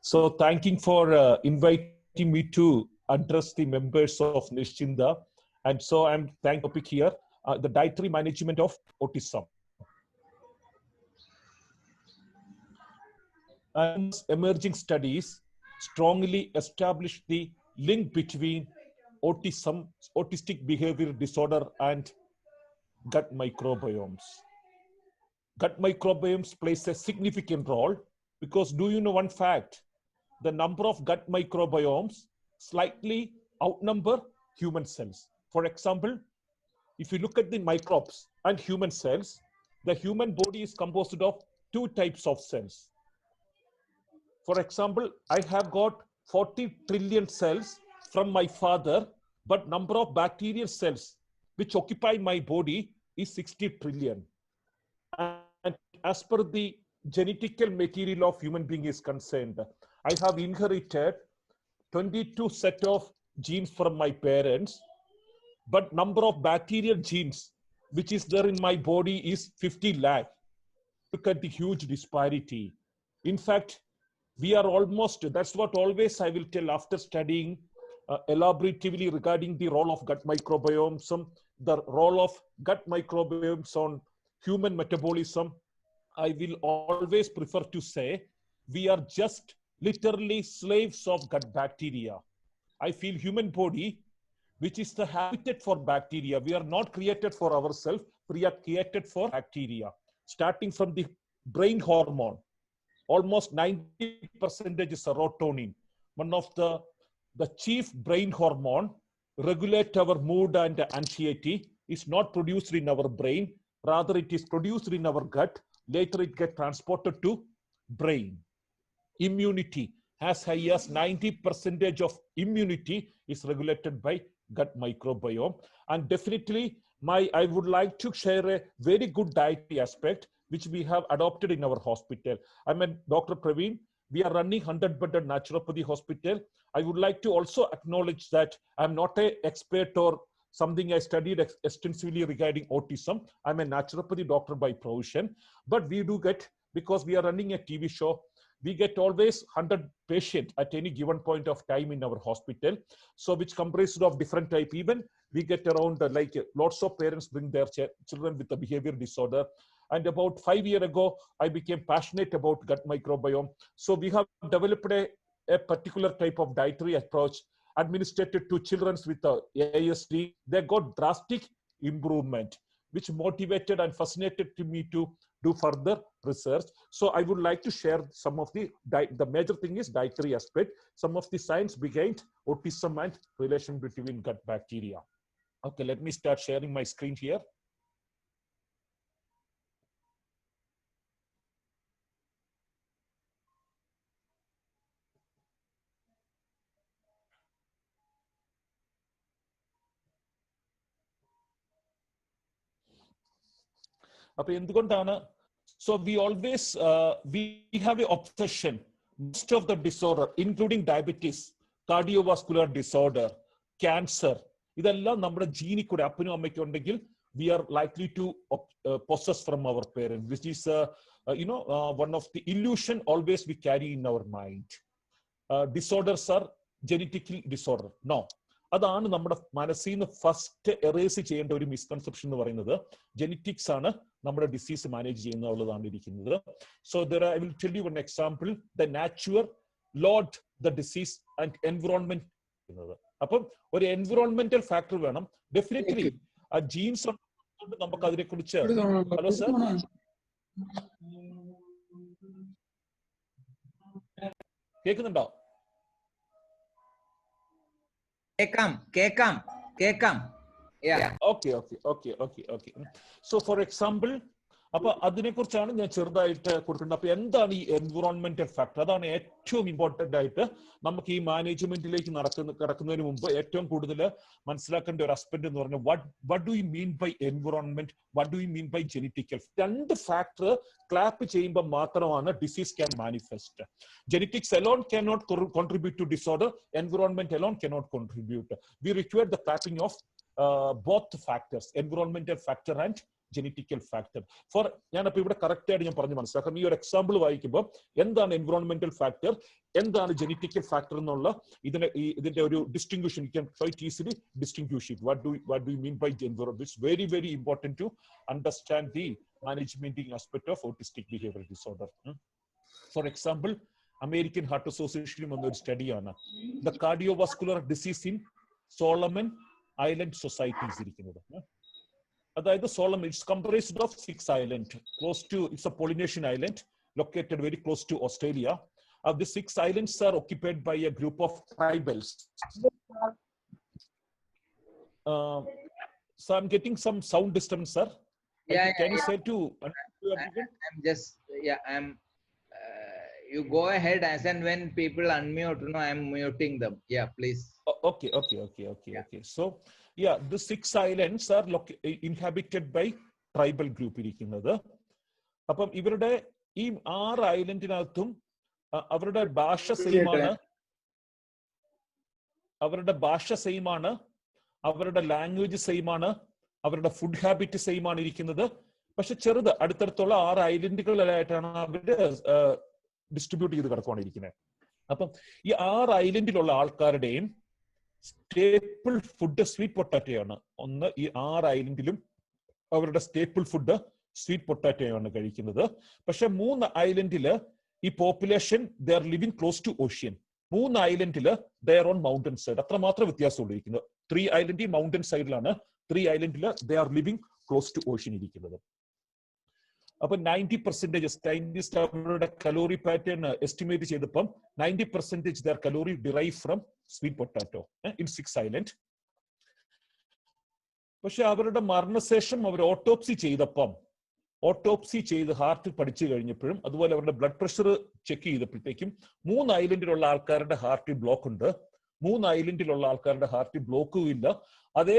So thanking for inviting me to address the members of Nishchinda. And so I'm thank topic here, the dietary management of autism. And emerging studies strongly establish the link between autism, autistic behavior disorder, and gut microbiomes. Gut microbiomes plays a significant role because do you know one fact? The number of gut microbiomes slightly outnumber human cells. For example, if you look at the microbes and human cells, the human body is composed of two types of cells. For example, I have got 40 trillion cells from my father, but number of bacterial cells which occupy my body is 60 trillion. And as per the genetical material of human being is concerned, I have inherited 22 set of genes from my parents, but number of bacterial genes which is there in my body is 50 lakh. Look at the huge disparity. In fact, we are almost, that's what always I will tell after studying elaboratively regarding the role of gut microbiomes, the role of gut microbiomes on human metabolism. I will always prefer to say we are just literally slaves of gut bacteria. I feel human body, which is the habitat for bacteria. We are not created for ourselves, we are created for bacteria. Starting from the brain hormone, almost 90% is serotonin, one of the chief brain hormone, regulate our mood and anxiety, is not produced in our brain, rather it is produced in our gut. Later it gets transported to brain. Immunity, as high as 90% of immunity is regulated by gut microbiome. And definitely I would like to share a very good dietary aspect which we have adopted in our hospital. I'm a Dr. Praveen. We are running 100-bedded naturopathy hospital. I would like to also acknowledge that I'm not an expert or something I studied extensively regarding autism. I'm a naturopathy doctor by profession, but we do get, because we are running a TV show, we get always 100 patients at any given point of time in our hospital. So which comprises of different type. Even we get around like lots of parents bring their children with a behavior disorder. And about 5 years ago, I became passionate about gut microbiome. So we have developed a particular type of dietary approach administered to children with ASD. They got drastic improvement, which motivated and fascinated me to do further research. So I would like to share some of the major thing is dietary aspect, some of the science behind autism and relation between gut bacteria. Okay, let me start sharing my screen here. So we always we have an obsession. Most of the disorder, including diabetes, cardiovascular disorder, cancer, ഇതെല്ലാം നമ്മുടെ ജീനിൽ കൂടെ അപ്പനും അമ്മയ്ക്കും ഉണ്ടെങ്കിൽ we are likely to possess from our parents, which is one of the illusion always we carry in our mind. Disorders are genetically disorder. No. അതാണ് നമ്മുടെ മനസ്സിൽ നിന്ന് ഫസ്റ്റ് എറേസ് ചെയ്യേണ്ട ഒരു മിസ്കൺസെപ്ഷൻ എന്ന് പറയുന്നത്. ജെനറ്റിക്സ് ആണ് നമ്മുടെ ഡിസീസ് മാനേജ് ചെയ്യുന്നതാണ് ഇരിക്കുന്നത്. So I will tell you one example, the natural load the disease and environment. അപ്പം ഒരു എൻവിറോൺമെന്റൽ ഫാക്ടർ വേണം. ഡെഫിനറ്റ്ലി ആ ജീൻസ് നമുക്ക് അതിനെ കുറിച്ച്. ഹലോ സർ, കേൾക്കുന്നുണ്ടോ? കേക്കാം. Yeah. Okay. So for example, അപ്പൊ അതിനെക്കുറിച്ചാണ് ഞാൻ ചെറുതായിട്ട് കൊടുക്കുന്നത്. അപ്പൊ എന്താണ് ഈ എൻവിറോൺമെന്റൽ ഫാക്ടർ? അതാണ് ഏറ്റവും ഇമ്പോർട്ടന്റ് ആയിട്ട് നമുക്ക് ഈ മാനേജ്മെന്റിലേക്ക് കടക്കുന്നതിന് മുമ്പ് ഏറ്റവും കൂടുതൽ മനസ്സിലാക്കേണ്ട ഒരു അസ്പെക്ട് എന്ന് പറഞ്ഞാൽ what do you mean by environment, what do you mean by genetical. രണ്ട് ഫാക്ടർ ക്ലാപ്പ് ചെയ്യുമ്പോൾ മാത്രമാണ് disease can manifest. Genetics alone cannot contribute to disorder, environment alone cannot contribute. We require the clapping of both factors, environmental factor and genetical factor. For ഞാനപ്പോൾ ഇവിടെ correct ആയിട്ട് ഞാൻ പറഞ്ഞു മനസ്സിലാക്കാം. ഈ ഒരു എക്സാമ്പിൾ വായിക്കുമ്പോൾ എന്താണ് എൻവിറോൺമെന്റൽ ഫാക്ടർ, എന്താണ് ജനറ്റിക്കൽ ഫാക്ടർ എന്നുള്ള ഇതിന്റെ ഒരു distinction can quite easily distinguish it. What do you mean by environment? It's very very important to understand the management aspect of autistic behaviour disorder. For example, American heart അസോസിയേഷനും വന്ന ഒരു സ്റ്റഡിയാണ് the cardiovascular disease in Solomon island societies ഇരിക്കുന്നത്. അതായത് Solomon, it's comprised of 6 islands close to, it's a Polynesian island located very close to Australia. The 6 islands are occupied by a group of tribals. So I'm getting some sound disturbance, sir. Can you say to? I'm just you go ahead as and when people unmute. No, I'm muting them. Yeah, please. Okay. So yeah, the 6 islands are inhabited by tribal group ഇരിക്കുന്നത്. അപ്പം ഇവരുടെ ഈ 6 ഐലൻഡിനകത്തും അവരുടെ ഭാഷ same ആണ്, അവരുടെ language same ആണ്, അവരുടെ ഫുഡ് ഹാബിറ്റ് സെയിം ആണ് ഇരിക്കുന്നത്. പക്ഷെ ചെറുത് അടുത്തടുത്തുള്ള 6 ഐലൻഡുകളിലായിട്ടാണ് അവര് ഡിസ്ട്രിബ്യൂട്ട് ചെയ്ത് കിടക്കുവാണ് ഇരിക്കുന്നത്. അപ്പം ഈ 6 ഐലൻഡിലുള്ള ആൾക്കാരുടെയും സ്റ്റേപ്പിൾ ഫുഡ് സ്വീറ്റ് പൊട്ടാറ്റോയാണ്. ഒന്ന്, ഈ 6 ഐലൻഡിലും അവരുടെ സ്റ്റേപ്പിൾ ഫുഡ് സ്വീറ്റ് പൊട്ടാറ്റോയാണ് കഴിക്കുന്നത്. പക്ഷെ 3 ഐലൻഡില് ഈ population they are living close to ocean. 3 ഐലൻഡില് they are on mountain side. അത്രമാത്രം വ്യത്യാസമുള്ളൂ ഇരിക്കുന്നത്. 3 ഐലൻഡ് മൗണ്ടൻ സൈഡിലാണ്, 3 ഐലൻഡില് they are living close to ocean ഇരിക്കുന്നത്. അപ്പൊ 90% സയന്റിസ്റ്റ് അവരുടെ കലോറി പാറ്റേൺ എസ്റ്റിമേറ്റ് ചെയ്തപ്പം 90% there calorie derive from sweet potato in 6 islands. പക്ഷെ അവരുടെ മരണശേഷം അവർ ഓട്ടോപ്സി ചെയ്ത് ഹാർട്ട് പഠിച്ചു കഴിഞ്ഞപ്പോഴും അതുപോലെ അവരുടെ ബ്ലഡ് പ്രഷർ ചെക്ക് ചെയ്തപ്പോഴത്തേക്കും 3 ഐലൻഡിലുള്ള ആൾക്കാരുടെ ഹാർട്ടിൽ ബ്ലോക്ക് ഉണ്ട്, 3 ഐലൻഡിലുള്ള ആൾക്കാരുടെ ഹാർട്ടിൽ ബ്ലോക്കും ഇല്ല. അതേ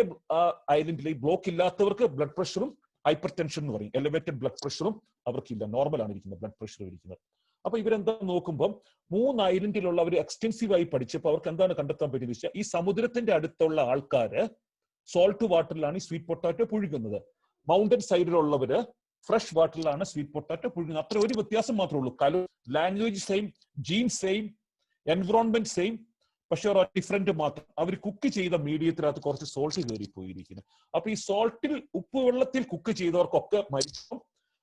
ഐലൻഡിൽ ബ്ലോക്ക് ഇല്ലാത്തവർക്ക് ബ്ലഡ് പ്രഷറും ഹൈപ്പർ ടെൻഷൻ എന്ന് പറയും, എലിവേറ്റഡ് ബ്ലഡ് പ്രഷറും അവർക്കില്ല, നോർമലാണ് ഇരിക്കുന്നത് ബ്ലഡ് പ്രഷർ ഇരിക്കുന്നത്. അപ്പൊ ഇവരെന്താ നോക്കുമ്പോൾ 3 ഐലൻഡിലുള്ള അവർ എക്സ്റ്റെൻസീവായി പഠിച്ചപ്പോൾ അവർക്ക് എന്താണ് കണ്ടെത്താൻ പറ്റിയെന്ന് വെച്ചാൽ ഈ സമുദ്രത്തിന്റെ അടുത്തുള്ള ആൾക്കാര് സോൾട്ട് വാട്ടറിലാണ് ഈ സ്വീറ്റ് പൊട്ടാറ്റോ പുഴുകുന്നത്, മൗണ്ടൻ സൈഡിലുള്ളവര് ഫ്രഷ് വാട്ടറിലാണ് സ്വീറ്റ് പൊട്ടാറ്റോ പുഴുകുന്നത്. അത്ര ഒരു വ്യത്യാസം മാത്രമേ ഉള്ളൂ. Language same, gene same, environment same, പക്ഷെ ഒരു ഡിഫറൻറ്റ് മാത്രം. അവർ കുക്ക് ചെയ്ത മീഡിയത്തിനകത്ത് കുറച്ച് സോൾട്ട് കയറി പോയിരിക്കുന്നത്. അപ്പൊ ഈ സോൾട്ടിൽ ഉപ്പുവെള്ളത്തിൽ കുക്ക് ചെയ്തവർക്കൊക്കെ മരിച്ചു,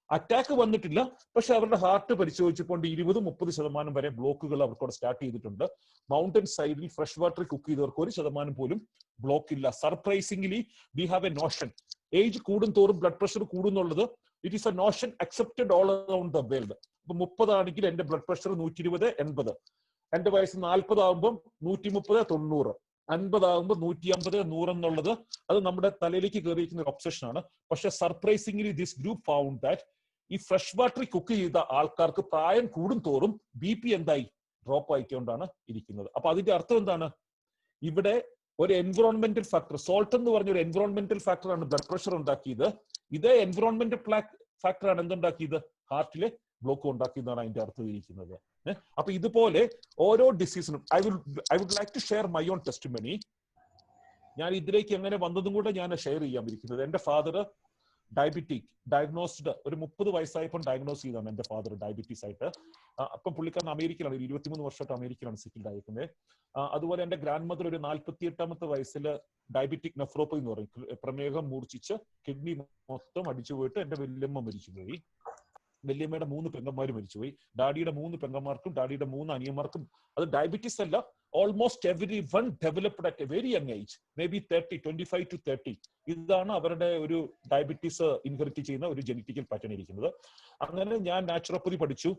അറ്റാക്ക് വന്നിട്ടില്ല. പക്ഷെ അവരുടെ ഹാർട്ട് പരിശോധിച്ചപ്പോൾ 20-30% വരെ ബ്ലോക്കുകൾ അവർക്കവിടെ സ്റ്റാർട്ട് ചെയ്തിട്ടുണ്ട്. മൗണ്ടൻ സൈഡിൽ ഫ്രഷ് വാട്ടർ കുക്ക് ചെയ്തവർക്ക് 1% പോലും ബ്ലോക്ക് ഇല്ല. Surprisingly we have a notion, age കൂടും തോറും ബ്ലഡ് പ്രഷർ കൂടുന്നുള്ളത് it is a notion accepted all around the world. ഇപ്പൊ 30 ആണെങ്കിൽ എന്റെ ബ്ലഡ് പ്രഷർ 120/80, എന്റെ വയസ്സ് 40 ആകുമ്പോൾ 130/90, 50 ആകുമ്പോൾ 150/100 എന്നുള്ളത് അത് നമ്മുടെ തലയിലേക്ക് കയറിയിരിക്കുന്ന ഒരു ഒബ്സഷൻ ആണ്. പക്ഷെ surprisingly this group found that ഈ ഫ്രഷ് വാട്ടറിൽ കുക്ക് ചെയ്ത ആൾക്കാർക്ക് പ്രായം കൂടും തോറും BP എന്തായി ഡ്രോപ്പ് ആയിക്കൊണ്ടാണ് ഇരിക്കുന്നത്. അപ്പൊ അതിന്റെ അർത്ഥം എന്താണ്? ഇവിടെ ഒരു എൻവിറോൺമെന്റൽ ഫാക്ടർ, സോൾട്ട് എന്ന് പറഞ്ഞ ഒരു എൻവിറോൺമെന്റൽ ഫാക്ടറാണ് ബ്ലഡ് പ്രഷർ ഉണ്ടാക്കിയത്. ഇതേ എൻവിറോൺമെന്റൽ ഫാക്ടറാണ് എന്തുണ്ടാക്കിയത്? ഹാർട്ടിലെ ബ്ലോക്ക് ഉണ്ടാക്കിയതാണ് അതിന്റെ അർത്ഥം ഇരിക്കുന്നത്. അപ്പൊ ഇതുപോലെ ഓരോ ഡിസീസിനും I would like to share my own testimony. ഞാൻ ഇതിലേക്ക് എങ്ങനെ വന്നതും കൂടെ ഞാൻ ഷെയർ ചെയ്യാൻ ഇരിക്കുന്നത്. എന്റെ ഫാദർ ഡയബറ്റിക്, ഡയഗ്നോസ്ഡ് ഒരു 30 വയസ്സായപ്പോൾ ഡയഗ്നോസ് ചെയ്താണ് എന്റെ ഫാദർ ഡയബറ്റീസ് ആയിട്ട്. അപ്പം പുള്ളിക്കാരൻ അമേരിക്കയിലാണ്, 23 വർഷമായിട്ട് അമേരിക്കയിലാണ് സെറ്റിൽഡ് ആയിരിക്കുന്നത്. അതുപോലെ എന്റെ ഗ്രാൻഡ് മദർ ഒരു 48-ാമത്തെ വയസ്സിൽ ഡയബറ്റിക് നെഫ്രോപ്പതി എന്ന് പറയും, പ്രമേഹം മൂർച്ഛിച്ച് കിഡ്നി മൊത്തം അടിച്ചു പോയിട്ട് എന്റെ വല്യമ്മ മരിച്ചുപോയി. വല്യമ്മയുടെ 3 പെങ്ങന്മാർ മരിച്ചുപോയി. ഡാഡിയുടെ 3 പെങ്ങന്മാർക്കും ഡാഡിയുടെ 3 അനിയന്മാർക്കും അത് ഡയബറ്റീസ് അല്ല, almost every one developed at A very young age, may be 25 to 30. ഇതാണ് അവരുടെ ഒരു ഡയബറ്റീസ് ഇൻഹെറിറ്റ് ചെയ്യുന്ന ഒരു ജനറ്റിക്കൽ പാറ്റേൺ ഇരിക്കുന്നത്. അങ്ങനെ ഞാൻ നാച്ചുറോപ്പതി പഠിച്ചു.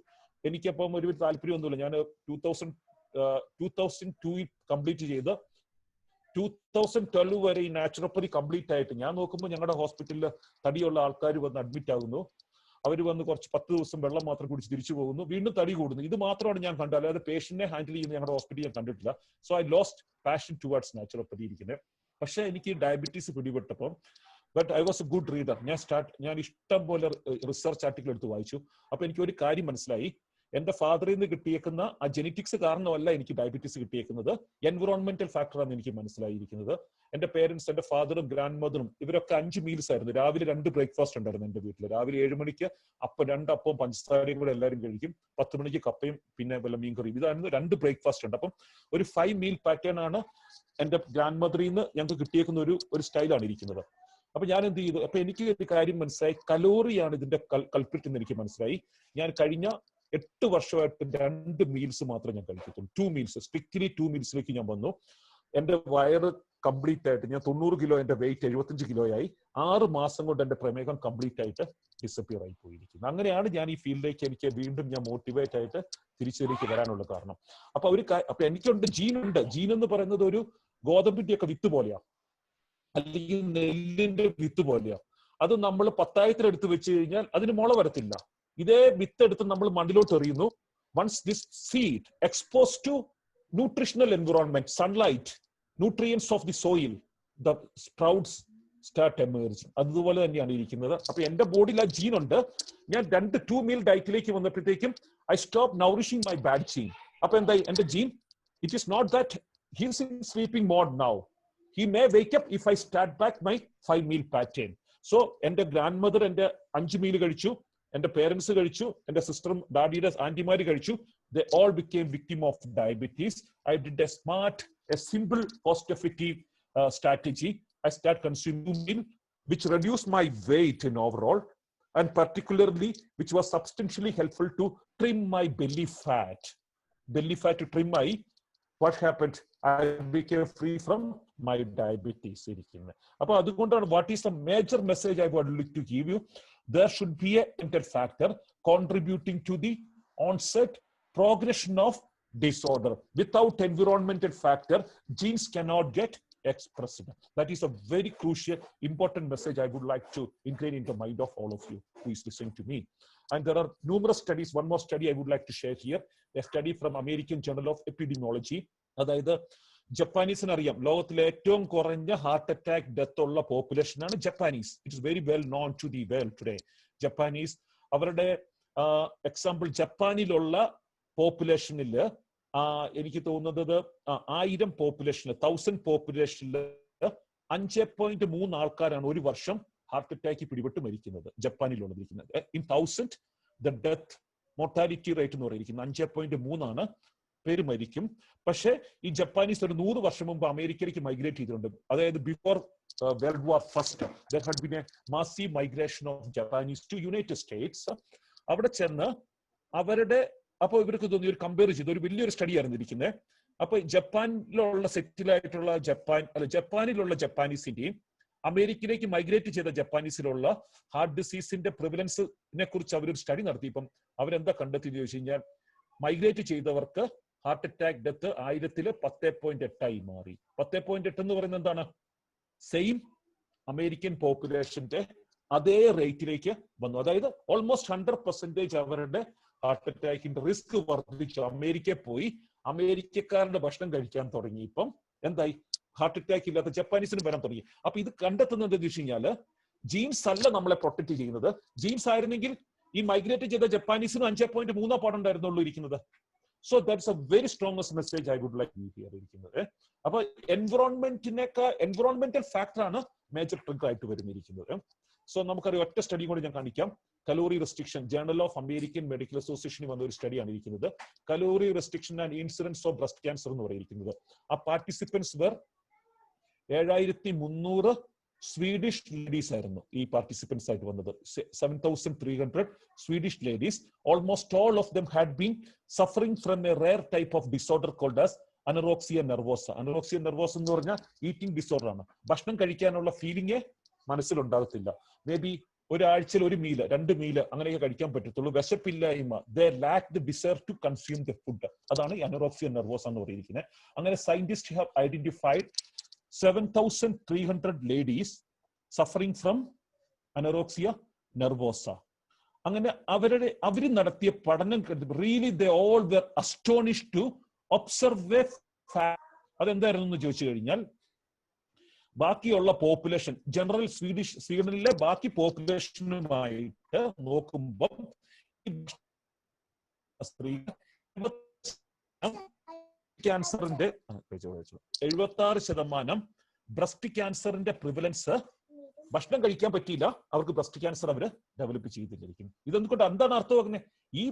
എനിക്കപ്പം ഒരു താല്പര്യമൊന്നുമില്ല. ഞാൻ 2002 കംപ്ലീറ്റ് ചെയ്ത് 2012 വരെ ഈ നാച്ചുറോപ്പതി കംപ്ലീറ്റ് ആയിട്ട് ഞാൻ നോക്കുമ്പോൾ ഞങ്ങളുടെ ഹോസ്പിറ്റലിൽ തടിയുള്ള ആൾക്കാർ വന്ന് അഡ്മിറ്റ് ആകുന്നു. അവർ വന്ന് കുറച്ച് 10 ദിവസം വെള്ളം മാത്രം കുടിച്ച് തിരിച്ചു പോകുന്നു, വീണ്ടും തടി കൂടുന്നു. ഇത് മാത്രമാണ് ഞാൻ കണ്ടത്, അല്ലാതെ പേഷ്യന്റിനെ ഹാൻഡിൽ ചെയ്യുന്ന ഞങ്ങളുടെ ഹോസ്പിറ്റലിൽ ഞാൻ കണ്ടിട്ടില്ല. So I lost passion towards naturopathy ഇരിക്കുന്നത്. പക്ഷെ എനിക്ക് ഡയബറ്റീസ് പിടിപെട്ടപ്പം, but I was a good reader. ഞാൻ ഇഷ്ടം പോലെ റിസർച്ച് ആർട്ടിക്കിൾ എടുത്ത് വായിച്ചു. അപ്പൊ എനിക്ക് ഒരു കാര്യം മനസ്സിലായി, എന്റെ ഫാദറിൽ നിന്ന് കിട്ടിയേക്കുന്ന ആ ജെനറ്റിക്സ് കാരണമല്ല എനിക്ക് ഡയബറ്റീസ് കിട്ടിയേക്കുന്നത്, എൻവിറോൺമെന്റൽ ഫാക്ടറാണ് എനിക്ക് മനസ്സിലായിരിക്കുന്നത്. എന്റെ പേരൻസ്, എന്റെ ഫാദറും ഗ്രാൻഡ് മദറും ഇവരൊക്കെ 5 മീൽസ് ആയിരുന്നു. രാവിലെ 2 ബ്രേക്ക്ഫാസ്റ്റ് ഉണ്ടായിരുന്നു എന്റെ വീട്ടിൽ. രാവിലെ 7 മണിക്ക് 2 അപ്പവും പഞ്ചസാരയും കൂടെ എല്ലാവരും കഴിക്കും. 10 മണിക്ക് കപ്പയും പിന്നെ വല്ല മീൻകറിയും. ഇതായിരുന്നു 2 ബ്രേക്ക്ഫാസ്റ്റ് ഉണ്ട്. അപ്പം ഒരു 5 മീൽ പാറ്റേൺ ആണ് എന്റെ ഗ്രാൻഡ് മദറിൽ നിന്ന് ഞങ്ങൾക്ക് കിട്ടിയേക്കുന്ന ഒരു സ്റ്റൈലാണ് ഇരിക്കുന്നത്. അപ്പൊ ഞാൻ എന്ത് ചെയ്തു? അപ്പൊ എനിക്ക് ഒരു കാര്യം മനസ്സിലായി, കലോറിയാണ് ഇതിന്റെ കൾപ്രിറ്റ് എന്ന് എനിക്ക് മനസ്സിലായി. ഞാൻ കഴിഞ്ഞ 8 വർഷമായിട്ട് 2 മീൽസ് മാത്രമേ ഞാൻ കഴിക്കത്തുള്ളൂ. 2 മീൽസ്, സ്ട്രിക്റ്റ്ലി 2 മീൽസിലേക്ക് ഞാൻ വന്നു. എന്റെ വയറ് കംപ്ലീറ്റ് ആയിട്ട്, ഞാൻ 90 കിലോ, എന്റെ വെയിറ്റ് 75 കിലോയായി. 6 മാസം കൊണ്ട് എന്റെ പ്രമേഹം കംപ്ലീറ്റ് ആയിട്ട് ഡിസപ്പിയർ ആയി പോയിരിക്കുന്നു. അങ്ങനെയാണ് ഞാൻ ഈ ഫീൽഡിലേക്ക് എനിക്ക് വീണ്ടും ഞാൻ മോട്ടിവേറ്റ് ആയിട്ട് തിരിച്ചിലേക്ക് വരാനുള്ള കാരണം. അപ്പൊ എനിക്കുണ്ട് ജീനുണ്ട്. ജീൻ എന്ന് പറയുന്നത് ഒരു ഗോതമ്പിന്റെ ഒക്കെ വിത്ത് പോലെയാണ്, അല്ലെങ്കിൽ നെല്ലിന്റെ വിത്ത് പോലെയാ. അത് നമ്മൾ 10,000 എടുത്ത് വെച്ച് കഴിഞ്ഞാൽ അതിന് മുള വരത്തില്ല. ഇതേ വിത്ത് എടുത്ത് നമ്മൾ മണ്ണിലോട്ട് എറിയുന്നു. Once this seed expose to nutritional environment, sunlight, nutrients of the soil, the sprouts start emerging. അതുപോലെ തന്നെയാണ് ഇരിക്കുന്നത്. അപ്പൊ എന്റെ ബോഡിയിൽ ആ ജീൻ ഉണ്ട്. ഞാൻ 2 മീൽ ഡയറ്റിലേക്ക് വന്നപ്പോഴത്തേക്കും I stop nourishing my bad gene. അപ്പൊ എന്തായി? എന്റെ gene, it is not that he is in sleeping mode now. He may wake up if I start back my 5 meal pattern. So, എന്റെ grand mother എന്റെ 5 meal കഴിച്ചു, എന്റെ parents കഴിച്ചു, എന്റെ സിസ്റ്ററും ഡാഡിയുടെ ആന്റിമാര് കഴിച്ചു. They all became victim of diabetes. I did a smart, a simple, cost-effective strategy. I start consuming meal, which reduced my weight in overall, and particularly, which was substantially helpful to trim my belly fat. Belly fat to trim my, what happened? I became free from my diabetes. Appo adukondana, what is the major message I would like to give you? There should be a environmental factor contributing to the onset, progression of disorder. Without environmental factor, genes cannot get expressed. That is a very crucial, important message I would like to ingrain into the mind of all of you who is listening to me. And there are numerous studies. One more study I would like to share here. A study from American Journal of Epidemiology. അതായത് ജപ്പാനീസിന് അറിയാം, ലോകത്തിലെ ഏറ്റവും കുറഞ്ഞ heart attack death ഉള്ള population ആണ് Japanese. It is very well known to the world today. Japanese, അവരുടെ example, ജപ്പാനിലുള്ള പോപ്പുലേഷനിൽ എനിക്ക് തോന്നുന്നത് 1000 പോപ്പുലേഷനിൽ 1000 പോപ്പുലേഷനിൽ 5.3 ആൾക്കാരാണ് ഒരു വർഷം ഹാർട്ട് അറ്റാക്ക് പിടിപെട്ട് മരിക്കുന്നത് ജപ്പാനിലുള്ളത്. In 1000 the death mortality rate എന്ന് പറയുന്നത് 5.3 ആണ് പേര് മരിക്കും. പക്ഷേ ഈ ജപ്പാനീസ് ഒരു 100 വർഷം മുമ്പ് അമേരിക്കയിലേക്ക് മൈഗ്രേറ്റ് ചെയ്തിട്ടുണ്ട്. അതായത് before world war first there had been a massive migration of Japanese to United States. അവിടെ ചെന്ന് അവരുടെ, അപ്പൊ ഇവർക്ക് തോന്നി, ഒരു കമ്പയർ ചെയ്ത് ഒരു വലിയൊരു സ്റ്റഡി ആയിരുന്നു ഇരിക്കുന്നത്. അപ്പൊ ജപ്പാനിലുള്ള സെറ്റിൽ ആയിട്ടുള്ള ജപ്പാനിലുള്ള ജപ്പാനീസിന്റെയും അമേരിക്കയിലേക്ക് മൈഗ്രേറ്റ് ചെയ്ത ജപ്പാനീസിലുള്ള ഹാർട്ട് ഡിസീസിന്റെ പ്രിവലൻസിനെ കുറിച്ച് അവരൊരു സ്റ്റഡി നടത്തിയപ്പം അവരെന്താ കണ്ടെത്തിയെന്ന് ചോദിച്ചു കഴിഞ്ഞാൽ, മൈഗ്രേറ്റ് ചെയ്തവർക്ക് ഹാർട്ട് അറ്റാക്ക് ഡെത്ത് 1000 10.8 മാറി. 10.8 എന്ന് പറയുന്നത് എന്താണ്? സെയിം അമേരിക്കൻ പോപ്പുലേഷന്റെ അതേ റേറ്റിലേക്ക് വന്നു. അതായത് ഓൾമോസ്റ്റ് 100% അവരുടെ ഹാർട്ട് അറ്റാക്കിന്റെ റിസ്ക് വർദ്ധിച്ചു. അമേരിക്കയിൽ പോയി അമേരിക്കക്കാരുടെ ഭക്ഷണം കഴിക്കാൻ തുടങ്ങി. ഇപ്പം എന്തായി? ഹാർട്ട് അറ്റാക്ക് ഇല്ലാത്ത ജപ്പാനീസിന് വരാൻ തുടങ്ങി. അപ്പൊ ഇത് കണ്ടെത്തുന്നത് എന്താണെന്ന് വെച്ച് കഴിഞ്ഞാല്, ജീൻസ് അല്ല നമ്മളെ പ്രൊട്ടക്ട് ചെയ്യുന്നത്. ജീൻസ് ആയിരുന്നെങ്കിൽ ഈ മൈഗ്രേറ്റ് ചെയ്ത ജപ്പാനീസിന് 5.3 പാടുണ്ടായിരുന്നുള്ളൂ ഇരിക്കുന്നത്. So that's a very strongest message I would like here ഇരിക്കുന്നത്. അപ്പൊ എൻവിറോൺമെന്റൽ ഫാക്ടർ ആണ് മേജർ ട്രിഗർ ആയിട്ട് വരുന്നിരിക്കുന്നത്. സോ നമുക്കറിയാം, ഒറ്റ സ്റ്റഡി കൂടി ഞാൻ കാണിക്കാം. Calorie restriction, journal of American medical അസോസിയേഷനിൽ വന്ന ഒരു സ്റ്റഡിയാണ് ഇരിക്കുന്നത്. Calorie restriction and incidence of breast cancer എന്ന് പറയുന്നത്. ആ പാർട്ടിസിപ്പൻസ് വേർ 7300 സ്വീഡിഷ് ലേഡീസ് ആയിരുന്നു ഈ പാർട്ടിസിപ്പൻസ് ആയിട്ട് വന്നത്. 7300 Swedish ladies. Almost all of them had been suffering from a rare type of disorder called as anorexia nervosa. Anorexia nervosa എന്ന് പറഞ്ഞാൽ eating disorder ആണ്. ഭക്ഷണം കഴിക്കാനുള്ള ഫീലിംഗ് മനസ്സിലുണ്ടാകത്തില്ല. മേ ബി ഒരാഴ്ചയിൽ 1 മീല് 2 മീല് അങ്ങനെയൊക്കെ കഴിക്കാൻ പറ്റത്തുള്ളൂ. വിശപ്പില്ലായ്മ, they lack the desire to consume the food. അതാണ് അനറോക്സിയ നെർവോസ എന്ന് പറയുന്നത്. അങ്ങനെ scientist have identified 7,300 ladies suffering from anorexia nervosa. അങ്ങനെ അവര് നടത്തിയ പഠനം really they all were astonished to observe a fact. അതെന്തായിരുന്നു എന്ന് ചോദിച്ചു കഴിഞ്ഞാൽ, ബാക്കിയുള്ള പോപ്പുലേഷൻ, ജനറൽ സ്വീഡനിലെ ബാക്കി പോപ്പുലേഷനുമായിട്ട് നോക്കുമ്പോൾ സ്ത്രീ ക്യാൻസറിന്റെ 76% ബ്രസ്റ്റ് ക്യാൻസറിന്റെ പ്രിവലൻസ് ഭക്ഷണം കഴിക്കാൻ പറ്റിയില്ല, അവർക്ക് ബ്രസ്റ്റ് ക്യാൻസർ അവര് ഡെവലപ്പ് ചെയ്തിരിക്കും. ഇതൊന്നുകൊണ്ട് എന്താണ് അർത്ഥമാക്കുന്നത്? ഈ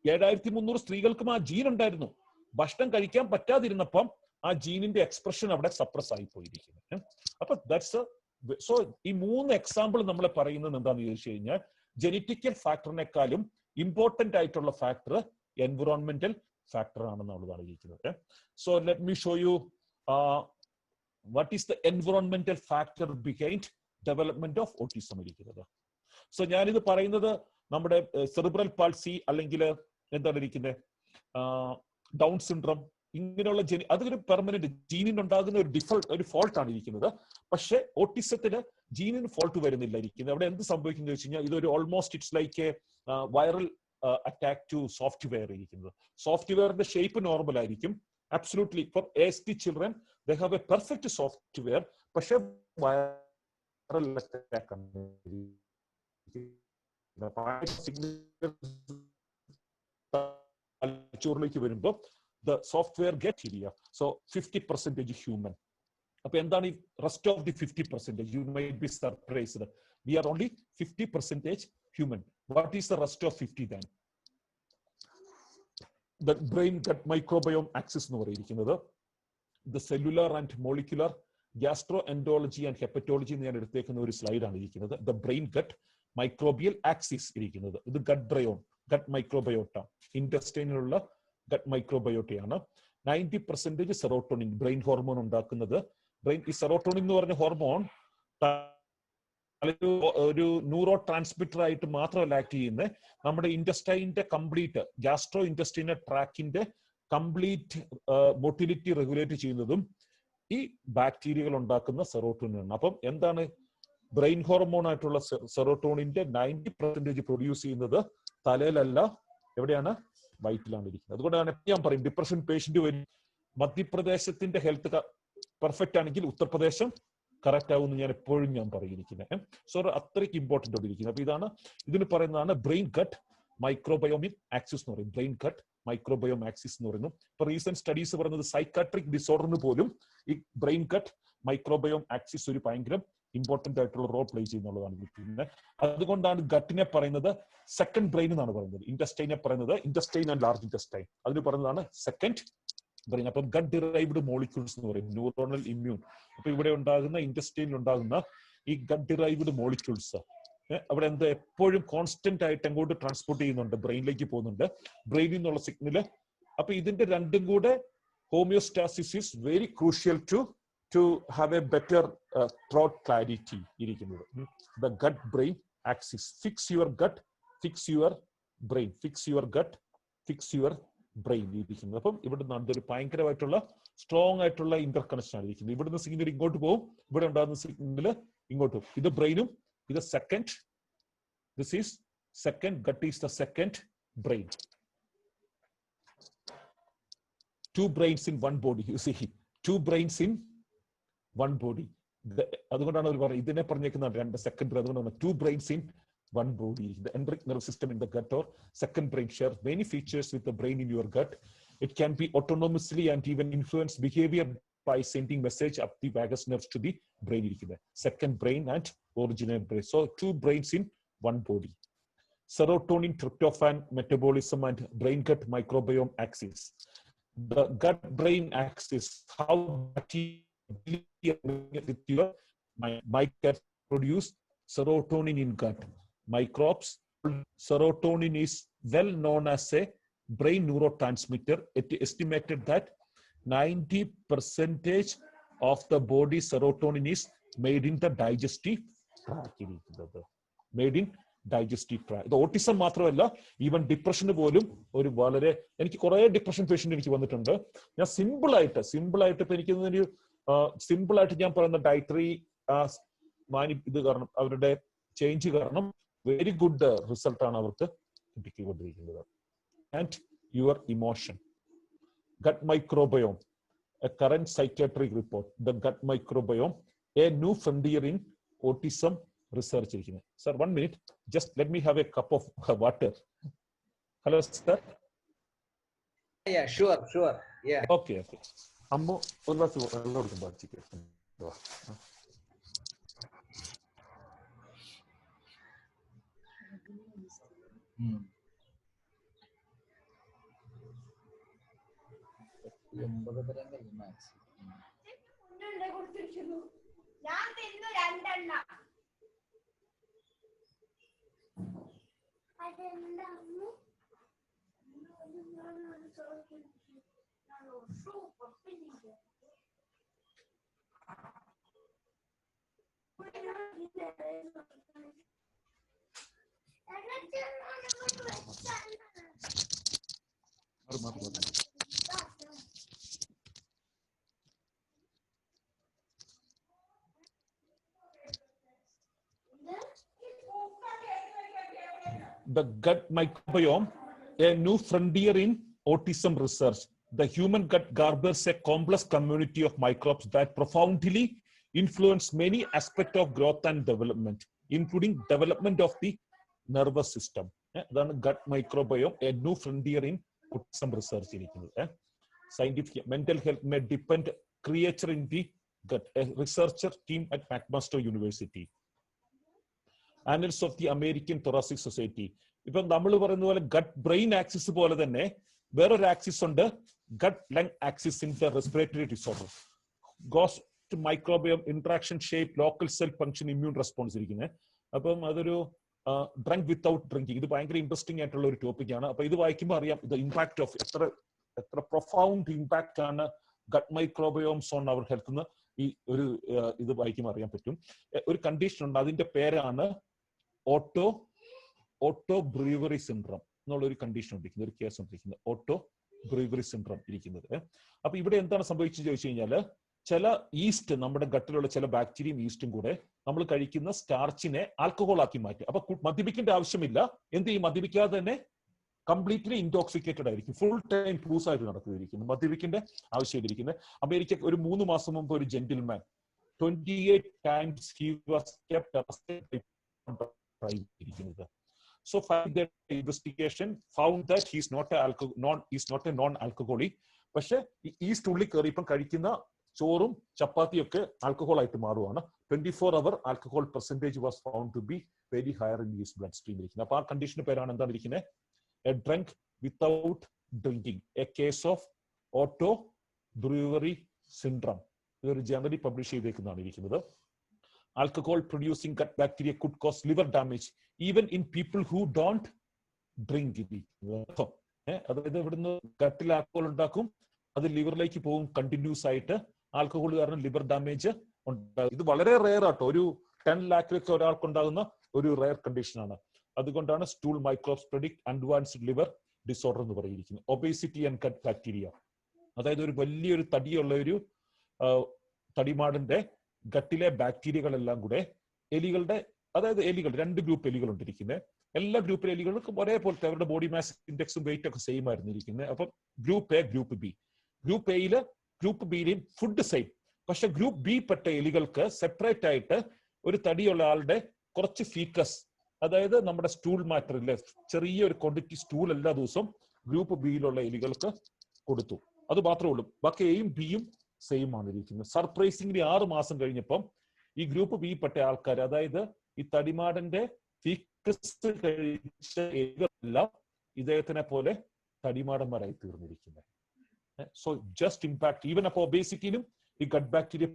7300 സ്ത്രീകൾക്കും ആ ജീൻ ഉണ്ടായിരുന്നു. ഭക്ഷണം കഴിക്കാൻ പറ്റാതിരുന്നപ്പം ആ ജീനിന്റെ എക്സ്പ്രഷൻ അവിടെ സപ്രസ് ആയി പോയിരിക്കുന്നു. അപ്പൊ ദാറ്റ്സ് സോ ഈ 3 എക്സാമ്പിൾ നമ്മൾ പറയുന്നത് എന്താണെന്ന് ചോദിച്ചു കഴിഞ്ഞാൽ, ജനറ്റിക്കൽ ഫാക്ടറിനെക്കാളും ഇമ്പോർട്ടന്റ് ആയിട്ടുള്ള ഫാക്ടർ എൻവിറോൺമെന്റൽ ഫാക്ടർ ആണെന്നുള്ളതാണ് ഇരിക്കുന്നത്. So let me show you what is the environmental factor behind development of autism ഇരിക്കുന്നത്. സോ ഞാനിത് പറയുന്നത് നമ്മുടെ സെറിബ്രൽ പാൾസി അല്ലെങ്കിൽ എന്താണ് ഇരിക്കുന്നത്, ഡൗൺ സിൻഡ്രോം, ഇങ്ങനെയുള്ള അതൊരു പെർമനന്റ് ജീനിനുണ്ടാകുന്ന ഒരു ഫോൾട്ട് ആണ് ഇരിക്കുന്നത്. പക്ഷെ ഓട്ടിസത്തിന് ജീനിന് ഫോൾട്ട് വരുന്നില്ല ഇരിക്കുന്നത്. അവിടെ എന്ത് സംഭവിക്കുന്നത് വെച്ച് കഴിഞ്ഞാൽ, ഇതൊരു almost it's like a viral attack to software ഇരിക്കുന്നത്. സോഫ്റ്റ്വെയറിന്റെ ഷേപ്പ് നോർമൽ ആയിരിക്കും. Absolutely for ASD children they have a perfect software, പക്ഷെ വൈറൽ അറ്റാക്ക് ആണ് തലച്ചോറിലേക്ക് വരുമ്പോൾ the software get here. So 50% human. അപ്പൊ എന്താണ് ഈ rest of the 50%? You might be surprised. We are only 50% human. What is the rest of 50 then? The brain gut microbiome axis എന്ന് പറയുന്നത് the cellular and molecular gastroenterology and hepatology എന്ന് ഞാൻ എടുത്തേക്കുന്ന ഒരു സ്ലൈഡാണ് ഇരിക്കുന്നത്. The brain gut microbial axis ഇരിക്കുന്നത്. ഇത് gut biome, gut microbiota, intestineലുള്ള gut മൈക്രോബയോട്ടയാണ്. 90% സെറോട്ടോണിൻ, ബ്രെയിൻ ഹോർമോൺ ഉണ്ടാക്കുന്നത്. ഈ സെറോട്ടോണിൻ എന്ന് പറഞ്ഞ ഹോർമോൺ ഒരു ന്യൂറോ ട്രാൻസ്മിറ്റർ ആയിട്ട് മാത്രമല്ല ആക്ട് ചെയ്യുന്നത്, നമ്മുടെ ഇൻറ്റസ്റ്റൈനിന്റെ കംപ്ലീറ്റ് ഗ്യാസ്ട്രോ ഇൻറ്റസ്റ്റൈനൽ ട്രാക്കിന്റെ കംപ്ലീറ്റ് മോട്ടിലിറ്റി റെഗുലേറ്റ് ചെയ്യുന്നതും ഈ ബാക്ടീരിയകൾ ഉണ്ടാക്കുന്ന സെറോട്ടോണിനാണ്. അപ്പം എന്താണ് ബ്രെയിൻ ഹോർമോൺ ആയിട്ടുള്ള സെറോട്ടോണിന്റെ 90% പ്രൊഡ്യൂസ് ചെയ്യുന്നത് തലയിലല്ല, എവിടെയാണ്? വയറ്റിലാണ് ഇരിക്കുന്നത്. അതുകൊണ്ടാണ് ഞാൻ പറയും, ഡിപ്രഷൻ പേഷ്യന്റ് വരും, മധ്യപ്രദേശത്തിന്റെ ഹെൽത്ത് പെർഫെക്റ്റ് ആണെങ്കിൽ ഉത്തർപ്രദേശം കറക്റ്റ് ആവും എന്ന് ഞാൻ എപ്പോഴും ഞാൻ പറയുന്നത്. സോ അത്രയ്ക്ക് ഇമ്പോർട്ടന്റ് ആണ് ഇരിക്കുന്നത്. അപ്പൊ ഇതിന് പറയുന്നതാണ് ബ്രെയിൻ ഗട്ട് മൈക്രോബയോമിക് ആക്സിസ് എന്ന് പറയും. ബ്രെയിൻ ഗട്ട് മൈക്രോബയോം ആക്സിസ് എന്ന് പറയുന്നു. ഇപ്പൊ റീസെന്റ് സ്റ്റഡീസ് പറയുന്നത് സൈക്കാട്രിക് ഡിസോർഡറിന് പോലും ഈ ബ്രെയിൻ ഗട്ട് മൈക്രോബയോം ആക്സിസ് ഒരു ഭയങ്കര ഇമ്പോർട്ടന്റ് ആയിട്ടുള്ള റോൾ പ്ലേ ചെയ്യുന്നുള്ളതാണ് കിട്ടുന്നത്. അതുകൊണ്ടാണ് ഗട്ടിനെ പറയുന്നത് സെക്കൻഡ് ബ്രെയിൻ എന്നാണ് പറയുന്നത്. ഇൻറ്റസ്റ്റൈനെ പറയുന്നത് ഇൻറ്റസ്റ്റൈൻ ആൻഡ് ലാർജ് ഇൻറ്റസ്റ്റൈൻ, അതിന് പറയുന്നതാണ് സെക്കൻഡ് ബ്രെയിൻ. അപ്പം ഗട്ട് ഡിറൈവ്ഡ് മോളിക്യൂൾസ് എന്ന് പറയും, ന്യൂറോണൽ ഇമ്മ്യൂൺ. അപ്പൊ ഇവിടെ ഉണ്ടാകുന്ന ഇൻറ്റസ്റ്റൈനിൽ ഉണ്ടാകുന്ന ഈ ഗട്ട് ഡിറൈവ്ഡ് മോളിക്യൂൾസ് അവിടെ എന്താ എപ്പോഴും കോൺസ്റ്റന്റ് ആയിട്ട് എങ്ങോട്ട് ട്രാൻസ്പോർട്ട് ചെയ്യുന്നുണ്ട്, ബ്രെയിനിലേക്ക് പോകുന്നുണ്ട്, ബ്രെയിനിൽ നിന്നുള്ള സിഗ്നല്. അപ്പൊ ഇതിന്റെ രണ്ടും കൂടെ homeostasis is very crucial to have a better throat clarity ഇരിക്കുന്നത്. The gut brain axis. Fix your gut, fix your brain. Fix your gut, fix your brain ഇരിക്കുന്നത്. അപ്പം ഇവിടുന്ന് ഒരു ഭയങ്കരമായിട്ടുള്ള സ്ട്രോങ് ആയിട്ടുള്ള ഇന്റർ കണക്ഷൻ ആണ് ഇരിക്കുന്നത്. ഇവിടുന്ന് സിഗ്നൽ ഇങ്ങോട്ട് പോകും, ഇവിടെ ഉണ്ടാകുന്ന സിഗ്നല് ഇങ്ങോട്ട് പോകും. ഇത് ബ്രെയിനും ഇത് second. This is second. Gut is the second brain. 2 brains in 1 body. You see, 2 brains in 1 body. അതുകൊണ്ടാണ് അവർ പറയുന്നത്, ഇതിനെ പറഞ്ഞേക്കുന്നത് 2 സെക്കൻഡ്. അതുകൊണ്ടാണ് 2 brains in 1 body. The enteric nervous system in the gut or second brain share many features with the brain in your gut. It can be autonomously and even influence behavior by sending message up the vagus nerves to the brain. Second brain and original brain. So 2 brains in 1 body. Serotonin, tryptophan metabolism and brain gut microbiome axis. The gut brain axis, how with your microbes produce serotonin in gut microbes. Serotonin is well known as a brain neurotransmitter. It is estimated that 90% of the body serotonin is made in the digestive tract. Made in digestive tract. ഇത് autism മാത്രമല്ല, even ഡിപ്രഷന് പോലും ഒരു വളരെ, എനിക്ക് കുറെ depression patient എനിക്ക് വന്നിട്ടുണ്ട്. ഞാൻ സിമ്പിൾ ആയിട്ട് ഇപ്പൊ എനിക്ക് സിമ്പിൾ ആയിട്ട് ഞാൻ പറയുന്ന ഡയറ്ററി ഇത് കാരണം, അവരുടെ ചേഞ്ച് കാരണം വെരി ഗുഡ് റിസൾട്ട് ആണ് അവർക്ക് കിട്ടിക്കൊണ്ടിരിക്കുന്നത്. And your emotion. Gut microbiome, a current psychiatric report, the gut microbiome, a new frontier in autism research ഇരിക്കുന്നത്. Sir 1 minute, just let me have a cup of water. Hello sir. Yeah, sure. Yeah. Okay. അമ്മ ഒരു glass വെള്ളം കൊടുക്കും ബാച്ചിക്ക്. The gut microbiome, a new frontier in autism research. The human gut harbors a complex community of microbes that profoundly influence many aspects of growth and development, including development of the nervous system. That's gut microbiome, a new frontier in autism research. Scientific mental health may depend creature in the gut. A researcher team at McMaster University. Annals of the American Thoracic Society. ഇപ്പം നമ്മൾ പറയുന്ന പോലെ gut brain axis പോലെ തന്നെ വേറൊരു axis ഉണ്ട്, gut lung axis in the respiratory disorder. Host microbiome interaction shape local cell function immune response ഇരിക്കുന്നത്. അപ്പം അതൊരു ഡ്രങ്ക് വിത്തൗട്ട് ഡ്രിങ്കിങ്, ഇത് ഭയങ്കര ഇൻട്രസ്റ്റിംഗ് ആയിട്ടുള്ള ഒരു ടോപ്പിക്കാണ്. അപ്പൊ ഇത് വായിക്കുമ്പോൾ അറിയാം ഇത് ഇമ്പാക്ട് ഓഫ് എത്ര പ്രൊഫൗണ്ട് ഇമ്പാക്ട് ആണ് gut microbiomes on our health എന്ന് ഈ ഒരു ഇത് വായിക്കുമ്പോൾ അറിയാൻ പറ്റും. ഒരു കണ്ടീഷൻ ഉണ്ട്, അതിന്റെ പേരാണ് ഓട്ടോ ബ്രൂവറി സിൻഡ്രം എന്നുള്ളൊരു കണ്ടീഷൻ ഇരിക്കുന്നത്, ഒരു കേസ് ഇരിക്കുന്നത് ഓട്ടോ ബ്രൂവറി സിൻഡ്രം ഇരിക്കുന്നത്. അപ്പൊ ഇവിടെ എന്താണ് സംഭവിച്ചത് ചോദിച്ചു കഴിഞ്ഞാൽ, ചില ഈസ്റ്റ്, നമ്മുടെ ഗട്ടിലുള്ള ചില ബാക്ടീരിയയും ഈസ്റ്റും കൂടെ നമ്മൾ കഴിക്കുന്ന സ്റ്റാർച്ചിനെ ആൽക്കഹോൾ ആക്കി മാറ്റി. അപ്പൊ മദ്യപിക്കേണ്ട ആവശ്യമില്ല. എന്ത് ചെയ്യും? മദ്യപിക്കാതെ തന്നെ കംപ്ലീറ്റ്ലി ഇൻടോക്സിക്കേറ്റഡ് ആയിരിക്കും, ഫുൾ ടൈം ക്രൂസ് ആയിട്ട് നടത്തിയിരിക്കുന്നു, മദ്യപിക്കേണ്ട ആവശ്യമായിരിക്കുന്നത്. അമേരിക്ക ഒരു 3 മാസം മുമ്പ് ഒരു gentleman 28 times he was kept arrested. So that investigation found that he's not a non-alcoholic. പക്ഷെ ഈസ്റ്റ് ഉള്ളിൽ കയറി ഇപ്പം കഴിക്കുന്ന ചോറും ചപ്പാത്തിയും ഒക്കെ ആൽക്കഹോൾ ആയിട്ട് മാറുവാണ്. 24-hour alcohol percentage was found to be very higher in his blood stream ഇരിക്കുന്നത്. അപ്പൊ ആ കണ്ടീഷന്റെ പേരാണ് എന്താണ് ഇരിക്കുന്നത്? A drunk without drinking, a case of auto brewery syndrome. ഇതൊരു ജേർണലി പബ്ലിഷ് ചെയ്തേക്കുന്നതാണ് ഇരിക്കുന്നത്. Alcohol producing gut bacteria could cause liver damage even in people who don't drink it. അതായത് ഇവിടുന്ന് ഗട്ടിൽ ആൽക്കഹോൾ ഉണ്ടാക്കും, അത് ലിവറിലേക്ക് പോകും കണ്ടിന്യൂസ് ആയിട്ട്. ആൽക്കഹോൾ കാരണം ലിവർ ഡാമേജ് ഉണ്ടാകും. ഇത് വളരെ റെയർ ആട്ടോ, ഒരു 10 lakhs ഒരാൾക്ക് ഉണ്ടാകുന്ന ഒരു റെയർ കണ്ടീഷൻ ആണ്. അതുകൊണ്ടാണ് stool microbes predict advanced liver disorder എന്ന് പറയുന്നത്. ഒബേസിറ്റി ആൻഡ് ഗട്ട് ബാക്ടീരിയ, അതായത് ഒരു വലിയൊരു തടിയുള്ള ഒരു തടിമാടന്റെ ഗട്ടിലെ ബാക്ടീരിയകളെല്ലാം കൂടെ എലികളുടെ, അതായത് എലികൾ 2 ഗ്രൂപ്പ് എലികൾ ഉണ്ടായിരിക്കുന്നത്. എല്ലാ ഗ്രൂപ്പിലെ എലികൾക്കും ഒരേപോലത്തെ അവരുടെ ബോഡി മാസ് ഇൻഡെക്സും വെയിറ്റ് ഒക്കെ സെയിം ആയിരുന്നു ഇരിക്കുന്നത്. അപ്പം group A, group B. Group എയില് ഗ്രൂപ്പ് ബിയിലെയും ഫുഡ് സെയിം. പക്ഷെ ഗ്രൂപ്പ് ബി പെട്ട എലികൾക്ക് സെപ്പറേറ്റ് ആയിട്ട് ഒരു തടിയുള്ള ആളുടെ കുറച്ച് ഫീക്കസ്, അതായത് നമ്മുടെ സ്റ്റൂൾ മാറ്ററിലെ ചെറിയൊരു ക്വാണ്ടിറ്റി സ്റ്റൂൾ എല്ലാ ദിവസവും ഗ്രൂപ്പ് ബിയിലുള്ള എലികൾക്ക് കൊടുത്തു. അത് മാത്രമേ ഉള്ളൂ. ബാക്കി എയും ബിയും സെയിം ആണ് ഇരിക്കുന്നത്. സർപ്രൈസിംഗ്ലി 6 മാസം കഴിഞ്ഞപ്പം ഈ ഗ്രൂപ്പ് ബി പെട്ട ആൾക്കാർ, അതായത് ഈ തടിമാടന്റെ ഫീക്കസ് കഴിച്ച എലികളെല്ലാം ഇദ്ദേഹത്തിനെ പോലെ തടിമാടന്മാരായി തീർന്നിരിക്കുന്നത്. സോ ജസ്റ്റ് ഇമ്പാക്ട് ഈവൻ അപ്പൊ ഒബേസിറ്റിയിലും ഈ gut bacteria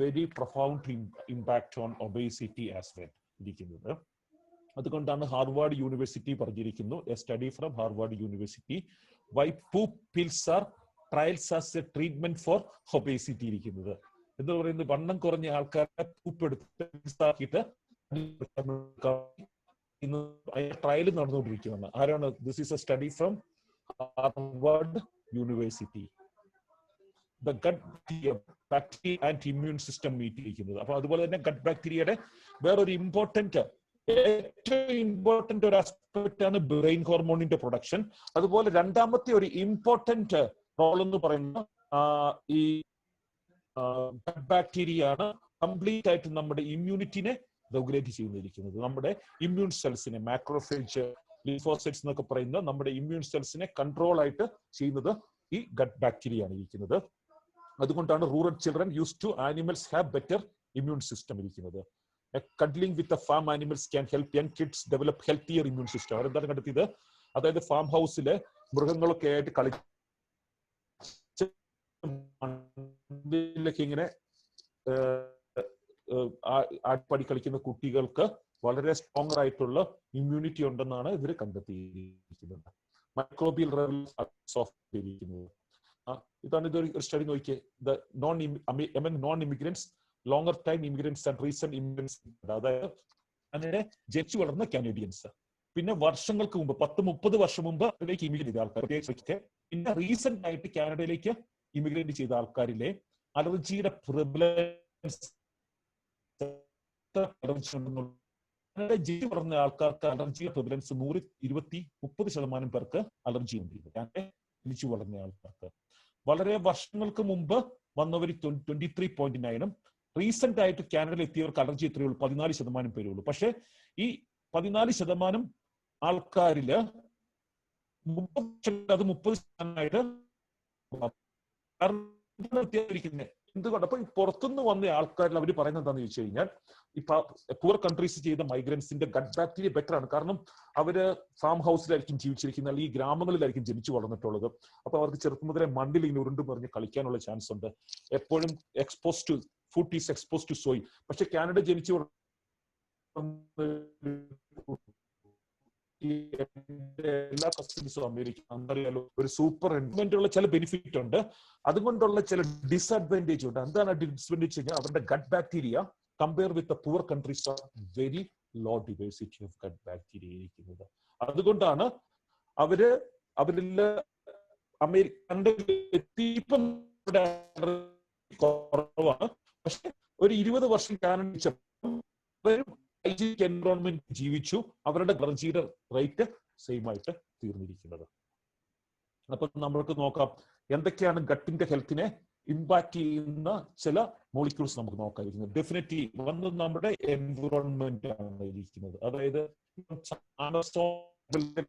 very profound impact on obesity as well ഇരിക്കുന്നത്. അതുകൊണ്ടാണ് ഹാർവാർഡ് യൂണിവേഴ്സിറ്റി പറഞ്ഞിരിക്കുന്നു, a study from Harvard university, why poop pills are trials as a treatment for obesity ഇരിക്കുന്നത്. എന്ന് പറയുന്നത് വണ്ണം കുറഞ്ഞ ആൾക്കാരെ പൂപ്പെടുത്തിട്ട് ഇന്ന് ട്രയൽ നടന്നുകൊണ്ടിരിക്കുകയാണ്. ആരാണ്? This is a study from Harvard university. The gut bacteria and immune system മീറ്റിരിക്കുന്നത്. അപ്പൊ അതുപോലെ തന്നെ ഗട്ട് ബാക്ടീരിയയുടെ വേറൊരു ഏറ്റവും ഇമ്പോർട്ടന്റ് ഒരു ആസ്പെക്ട് ആണ് ബ്രെയിൻ ഹോർമോണിന്റെ പ്രൊഡക്ഷൻ. അതുപോലെ രണ്ടാമത്തെ ഒരു ഇമ്പോർട്ടന്റ് റോൾ എന്ന് പറയുന്ന ഈ ഗട്ട് ബാക്ടീരിയ ആണ് കംപ്ലീറ്റ് ആയിട്ട് നമ്മുടെ ഇമ്മ്യൂണിറ്റിനെ റെഗുലേറ്റ് ചെയ്തിരിക്കുന്നത്. നമ്മുടെ ഇമ്മ്യൂൺ സെൽസിനെ, മാക്രോഫേജ്, ലിംഫോസൈറ്റ്സ് എന്നൊക്കെ പറയുന്ന നമ്മുടെ ഇമ്മ്യൂൺ സെൽസിനെ കൺട്രോൾ ആയിട്ട് ചെയ്യുന്നത് ഈ ഗട്ട് ബാക്ടീരിയ ആണ് ഇരിക്കുന്നത്. അതുകൊണ്ടാണ് rural children use to animals have better immune system ഇരിക്കുന്നത്. Cuddling with farm animals can help young kids develop healthier immune system. അവരെന്താണ് കണ്ടെത്തിയത്? അതായത് ഫാം ഹൗസിലെ മൃഗങ്ങളൊക്കെ ആയിട്ട് കളിച്ച് ഇങ്ങനെ ആട്പടി കളിക്കുന്ന കുട്ടികൾക്ക് വളരെ സ്ട്രോങ്ങർ ആയിട്ടുള്ള ഇമ്മ്യൂണിറ്റി ഉണ്ടെന്നാണ് ഇവർ കണ്ടെത്തിയിരിക്കുന്നത്. മൈക്രോബിയൽ ഇരിക്കുന്നത്. ഇതാണ് ഇതൊരു സ്റ്റഡി നോക്കിയേ. Non immigrants, longer time immigrants and recent immigrants. അതായത് അങ്ങനെ ജനിച്ചു വളർന്ന കാനഡിയൻസ്, പിന്നെ വർഷങ്ങൾക്ക് മുമ്പ് 10-30 വർഷം മുമ്പ് അതിലേക്ക് ഇമിഗ്രേറ്റ് ചെയ്ത ആൾക്കാർ, പിന്നെ റീസെന്റ് ആയിട്ട് കാനഡയിലേക്ക് ഇമിഗ്രേറ്റ് ചെയ്ത ആൾക്കാരിലെ അലർജിയുടെ പ്രിവലൻസ് ജനിച്ചു വളർന്ന ആൾക്കാർക്ക് അലർജിയുടെ പ്രിവലൻസ് 100-20-30% പേർക്ക് അലർജി ഉണ്ട്. ജനിച്ചു വളർന്ന ആൾക്കാർക്ക്. വളരെ വർഷങ്ങൾക്ക് മുമ്പ് വന്നവർ 23.9, റീസെന്റ് ആയിട്ട് കാനഡയിൽ എത്തിയവർക്ക് അലർജി എത്രയുള്ളൂ? 14% പേരുള്ളൂ. പക്ഷെ ഈ 14% ആൾക്കാരില് 30% എന്തുകൊണ്ട്? അപ്പൊ ഈ പുറത്തുനിന്ന് വന്ന ആൾക്കാരിൽ അവർ പറയുന്നത് എന്താണെന്ന് ചോദിച്ചു കഴിഞ്ഞാൽ, ഇപ്പൊ പൂർ കൺട്രീസ് ചെയ്ത മൈഗ്രൻസിന്റെ ഗട്ട് ബാക്ടീരിയ ബെറ്റർ ആണ്. കാരണം അവര് ഫാം ഹൗസിലായിരിക്കും ജീവിച്ചിരിക്കുന്നത്, അല്ലെങ്കിൽ ഈ ഗ്രാമങ്ങളിലായിരിക്കും ജനിച്ചു വളർന്നിട്ടുള്ളത്. അപ്പൊ അവർക്ക് ചെറുപ്പം മുതലേ മണ്ണിൽ ഇങ്ങനെ ഉരുണ്ടു പറഞ്ഞ് കളിക്കാനുള്ള ചാൻസ് ഉണ്ട്. എപ്പോഴും expose to food is expose to soil. പക്ഷെ കാനഡ ജനിച്ചു എല്ലാ കസ്റ്റമേഴ്സും അമേരിക്ക അറിയാലോ, ഒരു സൂപ്പർ എൻവയോൺമെന്റുള്ള ചില ബെനിഫിറ്റ് ഉണ്ട്, അതുകൊണ്ടുള്ള ചില ഡിസ്അഡ്വാൻറ്റേജ് ഉണ്ട്. എന്താണ് ഡിസ്അഡ്വാൻറ്റേജ്? അവരുടെ gut bacteria compare with poor countries are very low diversity of gut bacteria ഇരിക്കുന്നത്. അതുകൊണ്ടാണ് അവരിൽ അമേരിക്ക കുറവാണ്. പക്ഷെ ഒരു 20 വർഷം കാനഡ എൻവയോൺമെന്റ് ജീവിച്ചു, അവരുടെ അലർജിയുടെ റേറ്റ് സെയിം ആയിട്ട് തീർന്നിരിക്കുന്നത്. അപ്പൊ നമ്മൾക്ക് നോക്കാം എന്തൊക്കെയാണ് ഗട്ടിന്റെ ഹെൽത്തിനെ ഇമ്പാക്ട് ചെയ്യുന്ന ചില മോളിക്യൂൾസ് നമുക്ക് നോക്കാതിരിക്കുന്നത്. ഡെഫിനറ്റ്ലി ഒന്ന് നമ്മുടെ എൻവയോൺമെന്റ് ആണ് ഇരിക്കുന്നത്. അതായത്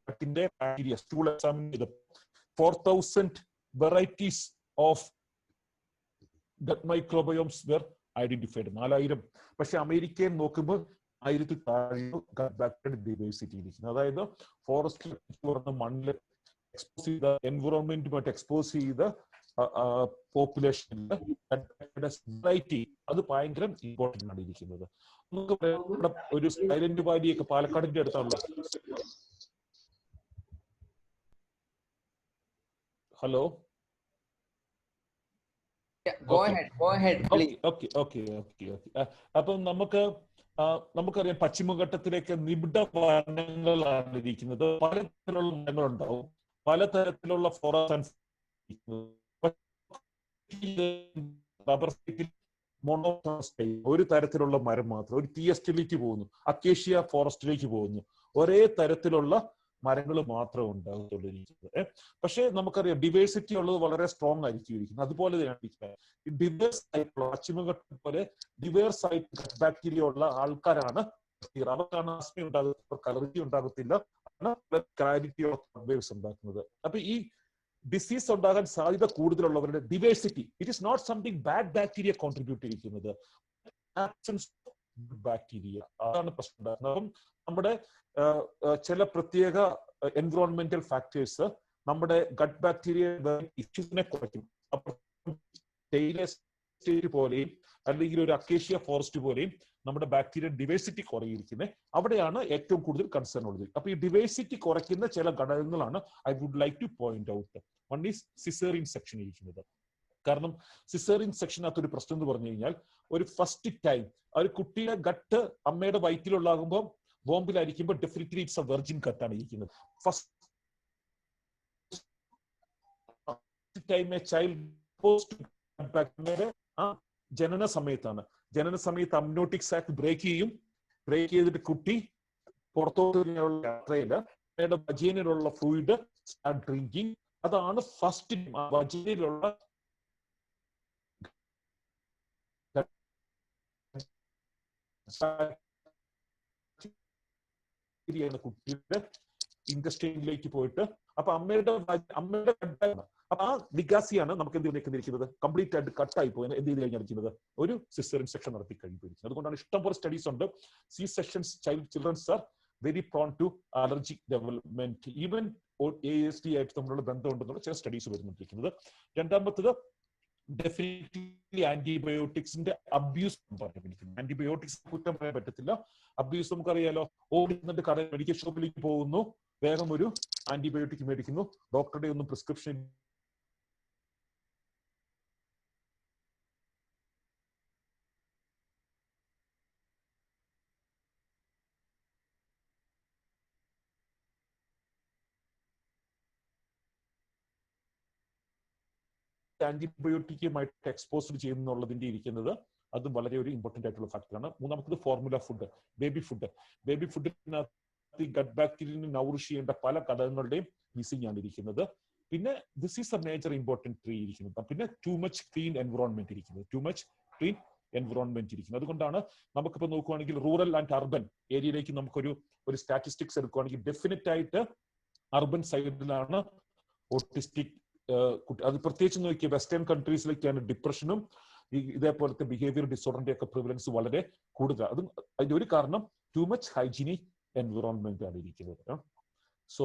ഗട്ടിന്റെ ബാക്ടീരിയ സ്റ്റൂൾ എക്സാമിൻ ചെയ്ത് 4000 varieties of gut microbiomes were identified. 4000. പക്ഷെ അമേരിക്കയിൽ നോക്കുമ്പോൾ 1000 താഴെ ഗട്ട് ബാക്ടീരിയ ഡൈവേഴ്സിറ്റി ഇരിക്കുന്നത്. അതായത് ഫോറസ്റ്റ് മണ്ണിൽ എക്സ്പോസ് ചെയ്ത എൻവയോൺമെന്റുമായിട്ട് എക്സ്പോസ് ചെയ്ത പോപ്പുലേഷനിൽ അത് ഭയങ്കര ഇമ്പോർട്ടന്റ് ആണ് ഇരിക്കുന്നത്. നമുക്ക് ഒരു സൈലന്റ് വാലിയൊക്കെ പാലക്കാടിന്റെ അടുത്താണല്ലോ. ഹലോ, അപ്പം നമുക്കറിയാം പശ്ചിമഘട്ടത്തിലേക്ക് നിബിഡ വനങ്ങളാണ് ഇരിക്കുന്നത്. പലതരത്തിലുള്ള മരങ്ങളുണ്ടാവും, പലതരത്തിലുള്ള ഫോറസ്റ്റ്. ഒരു തരത്തിലുള്ള മരം മാത്രം, ഒരു ടി എസ്റ്റിലേക്ക് പോകുന്നു, അക്കേഷ്യ ഫോറസ്റ്റിലേക്ക് പോകുന്നു, ഒരേ തരത്തിലുള്ള മരങ്ങൾ മാത്രമേ ഉണ്ടാകത്തുള്ളൂ ഇരിക്കുന്നത്. പക്ഷെ നമുക്കറിയാം ഡിവേഴ്സിറ്റി ഉള്ളത് വളരെ സ്ട്രോങ് ആയിരിക്കും ഇരിക്കുന്നത്. അതുപോലെ തന്നെയാണ് ഡിവേഴ്സ് ആയിട്ടുള്ള പശ്ചിമഘട്ടം പോലെ ഡിവേഴ്സ് ആയിട്ട് ബാക്ടീരിയ ഉള്ള ആൾക്കാരാണ്. അവർക്കാണ് ആസ്മ ഉണ്ടാകുന്നത്, അലർജി ഉണ്ടാകത്തില്ല, ക്ലാരിറ്റി ഓഫ് വേവ്സ് ഉണ്ടാക്കുന്നത്. അപ്പൊ ഈ ഡിസീസ് ഉണ്ടാകാൻ സാധ്യത കൂടുതലുള്ളവരുടെ diversity, it is not something bad bacteria contribute ചെയ്തിരിക്കുന്നത്, ആബ്സെൻസ് ഓഫ് ബാക്ടീരിയ. അതാണ് പ്രശ്നം ഉണ്ടാകുന്നത്. അപ്പം നമ്മുടെ ചില പ്രത്യേക എൻവയോൺമെന്റൽ ഫാക്ടേഴ്സ് നമ്മുടെ ഗട്ട് ബാക്ടീരിയ ഇഷ്യൂസിനെ കുറയ്ക്കും. സ്റ്റേറ്റ് പോലെയും അല്ലെങ്കിൽ ഒരു അക്കേഷ്യ ഫോറസ്റ്റ് പോലെയും നമ്മുടെ ബാക്ടീരിയ ഡിവേഴ്സിറ്റി കുറയിരിക്കുന്നത് അവിടെയാണ് ഏറ്റവും കൂടുതൽ കൺസേൺ ഉള്ളത്. അപ്പൊ ഈ ഡിവേഴ്സിറ്റി കുറയ്ക്കുന്ന ചില ഘടകങ്ങളാണ് I would like to point out. One is caesarean section ഇരിക്കുന്നത്. കാരണം സിസേറിയൻ സെക്ഷനകത്തൊരു പ്രശ്നം എന്ന് പറഞ്ഞു കഴിഞ്ഞാൽ, ഒരു ഫസ്റ്റ് ടൈം ഒരു കുട്ടിയുടെ ഗട്ട് അമ്മയുടെ വയറ്റിലുള്ളാകുമ്പോൾ ബോംബിലായിരിക്കുമ്പോൾ ഡെഫിനറ്റ്ലി ഇറ്റ്സ് എ വെർജിൻ കട്ടാണ് ഇരിക്കുന്നത്. First time A child post ആ ജനന സമയത്താണ്. ജനന സമയത്ത് അമ്നോട്ടിക് സാക്ക് ബ്രേക്ക് ചെയ്യും. ബ്രേക്ക് ചെയ്തിട്ട് കുട്ടി പുറത്തോട്ടുള്ള യാത്രയില് വജീനിലുള്ള ഫ്ലൂയിഡ് സ്റ്റാർട്ട് ഡ്രിങ്കിങ്. അതാണ് ഫസ്റ്റ് വജീനിലുള്ള കുട്ടിയുടെ ഇൻഡസ്ട്രിയിലേക്ക് പോയിട്ട്, അപ്പൊ അമ്മയുടെ അപ്പൊ ആ ലിഗാസിയാണ് നമുക്ക് എന്ത് ചെയ്തിരിക്കുന്നത്, കംപ്ലീറ്റ് ആയിട്ട് കട്ടായി പോയി എന്ത് ചെയ്ത് കഴിഞ്ഞിരിക്കുന്നത്, ഒരു സിസേറിയൻ സെക്ഷൻ നടത്തി കഴിഞ്ഞിരിക്കുന്നത്. അതുകൊണ്ടാണ് ഇഷ്ടംപോലെ സ്റ്റഡീസ് ഉണ്ട്. C sections childrens are very prone to allergic development, even ASD ആയിട്ട് തമ്മിലുള്ള ബന്ധമുണ്ടെന്നുള്ള ചില സ്റ്റഡീസ് വരുന്നിരിക്കുന്നത്. രണ്ടാമത്തത് ഡെഫിനറ്റ്ലി ആന്റിബയോട്ടിക്സിന്റെ അബ്യൂസ് പറഞ്ഞിരിക്കുന്നു. ആന്റിബയോട്ടിക്സ് കുറ്റം പറയാൻ പറ്റത്തില്ല. അബ്യൂസ് നമുക്കറിയാലോ, ഓടുന്നുണ്ട് കട മെഡിക്കൽ ഷോപ്പിലേക്ക് പോകുന്നു, വേഗം ഒരു ആന്റിബയോട്ടിക് മേടിക്കുന്നു, ഡോക്ടറുടെ ഒന്നും പ്രിസ്ക്രിപ്ഷൻ ആന്റിബയോട്ടിക്കുമായിട്ട് എക്സ്പോസ്ഡ് ചെയ്യുന്നുള്ളതിന്റെ ഇരിക്കുന്നത് അത് വളരെ ഒരു ഇമ്പോർട്ടന്റ് ആയിട്ടുള്ള ഫാക്ടറാണ്. മൂന്നാമത്തത് formula food, baby food. Baby ഫുഡിനകത്ത് ഗട്ട് ബാക്ടീരിയനെ നൗറിഷ് ചെയ്യേണ്ട പല ഘടകങ്ങളുടെയും മിസ്സിംഗ് ആണ് ഇരിക്കുന്നത്. പിന്നെ this is a major important tree ഇരിക്കുന്നത്. പിന്നെ ടു മച്ച് ക്ലീൻ എൻവറോൺമെന്റ് ഇരിക്കുന്നത്, ടു മച്ച് ക്ലീൻ എൻവറോൺമെന്റ് ഇരിക്കുന്നത്. അതുകൊണ്ടാണ് നമുക്കിപ്പോൾ നോക്കുകയാണെങ്കിൽ റൂറൽ ആൻഡ് അർബൻ ഏരിയയിലേക്ക് നമുക്കൊരു സ്റ്റാറ്റിസ്റ്റിക്സ് എടുക്കുകയാണെങ്കിൽ ഡെഫിനറ്റ് ആയിട്ട് അർബൻ സൈഡിലാണ് ഓട്ടിസ്റ്റിക്, അത് പ്രത്യേകിച്ച് നോക്കിയ വെസ്റ്റേൺ കൺട്രീസിലേക്കാണ് ഡിപ്രഷനും ഇതേപോലത്തെ ബിഹേവിയർ ഡിസോർഡറിന്റെ ഒക്കെ പ്രിവലൻസ് വളരെ കൂടുതൽ. അതിന്റെ ഒരു കാരണം ടു മച്ച് ഹൈജീനിക് എൻവറോൺമെന്റ് ആണ് ഇരിക്കുന്നത്. So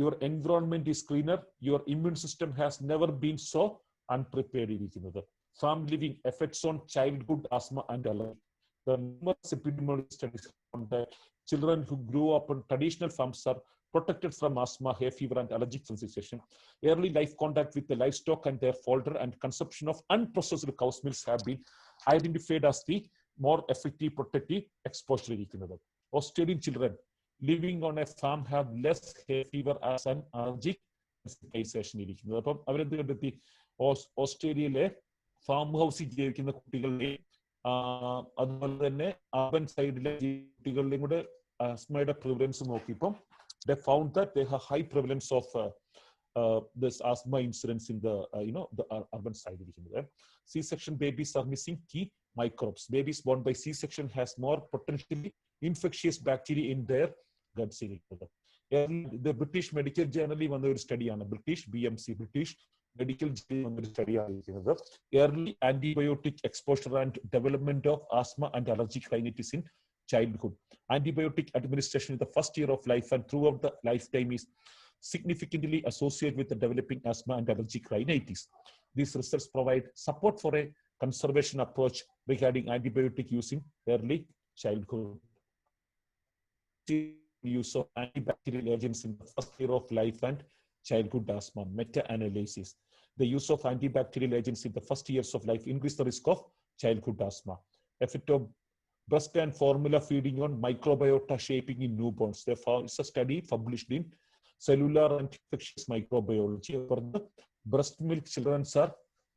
your environment is cleaner, your immune system has never been so unprepared ഇരിക്കുന്നത്. Farm living effects on childhood asthma and allergy. The numerous epidemiological studies on that children who grew up on traditional farms are protected from asthma, hay fever, and allergic sensation. Early life contact with the livestock and their fodder and consumption of unprocessed cow's milk have been identified as the more effective protective exposure. Australian children living on a farm have less hay fever as an allergic sensitization. അപ്പം അവരെന്ത് കണ്ടെത്തി, ഓസ്ട്രേലിയയിലെ farm ഹൗസിൽ ജീവിക്കുന്ന കുട്ടികളുടെ അതുപോലെ തന്നെ urban സൈഡിലെ കുട്ടികളുടെയും കൂടെ ആസ്മയുടെ പ്രിവലൻസ് നോക്കിയപ്പം they found that they have high prevalence of this asthma incidence in the the urban side. C-section babies are missing key microbes. Babies born by C-section has more potentially infectious bacteria in their guts. The British Medical Journal വന്ന ഒരു സ്റ്റഡിയാണ്, British BMC British medical journal study ആയിരിക്കുന്നത്. Early antibiotic exposure and development of asthma and allergic rhinitis in childhood. Antibiotic administration in the first year of life and throughout the lifetime is significantly associated with the developing asthma and allergic rhinitis. These results provide support for a conservation approach regarding antibiotic use in early childhood. Use of antibacterial agents in the first year of life and childhood asthma. Meta-analysis. The use of antibacterial agents in the first years of life increase the risk of childhood asthma. Effect of breast and formula feeding on microbiota shaping in newborns. Therefore, it's a study published in Cellular and Infectious Microbiology. For the breast milk children are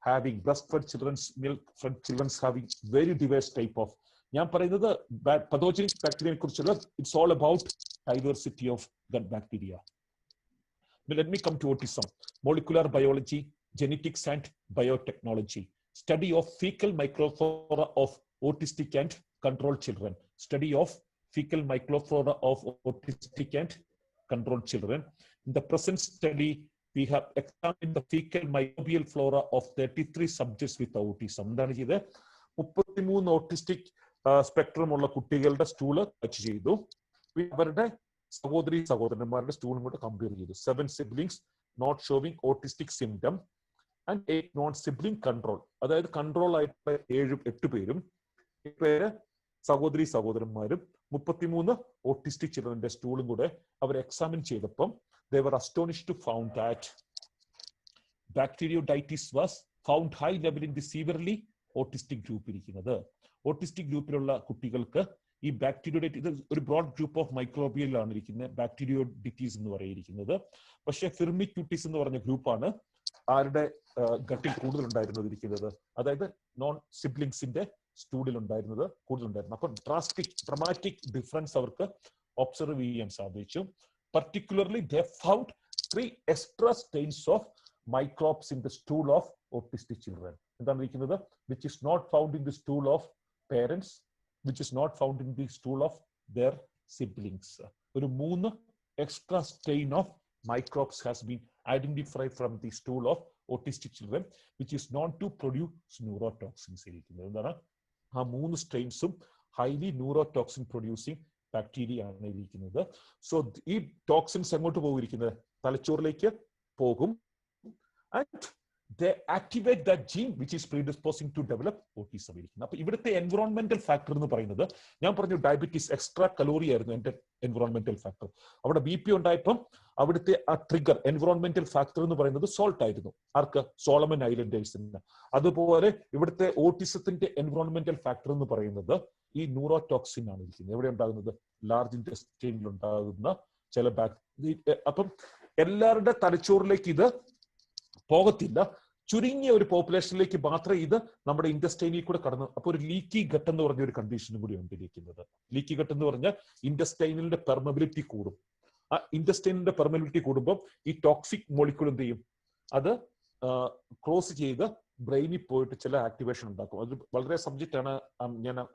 having, breastfed children's milk fed children having very diverse type of. ഞാൻ പറയുന്നത് pathogenic ബാക്ടീരിയയെ കുറിച്ചുള്ള, it's all about diversity of gut bacteria. Let me come to autism. Molecular biology, genetics and biotechnology. Study of fecal microflora of autistic and controlled children. Study of fecal microflora of autistic and controlled children. In the present study, we have examined the fecal microbial flora of 33 subjects with autism. എന്താണ് ചെയ്തത്? 33 autistic spectrum ഉള്ള കുട്ടികളുടെ stool touch ചെയ്തു. അവരുടെ സഹോദരന്മാരുടെ സ്റ്റൂളും കൂടെ compare ചെയ്തു. 7 siblings not showing autistic symptom and 8 non-sibling control. അതായത് കൺട്രോൾ ആയിട്ടുള്ള 8 പേരും പേര് സഹോദരന്മാരും 33 ഓട്ടിസ്റ്റിക് ചിൽഡ്രന്റെ സ്റ്റൂളും കൂടെ അവർ എക്സാമിൻ ചെയ്തപ്പം they were astonished to found that bacteroiditis was found high level in the severely autistic group. ഇരിക്കുന്നത് ഓട്ടിസ്റ്റിക് ഗ്രൂപ്പിലുള്ള കുട്ടികൾക്ക് ഈ ബാക്ടീരിയോഡൈറ്റിസ്, ഇത് ഒരു ബ്രോഡ് ഗ്രൂപ്പ് ഓഫ് മൈക്രോബിയലാണ് ഇരിക്കുന്നത്, ബാക്ടീരിയോഡിറ്റീസ് എന്ന് പറയുന്നത്. പക്ഷേ ഫിർമിക്യൂട്ടീസ് എന്ന് പറഞ്ഞ ഗ്രൂപ്പാണ് ആരുടെ ഗട്ടിൽ കൂടുതലുണ്ടായിരുന്നത് ഇരിക്കുന്നത്, അതായത് നോൺ സിബ്ലിങ്സിന്റെ സ്റ്റൂഡിൽ കൂടുതലുണ്ടായിരുന്നു. അപ്പൊ ഡ്രമാറ്റിക് ഡിഫറൻസ് അവർക്ക് ഒബ്സർവ് ചെയ്യാൻ സാധിച്ചു. Particularly, they found 3 extra strains of microbes in the stool of autistic children. എന്താണ് ഇരിക്കുന്നത്? Which is not found in the stool of parents, which is not found in the stool of their siblings. ഒരു 3 extra strain of microbes has been identified from the stool of autistic children, which is known to produce neurotoxins. എന്താണ് ആ 3 സ്ട്രെയിൻസും highly neurotoxin producing bacteria ആണ് ഇരിക്കുന്നത്. So ഈ toxins എങ്ങോട്ട് പോയിരിക്കുന്നത്? തലച്ചോറിലേക്ക് പോകും. And they activate that gene which is predisposing to develop autism. അപ്പൊ ഇവിടുത്തെ എൻവറോൺമെന്റൽ ഫാക്ടർ എന്ന് പറയുന്നത്, ഞാൻ പറഞ്ഞു ഡയബറ്റീസ് എക്സ്ട്രാ കലോറി ആയിരുന്നു എന്റെ എൻവറോൺമെന്റൽ ഫാക്ടർ. അവിടെ BP ഉണ്ടായപ്പം അവിടുത്തെ ആ ട്രിഗർ എൻവറോൺമെന്റൽ ഫാക്ടർ എന്ന് പറയുന്നത് സോൾട്ട് ആയിരുന്നു. ആർക്ക്? സോളമൻ ഐലൻഡേഴ്സിന്. അതുപോലെ ഇവിടുത്തെ ഓട്ടിസത്തിന്റെ എൻവറോൺമെന്റൽ ഫാക്ടർ എന്ന് പറയുന്നത് ഈ ന്യൂറോടോക്സിൻ ആണ് ഇരിക്കുന്നത്. എവിടെ ഉണ്ടാകുന്നത്? ലാർജ് ഇൻറ്റെസ്റ്റൈനിൽ ഉണ്ടാകുന്ന ചില അപ്പം എല്ലാവരുടെ തലച്ചോറിലേക്ക് ഇത് പോകത്തില്ല. ചുരുങ്ങിയ ഒരു പോപ്പുലേഷനിലേക്ക് മാത്രമേ ഇത് നമ്മുടെ ഇൻറ്റസ്റ്റൈനിൽ കൂടെ കടന്നു. അപ്പൊ ഒരു ലീക്കി ഗട്ട് എന്ന് പറഞ്ഞ ഒരു കണ്ടീഷനും കൂടി ഉണ്ടായിരിക്കുന്നത്. ലീക്കി ഗട്ട് എന്ന് പറഞ്ഞാൽ ഇൻറ്റസ്റ്റൈനിന്റെ പെർമബിലിറ്റി കൂടും. ആ ഇൻറ്റസ്റ്റൈനിന്റെ പെർമബിലിറ്റി കൂടുമ്പോൾ ഈ ടോക്സിക് മോളിക്യൂൾ എന്ത് ചെയ്യും? അത് ക്രോസ് ചെയ്ത് ബ്രെയിനിൽ പോയിട്ട് ചില ആക്ടിവേഷൻ ഉണ്ടാക്കും. അത് വളരെ സബ്ജക്റ്റ് ആണ്. I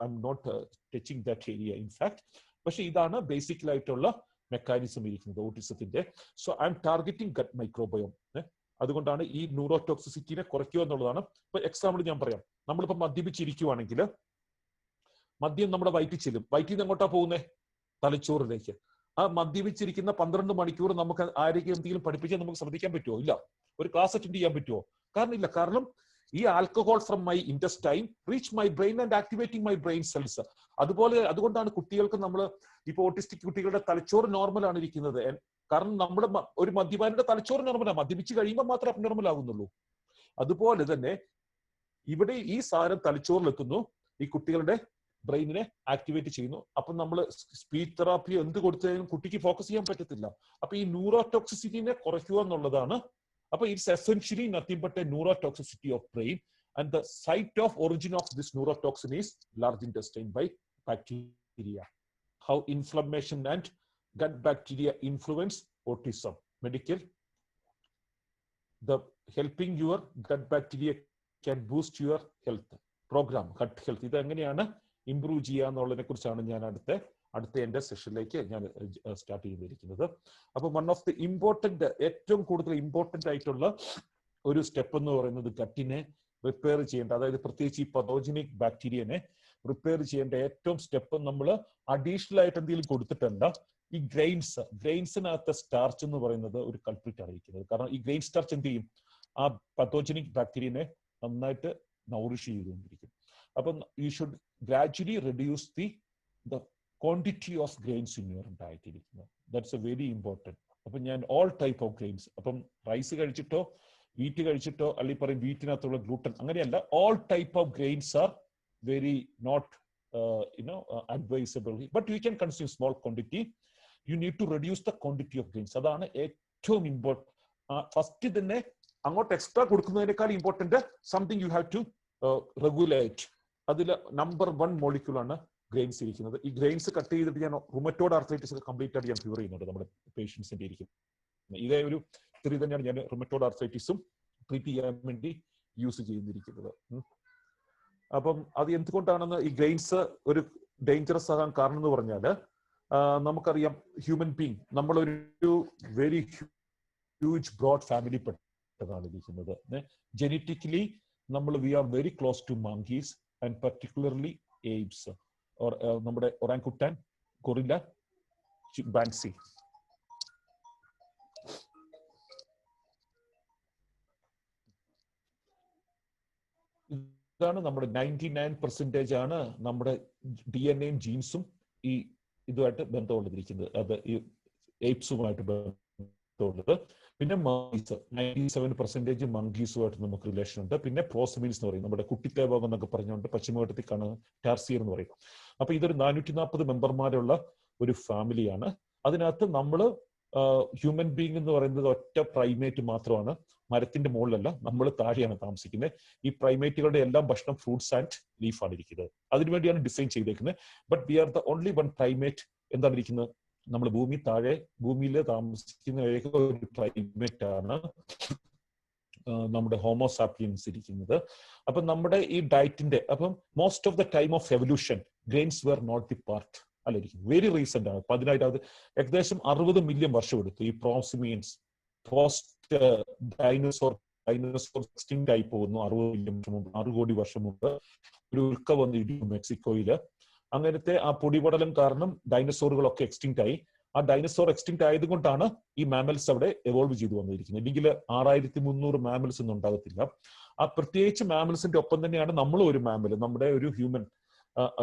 M not touching that area in fact. പക്ഷെ ഇതാണ് ബേസിക്കലായിട്ടുള്ള മെക്കാനിസം ഇരിക്കുന്നത് ഓട്ടിസത്തിന്റെ. So I am targeting gut microbiome. അതുകൊണ്ടാണ് ഈ ന്യൂറോടോക്സിസിറ്റിനെ കുറയ്ക്കുക എന്നുള്ളതാണ്. ഇപ്പൊ എക്സാമ്പിൾ ഞാൻ പറയാം. നമ്മളിപ്പോ മദ്യപിച്ചിരിക്കുവാണെങ്കിൽ മദ്യം നമ്മുടെ വയറ്റിൽ ചെല്ലും. വയറ്റിൽ നിന്ന് എങ്ങോട്ടാ പോകുന്നത്? തലച്ചോറിലേക്ക്. ആ മദ്യപിച്ചിരിക്കുന്ന 12 മണിക്കൂർ നമുക്ക് ആരെങ്കിലും എന്തെങ്കിലും പഠിപ്പിക്കാൻ നമുക്ക് ശ്രദ്ധിക്കാൻ പറ്റുമോ? ഇല്ല. ഒരു ക്ലാസ് അറ്റൻഡ് ചെയ്യാൻ പറ്റുമോ? കാരണം ഇല്ല. കാരണം ഈ alcohol from my intestine reach my brain and activating my brain cells. അതുകൊണ്ടാണ് കുട്ടികൾക്ക് നമ്മൾ ഇപ്പൊ ഓട്ടിസ്റ്റിക് കുട്ടികളുടെ തലച്ചോറ് നോർമൽ ആണ് ഇരിക്കുന്നത്. കാരണം നമ്മുടെ ഒരു മദ്യപാനിയുടെ തലച്ചോറ് നോർമലാണ്. മദ്യപിച്ച് കഴിയുമ്പോൾ മാത്രമേ അബ്നോർമൽ ആകുന്നുള്ളൂ. അതുപോലെ തന്നെ ഇവിടെ ഈ സാധനം തലച്ചോറിലെത്തുന്നു, ഈ കുട്ടികളുടെ ബ്രെയിനിനെ ആക്ടിവേറ്റ് ചെയ്യുന്നു. അപ്പൊ നമ്മൾ സ്പീച്ച് തെറാപ്പി എന്ത് കൊടുത്താലും കുട്ടിക്ക് ഫോക്കസ് ചെയ്യാൻ പറ്റത്തില്ല. അപ്പൊ ഈ ന്യൂറോടോക്സിസിറ്റിനെ കുറയ്ക്കുക എന്നുള്ളതാണ്. അപ്പൊ it's essentially nothing but a neurotoxicity of brain. And the site of origin of this neurotoxin is large intestine by bacteria. How inflammation and gut bacteria influence autism. Medical, the helping your gut bacteria can boost your health program, gut health. ഇത് എങ്ങനെയാണ് improve ചെയ്യുക എന്നുള്ളതിനെ കുറിച്ചാണ് ഞാൻ അടുത്ത എന്റെ സെഷനിലേക്ക് ഞാൻ സ്റ്റാർട്ട് ചെയ്തിരിക്കുന്നത്. അപ്പൊ വൺ ഓഫ് ദി ഇമ്പോർട്ടന്റ്, ഏറ്റവും കൂടുതൽ ഇമ്പോർട്ടന്റ് ആയിട്ടുള്ള ഒരു സ്റ്റെപ്പ് എന്ന് പറയുന്നത് ഗട്ടിനെ റിപ്പയർ ചെയ്യേണ്ട, അതായത് പ്രത്യേകിച്ച് ഈ പതോജനിക് ബാക്ടീരിയനെ റിപ്പയർ ചെയ്യേണ്ട ഏറ്റവും സ്റ്റെപ്പ് നമ്മൾ അഡീഷണൽ ആയിട്ട് എന്തെങ്കിലും കൊടുത്തിട്ടുണ്ട്. ഈ ഗ്രെയിൻസിനകത്ത് സ്റ്റാർച്ച് എന്ന് പറയുന്നത് ഒരു കൾപ്രിറ്റ് അറിയിക്കുന്നത്. കാരണം ഈ ഗ്രെയിൻ സ്റ്റാർച്ച് എന്ത് ചെയ്യും? ആ പതോജനിക് ബാക്ടീരിയനെ നന്നായിട്ട് നൗറിഷ് ചെയ്തുകൊണ്ടിരിക്കും. അപ്പം you should gradually reduce the quantity of grains in your diet ഇരിക്കുന്നത്. That's a very important. അപ്പം ഞാൻ ഓൾ ടൈപ്പ് ഓഫ് ഗ്രെയിൻസ്, അപ്പം റൈസ് കഴിച്ചിട്ടോ വീറ്റ് കഴിച്ചിട്ടോ അല്ലെങ്കിൽ പറയും വീറ്റിനകത്തുള്ള ഗ്ലൂട്ടൻ, അങ്ങനെയല്ല. All type of grains are very not advisable, but you can consume small quantity. You need to reduce the quantity of grains. അതാണ് ഏറ്റവും ഇമ്പോർട്ടൻറ്റ്. ഫസ്റ്റ് തന്നെ അങ്ങോട്ട് എക്സ്ട്രാ കൊടുക്കുന്നതിനേക്കാൾ important something you have to regulate. അതിൽ number 1 molecule ആണ് grains ഇരിക്കുന്നത്. ഈ grains cut ചെയ്തിട്ട് ഞാൻ റുമറ്റോയ്ഡ് ആർത്രൈറ്റിസ് ഒക്കെ കംപ്ലീറ്റ് ആയിട്ട് ഞാൻ ക്യൂർ ചെയ്യുന്നുണ്ട് നമ്മുടെ പേഷ്യൻസിന്റെ ഇരിക്കുന്നത്. ഇതേ ഒരു തിരി തന്നെയാണ് ഞാൻ റുമറ്റോയ്ഡ് ആർത്രൈറ്റിസും ട്രീറ്റ് ചെയ്യാൻ വേണ്ടി യൂസ് ചെയ്തിരിക്കുന്നത്. അപ്പം അത് എന്തുകൊണ്ടാണെന്ന്, ഈ ഗ്രെയിൻസ് ഒരു ഡേഞ്ചറസ് ആകാൻ കാരണം എന്ന് പറഞ്ഞാൽ നമുക്കറിയാം, ഹ്യൂമൻ ബീങ് നമ്മളൊരു വെരി ഹ്യൂജ് ബ്രോഡ് ഫാമിലി പെട്ടതാണ് ഇരിക്കുന്നത്. Genetically we are very close to monkeys and particularly apes, നമ്മുടെ ഒറാങ്കുട്ടാൻ, ഗൊറില്ല, ചിമ്പാൻസി. ഇതാണ് നമ്മുടെ 99% ആണ് നമ്മുടെ DNA-യും ജീൻസും ഈ ഇതുമായിട്ട് ബന്ധമുള്ളതിരിക്കുന്നത്. അത് ഈ എയ്പ്സുമായിട്ട് ബന്ധമുള്ളത്. പിന്നെ മങ്കീസ് 97% മങ്കീസുമായിട്ട് നമുക്ക് റിലേഷൻ ഉണ്ട്. പിന്നെ പ്രോസമീൻസ് എന്ന് പറയും, നമ്മുടെ കുട്ടിത്തേഭാഗം എന്നൊക്കെ പറഞ്ഞുകൊണ്ട് പശ്ചിമഘട്ടത്തിൽ കാണുന്ന ടാർസിയർ എന്ന് പറയും. അപ്പൊ ഇതൊരു 440 മെമ്പർമാരുള്ള ഒരു ഫാമിലിയാണ്. അതിനകത്ത് നമ്മൾ ഹ്യൂമൻ ബീങ് എന്ന് പറയുന്നത് ഒറ്റ പ്രൈമേറ്റ് മാത്രമാണ്. മരത്തിന്റെ മുകളിലല്ല, നമ്മൾ താഴെയാണ് താമസിക്കുന്നത്. ഈ പ്രൈമേറ്റുകളുടെ എല്ലാം ഭക്ഷണം ഫ്രൂട്ട്സ് ആൻഡ് ലീഫാണ് ഇരിക്കുന്നത്. അതിനുവേണ്ടിയാണ് ഡിസൈൻ ചെയ്തേക്കുന്നത്. But we are the only one primate എന്താണ് ഇരിക്കുന്നത്, നമ്മൾ ഭൂമിയിൽ താമസിക്കുന്ന ഒരു പ്രൈമേറ്റ് ആണ് നമ്മുടെ ഹോമോസാപ്പിയൻസ് ഇരിക്കുന്നത്. അപ്പൊ നമ്മുടെ ഈ ഡയറ്റിന്റെ most of the time of evolution grains were not the part അല്ലായിരിക്കും. വെരി റീസെന്റ് ആണ്, 10,000 ഏകദേശം 60 മില്യൺ വർഷം എടുത്തു ഈ prosimians post dinosaur dinosaur extinct ആയി പോകുന്നു 60 മില്യൺ വർഷം മുമ്പ്, 6 കോടി വർഷം മുമ്പ് ഒരു ഉൽക്ക വന്നിരിക്കുന്നു മെക്സിക്കോയില്. അങ്ങനത്തെ ആ പൊടിപടലം കാരണം ഡൈനസോറുകളൊക്കെ എക്സ്റ്റിങ്ക്റ്റ് ആയി. ആ ഡൈനസോർ എക്സ്റ്റിങ്ക്റ്റ് ആയതുകൊണ്ടാണ് ഈ മാമൽസ് അവിടെ എവോൾവ് ചെയ്തു വന്നിരിക്കുന്നത്. ഇല്ലെങ്കിൽ 6300 മാമൽസ് ഒന്നും ഉണ്ടാകത്തില്ല. ആ പ്രത്യേകിച്ച് മാമൽസിന്റെ ഒപ്പം തന്നെയാണ് നമ്മളും ഒരു മാമൽ, നമ്മുടെ ഒരു ഹ്യൂമൻ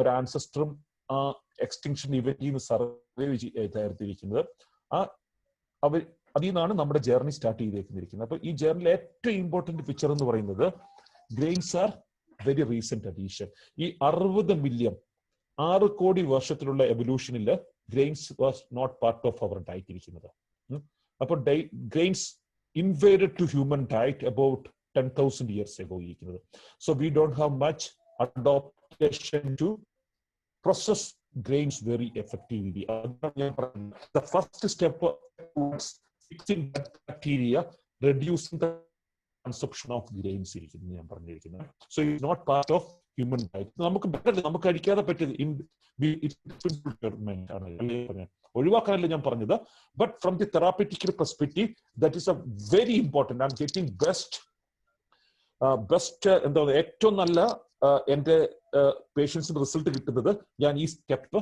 ഒരു ആൻസസ്റ്ററും ആ എക്സ്റ്റിങ്ഷൻ ഇവന്റിൽ നിന്ന് സർവൈവ് ചെയ്തിരിക്കുന്നത്. അതിൽ നിന്നാണ് നമ്മുടെ ജേർണി സ്റ്റാർട്ട് ചെയ്തേക്കുന്നത്. അപ്പൊ ഈ ജേർണിയിലെ ഏറ്റവും ഇമ്പോർട്ടന്റ് ഫീച്ചർ എന്ന് പറയുന്നത് grains are very recent addition. ഈ 60 മില്യൺ 6 കോടി വർഷത്തിലുള്ള എവല്യൂഷനിൽ grains was not part of our diet ഇരിക്കുന്നത്. അപ്പൊ grains invaded to human diet about 10,000 years ago ഇരിക്കുന്നത്. So we don't have much adoption to process grains very effectively. The first step towards fixing that bacteria, reducing the consumption of grains. So it's not part of human diet. നമുക്ക് കഴിക്കാതെ പറ്റിയത് ഒഴിവാക്കാനല്ല ഞാൻ പറഞ്ഞത്. But from the therapeutical perspective that is A very important. I am getting best എന്താ പറയുക, ഏറ്റവും നല്ല എന്റെ പേഷ്യൻസിന് റിസൾട്ട് കിട്ടുന്നത് ഞാൻ ഈ സ്റ്റെപ്പ്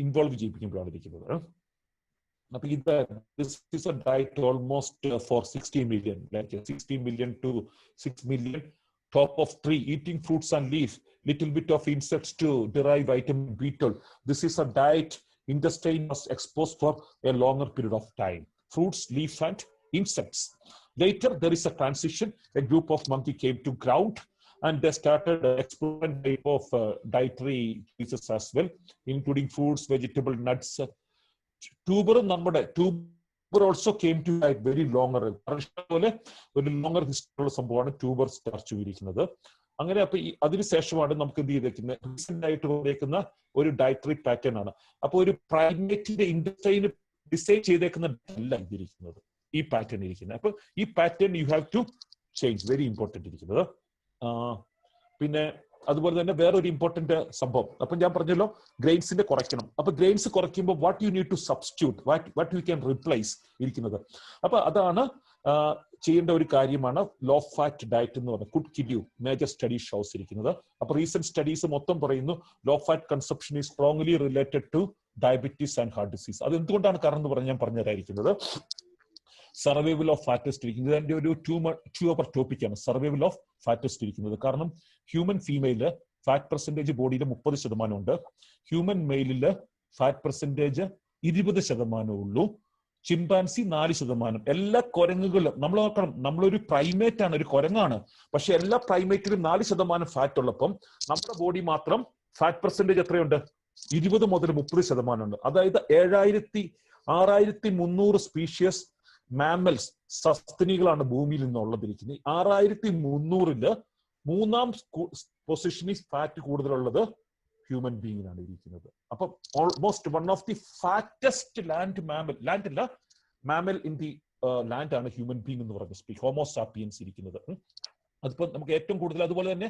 ഇൻവോൾവ് ചെയ്യിപ്പിക്കുമ്പോഴാണ് ഇരിക്കുന്നത്. അപ്പൊ this is a diet almost for 60 million, like 60 million to 6 million. Top of tree, eating fruits and leaves, little bit of insects to derive vitamin B12. This is a diet intestine was exposed for a longer period of time. Fruits, leaves and insects. Later there is a transition. A group of monkey came to ground and they started exploring type of dietary pieces as well, including fruits, vegetable, nuts. Tuber also came to a very longer history സംഭവമാണ് tuber starch ഇരിക്കുന്നത്. അങ്ങനെ അപ്പൊ അതിനുശേഷമാണ് നമുക്ക് എന്ത് ചെയ്തേക്കുന്നത്, recent ആയിട്ട് വന്നേക്കുന്ന ഒരു ഡയറ്ററി പാറ്റേൺ ആണ്. അപ്പൊ ഒരു പ്രൈമേറ്റിന്റെ ഇൻഡസ്ട്രിയിൽ ഡിസൈൻ ചെയ്തേക്കുന്ന അല്ല ഇതിരിക്കുന്നത്, ഈ പാറ്റേൺ ഇരിക്കുന്നത്. അപ്പൊ ഈ pattern you have to change, very important ഇരിക്കുന്നത്. പിന്നെ അതുപോലെ തന്നെ വേറൊരു ഇമ്പോർട്ടന്റ് സംഭവം, അപ്പൊ ഞാൻ പറഞ്ഞല്ലോ ഗ്രെയിൻസിന്റെ കുറയ്ക്കണം. അപ്പൊ ഗ്രെയിൻസ് കുറയ്ക്കുമ്പോൾ what you need to substitute, what you can replace ഇരിക്കുന്നത്. അപ്പൊ അതാണ് ചെയ്യേണ്ട ഒരു കാര്യമാണ് ലോ ഫാറ്റ് ഡയറ്റ് എന്ന് പറഞ്ഞാൽ could kill you major study shows ഇരിക്കുന്നത്. അപ്പൊ റീസെന്റ് സ്റ്റഡീസ് മൊത്തം പറയുന്നു low fat consumption is strongly related to diabetes and heart disease. അത് എന്തുകൊണ്ടാണ് കാരണം എന്ന് പറഞ്ഞ് ഞാൻ പറഞ്ഞുതരായിരിക്കുന്നത്. സർവൈവൽ ഓഫ് ഫാറ്റസ്റ്റ് ഇരിക്കുന്നത് അതിന്റെ ഒരു 2 അവർ ടോപ്പിക്കാണ് സർവൈവൽ ഓഫ് ഫാറ്റസ്റ്റ് ഇരിക്കുന്നത്. കാരണം ഹ്യൂമൻ ഫീമെയില് ഫാറ്റ് പെർസെന്റേജ് ബോഡിയിൽ 30% ഉണ്ട്, ഹ്യൂമൻ മെയിലില് ഫാറ്റ് പെർസെന്റേജ് 20% ഉള്ളൂ, ചിമ്പാൻസി 4%. എല്ലാ കുരങ്ങുകളും നമ്മൾ നോക്കണം, നമ്മളൊരു പ്രൈമേറ്റ് ആണ്, ഒരു കുരങ്ങാണ്, പക്ഷെ എല്ലാ പ്രൈമേറ്റിലും 4% ഫാറ്റ് ഉള്ളപ്പം നമ്മുടെ ബോഡി മാത്രം ഫാറ്റ് പെർസെന്റേജ് എത്രയുണ്ട്, 20 മുതൽ 30% ഉണ്ട്. അതായത് 6300 സ്പീഷ്യസ് മാമൽസ് സസ്തനികളാണ് ഭൂമിയിൽ നിന്നുള്ളതിരിക്കുന്നത്. 6300-ല് 3ാം പൊസിഷനിൽ ഫാറ്റ് കൂടുതലുള്ളത് ഹ്യൂമൻ ബീങ്ങിനാണ് ഇരിക്കുന്നത്. അപ്പൊ almost one of the fattest mammal in the land ആണ് ഹ്യൂമൻ ബീങ് എന്ന് പറഞ്ഞ സ്പീഷീസ് ഹോമോസാപ്പിയൻസ് ഇരിക്കുന്നത്. അതിപ്പോ നമുക്ക് ഏറ്റവും കൂടുതൽ, അതുപോലെ തന്നെ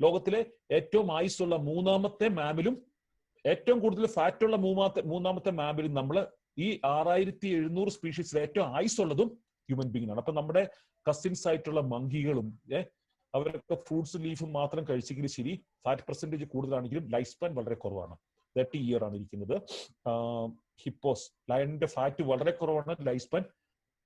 ലോകത്തിലെ ഏറ്റവും ആയുസ്സുള്ള 3ാമത്തെ മാമലും ഏറ്റവും കൂടുതൽ ഫാറ്റുള്ള 3ാമത്തെ മാമലും നമ്മൾ ഈ 6700 സ്പീഷീസിൽ ഏറ്റവും ആയുസ്സുള്ളതും ഹ്യൂമൻ ബീങ്ങിനാണ്. അപ്പൊ നമ്മുടെ കസിൻസ് ആയിട്ടുള്ള മങ്കികളും അവരൊക്കെ ഫ്രൂട്ട്സും ലീഫും മാത്രം കഴിച്ചെങ്കിലും ശരി, ഫാറ്റ് പെർസെന്റേജ് കൂടുതലാണെങ്കിലും ലൈഫ് സ്പാൻ വളരെ കുറവാണ്, 30 ഇയർ ആണ് ഇരിക്കുന്നത്. ഹിപ്പോസ് ലയണിന്റെ ഫാറ്റ് വളരെ കുറവാണ്, ലൈഫ് സ്പാൻ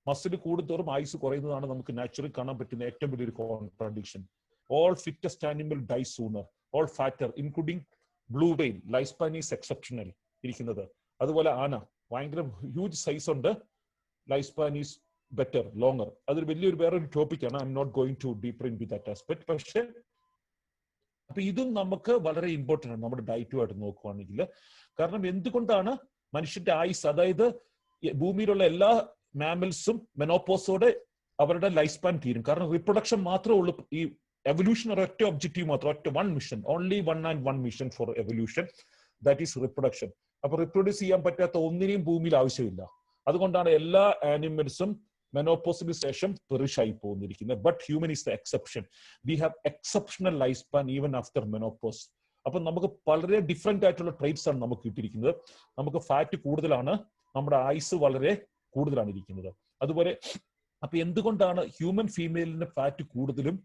മസിൽ കൂടുന്തോറും ആയുസ് കുറയുന്നതാണ് നമുക്ക് നാച്ചുറൽ കാണാൻ പറ്റുന്ന ഏറ്റവും വലിയൊരു contradiction. All fittest animal die sooner, all fatter including blue whale, life span is exceptional ഇരിക്കുന്നത്. അതുപോലെ ആന ഭയങ്കര ഹ്യൂജ് സൈസ് ഉണ്ട്, life span is better longer. അതൊരു വലിയൊരു വേറൊരു ടോപ്പിക്കാണ്, I M not going to deeper in to that aspect. പക്ഷെ അപ്പൊ ഇതും നമുക്ക് വളരെ ഇമ്പോർട്ടന്റ് ആണ് നമ്മുടെ ഡയറ്റുമായിട്ട് നോക്കുവാണെങ്കിൽ. കാരണം എന്തുകൊണ്ടാണ് മനുഷ്യന്റെ ആയുസ്, അതായത് ഭൂമിയിലുള്ള എല്ലാ മാമൽസും മെനോപോസോടെ അവരുടെ ലൈഫ് സ്പാൻ തീരും. കാരണം റീപ്രൊഡക്ഷൻ മാത്രമേ ഉള്ളൂ. ഈ എവല്യൂഷൻ ഒരൊറ്റ ഒബ്ജക്റ്റീവ് മാത്രം, ഒറ്റ one mission, only one mission four evolution, that is reproduction. അപ്പൊ റീപ്രൊഡ്യൂസ് ചെയ്യാൻ പറ്റാത്ത ഒന്നിനെയും ഭൂമിയിൽ ആവശ്യമില്ല. അതുകൊണ്ടാണ് എല്ലാ ആനിമൽസും മെനോപോസിന് ശേഷം പെറിഷ് ആയി പോകുന്നിരിക്കുന്നത്. But human is the exception. We have exceptional life span even after menopause. അപ്പൊ നമുക്ക് വളരെ ഡിഫറെന്റ് ആയിട്ടുള്ള ട്രേറ്റ്സ് ആണ് നമുക്ക് കിട്ടിയിരിക്കുന്നത്. നമുക്ക് ഫാറ്റ് കൂടുതലാണ്, നമ്മുടെ ആയുസ് വളരെ കൂടുതലാണ് ഇരിക്കുന്നത്. അതുപോലെ അപ്പൊ എന്തുകൊണ്ടാണ് ഹ്യൂമൻ ഫീമെയിലിന് ഫാറ്റ് കൂടുതലും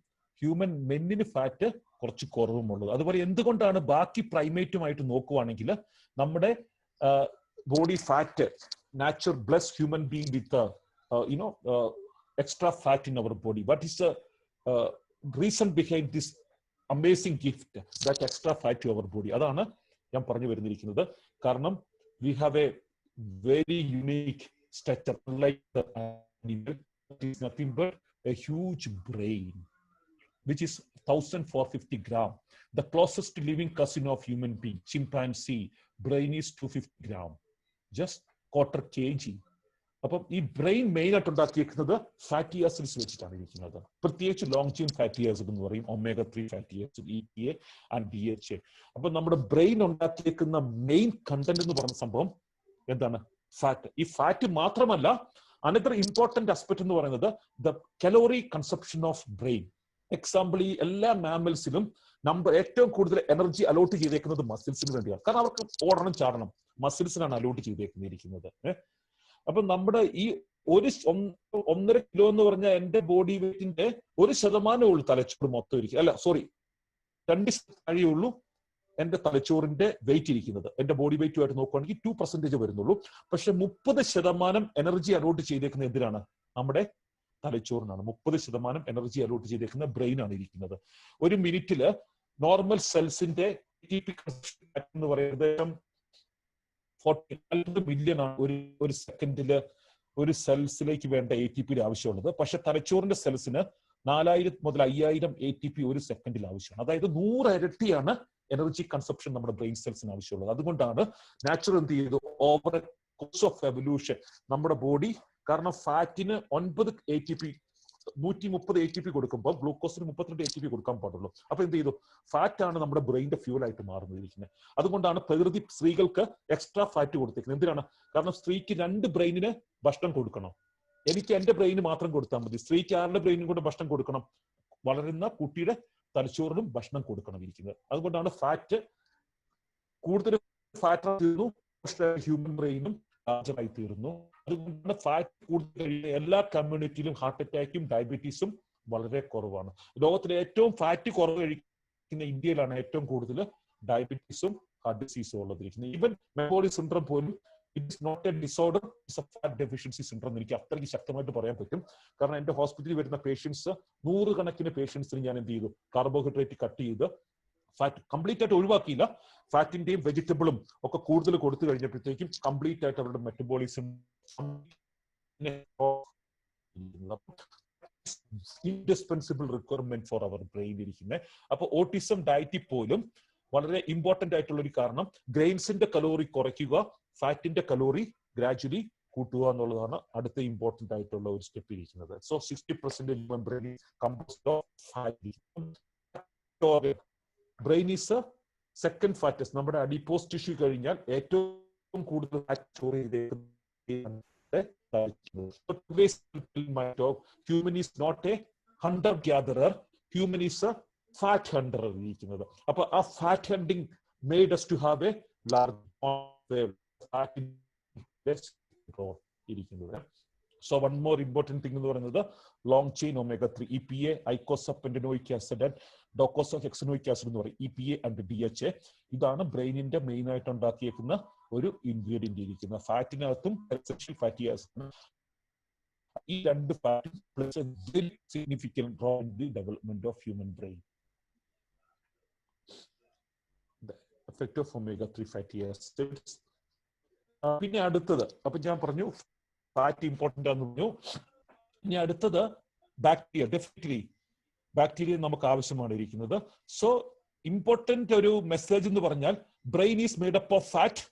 ഹ്യൂമൻ മെന്നിന് ഫാറ്റ് കുറച്ച് കുറവുമുള്ളത്? അതുപോലെ എന്തുകൊണ്ടാണ് ബാക്കി പ്രൈമേറ്റുമായിട്ട് നോക്കുവാണെങ്കിൽ നമ്മുടെ body fat nature bless human being with extra fat in our body? What is the reason behind this amazing gift, that extra fat to our body? അതാണ് ഞാൻ പറഞ്ഞു വരുന്നിരിക്കുന്നത്. കാരണം we have a very unique structure, like the animal. It is nothing but a huge brain, which is 1450 gram. The closest living cousin of human being, chimpanzee, brain is 250 gram, just quarter kg. അപ്പം ഈ brain main ആയിട്ട് ഉണ്ടാക്കിയിരിക്കുന്നത് fatty acids വെച്ചിട്ടാണ് ഇരിക്കുന്നത്. പ്രത്യേകിച്ച് long chain fatty acid എന്ന് പറയും, omega-3 fatty acid, EPA and DHA. അപ്പൊ നമ്മുടെ ബ്രെയിൻ ഉണ്ടാക്കിയേക്കുന്ന മെയിൻ കണ്ടന്റ് എന്ന് പറയുന്ന സംഭവം എന്താണ്? ഫാറ്റ്. ഈ ഫാറ്റ് മാത്രമല്ല, അനദർ ഇമ്പോർട്ടന്റ് ആസ്പെക്ട് എന്ന് പറയുന്നത് the calorie consumption of brain. Example, ഈ എല്ലാ മാമൽസിലും ഏറ്റവും കൂടുതൽ എനർജി അലോട്ട് ചെയ്തേക്കുന്നത് മസിൽസിന് വേണ്ടിയാണ്. കാരണം അവർക്ക് ഓടണം ചാടണം, മസിൽസിനാണ് അലോട്ട് ചെയ്തേക്കുന്നത്. അപ്പൊ നമ്മുടെ ഈ 1.5 കിലോ എന്ന് പറഞ്ഞാൽ എന്റെ ബോഡി വെയിറ്റിന്റെ 1% ഉള്ളൂ തലച്ചോറ് മൊത്തം ഇരിക്കും. അല്ല സോറി, 2% ഉള്ളൂ എന്റെ തലച്ചോറിന്റെ വെയിറ്റ് ഇരിക്കുന്നത്. എന്റെ ബോഡി വെയിറ്റുമായിട്ട് നോക്കുകയാണെങ്കിൽ 2% വരുന്നുള്ളൂ. പക്ഷെ 30% എനർജി അലോട്ട് ചെയ്തേക്കുന്നത് എന്തിനാണ്? നമ്മുടെ തലച്ചോറിനാണ്. 30% എനർജി അലോട്ട് ചെയ്തേക്കുന്ന ബ്രെയിൻ ആണ് ഇരിക്കുന്നത്. ഒരു മിനിറ്റില് നോർമൽ സെൽസിന്റെ ATP എന്ന് പറയുന്നത് 40 മില്യൺ ആണ് ഒരു സെക്കൻഡില് ഒരു സെൽസിലേക്ക് വേണ്ട ATP ആവശ്യമുള്ളത്. പക്ഷെ തലച്ചോറിന്റെ സെൽസിന് 4000 മുതൽ 5000 ATP ഒരു സെക്കൻഡിൽ ആവശ്യമാണ്. അതായത് 100 ഇരട്ടിയാണ് എനർജി കൺസപ്ഷൻ നമ്മുടെ ബ്രെയിൻ സെൽസിന് ആവശ്യമുള്ളത്. അതുകൊണ്ടാണ് നാച്ചുറൽ എന്ത് ചെയ്തു, ഓവർ കോഴ്സ് ഓഫ് എവല്യൂഷൻ നമ്മുടെ ബോഡി, കാരണം ഫാറ്റിന് 9 ATP 130 ATP കൊടുക്കുമ്പോൾ ഗ്ലൂക്കോസിന് 32 ATP കൊടുക്കാൻ പാടുള്ളൂ. അപ്പൊ എന്ത് ചെയ്തു, ഫാറ്റ് ആണ് നമ്മുടെ ബ്രെയിന്റെ ഫ്യൂൽ ആയിട്ട് മാറുന്നിരിക്കുന്നത്. അതുകൊണ്ടാണ് പ്രകൃതി സ്ത്രീകൾക്ക് എക്സ്ട്രാ ഫാറ്റ് കൊടുത്തിരിക്കുന്നത്. എന്തിനാണ്? കാരണം സ്ത്രീക്ക് 2 ബ്രെയിനിന് ഭക്ഷണം കൊടുക്കണം. എനിക്ക് എന്റെ ബ്രെയിന് മാത്രം കൊടുത്താൽ മതി. സ്ത്രീക്ക് ആരുടെ ബ്രെയിനും കൂടെ ഭക്ഷണം കൊടുക്കണം? വളരുന്ന കുട്ടിയുടെ തലച്ചോറിനും ഭക്ഷണം കൊടുക്കണം ഇരിക്കുന്നത്. അതുകൊണ്ടാണ് ഫാറ്റ് കൂടുതൽ ഫാറ്റ് തീർന്നു, ഹ്യൂമൻ ബ്രെയിനും ായി തീർന്നു. അതുകൊണ്ടാണ് ഫാറ്റ് കൂടുതൽ എല്ലാ കമ്മ്യൂണിറ്റിയിലും ഹാർട്ട് അറ്റാക്കും ഡയബറ്റീസും വളരെ കുറവാണ്. ലോകത്തിലെ ഏറ്റവും ഫാറ്റ് കുറവ് കഴിക്കുന്ന ഇന്ത്യയിലാണ് ഏറ്റവും കൂടുതൽ ഡയബറ്റീസും ഹാർട്ട് ഡിസീസും ഉള്ളതിരിക്കുന്നത്. ഈവൻ മെറ്റബോളിക് സിൻഡ്രോം പോലും it is not a disorder, it's a fat deficiency syndrome എന്ന് എനിക്ക് അത്രയ്ക്ക് ശക്തമായിട്ട് പറയാൻ പറ്റും. കാരണം എന്റെ ഹോസ്പിറ്റലിൽ വരുന്ന പേഷ്യൻസ്, 100 കണക്കിന് പേഷ്യൻസിന് ഞാൻ എന്ത് ചെയ്തു, കാർബോഹൈഡ്രേറ്റ് കട്ട് ചെയ്ത് ഫാറ്റ് കംപ്ലീറ്റ് ആയിട്ട് ഒഴിവാക്കിയില്ല, ഫാറ്റിന്റെയും വെജിറ്റബിളും ഒക്കെ കൂടുതൽ കൊടുത്തു കഴിഞ്ഞപ്പോഴത്തേക്കും കംപ്ലീറ്റ് ആയിട്ട് അവരുടെ മെറ്റബോളിസം ഇൻഡിസ്പെൻസിബിൾ റിക്വയർമെന്റ് ഫോർ അവർ ബ്രെയിൻ ഇരിക്കുന്നത്. അപ്പൊ ഓട്ടിസം ഡയറ്റിൽ പോലും വളരെ ഇമ്പോർട്ടന്റ് ആയിട്ടുള്ള ഒരു കാരണം ഗ്രെയിൻസിന്റെ കലോറി കുറയ്ക്കുക, ഫാറ്റിന്റെ കലോറി ഗ്രാജുവലി കൂട്ടുക എന്നുള്ളതാണ് അടുത്ത ഇമ്പോർട്ടന്റ് ആയിട്ടുള്ള ഒരു സ്റ്റെപ്പ് ഇരിക്കുന്നത്. So 60% brain composed of fat. Brain is second fattest. നമ്മുടെ അഡിപ്പോസ് ടിഷ്യൂ കഴിഞ്ഞാൽ ഏറ്റവും കൂടുതൽ fat store human is not a hunter gatherer, human is a fat hunter ഇരിക്കുന്നത്. അപ്പൊ ആ fat hunting made us to have a large ഇരിക്കുന്നത്. So one more important thing എന്ന് പറയുന്നത് long chain omega-3, EPA, eicosapentaenoic acid and docosahexaenoic acid എന്ന് പറയും, EPA and DHA. ഇതാണ് ബ്രെയിനിന്റെ main ആയിട്ട് ഉണ്ടാക്കിയേക്കുന്ന ഒരു ഇൻഗ്രീഡിയന്റ് ഇരിക്കുന്നത്. ഫാറ്റിനകത്തും എസെൻഷ്യൽ ഫാറ്റി ആസിഡ്. ഈ 2 fat plays a very significant role in the development of human brain. Effect of omega-3 fatty acids. പിന്നെ അടുത്തത്, അപ്പൊ ഞാൻ പറഞ്ഞു ഫാറ്റ് ഇമ്പോർട്ടന്റ് ആണെന്ന് പറഞ്ഞു. ഇനി അടുത്തത് ബാക്ടീരിയ. ഡെഫിനറ്റ്ലി ബാക്ടീരിയ നമുക്ക് ആവശ്യമാണ് ഇരിക്കുന്നത്. സോ ഇമ്പോർട്ടന്റ് ഒരു മെസ്സേജ് എന്ന് പറഞ്ഞാൽ brain is made up of fat,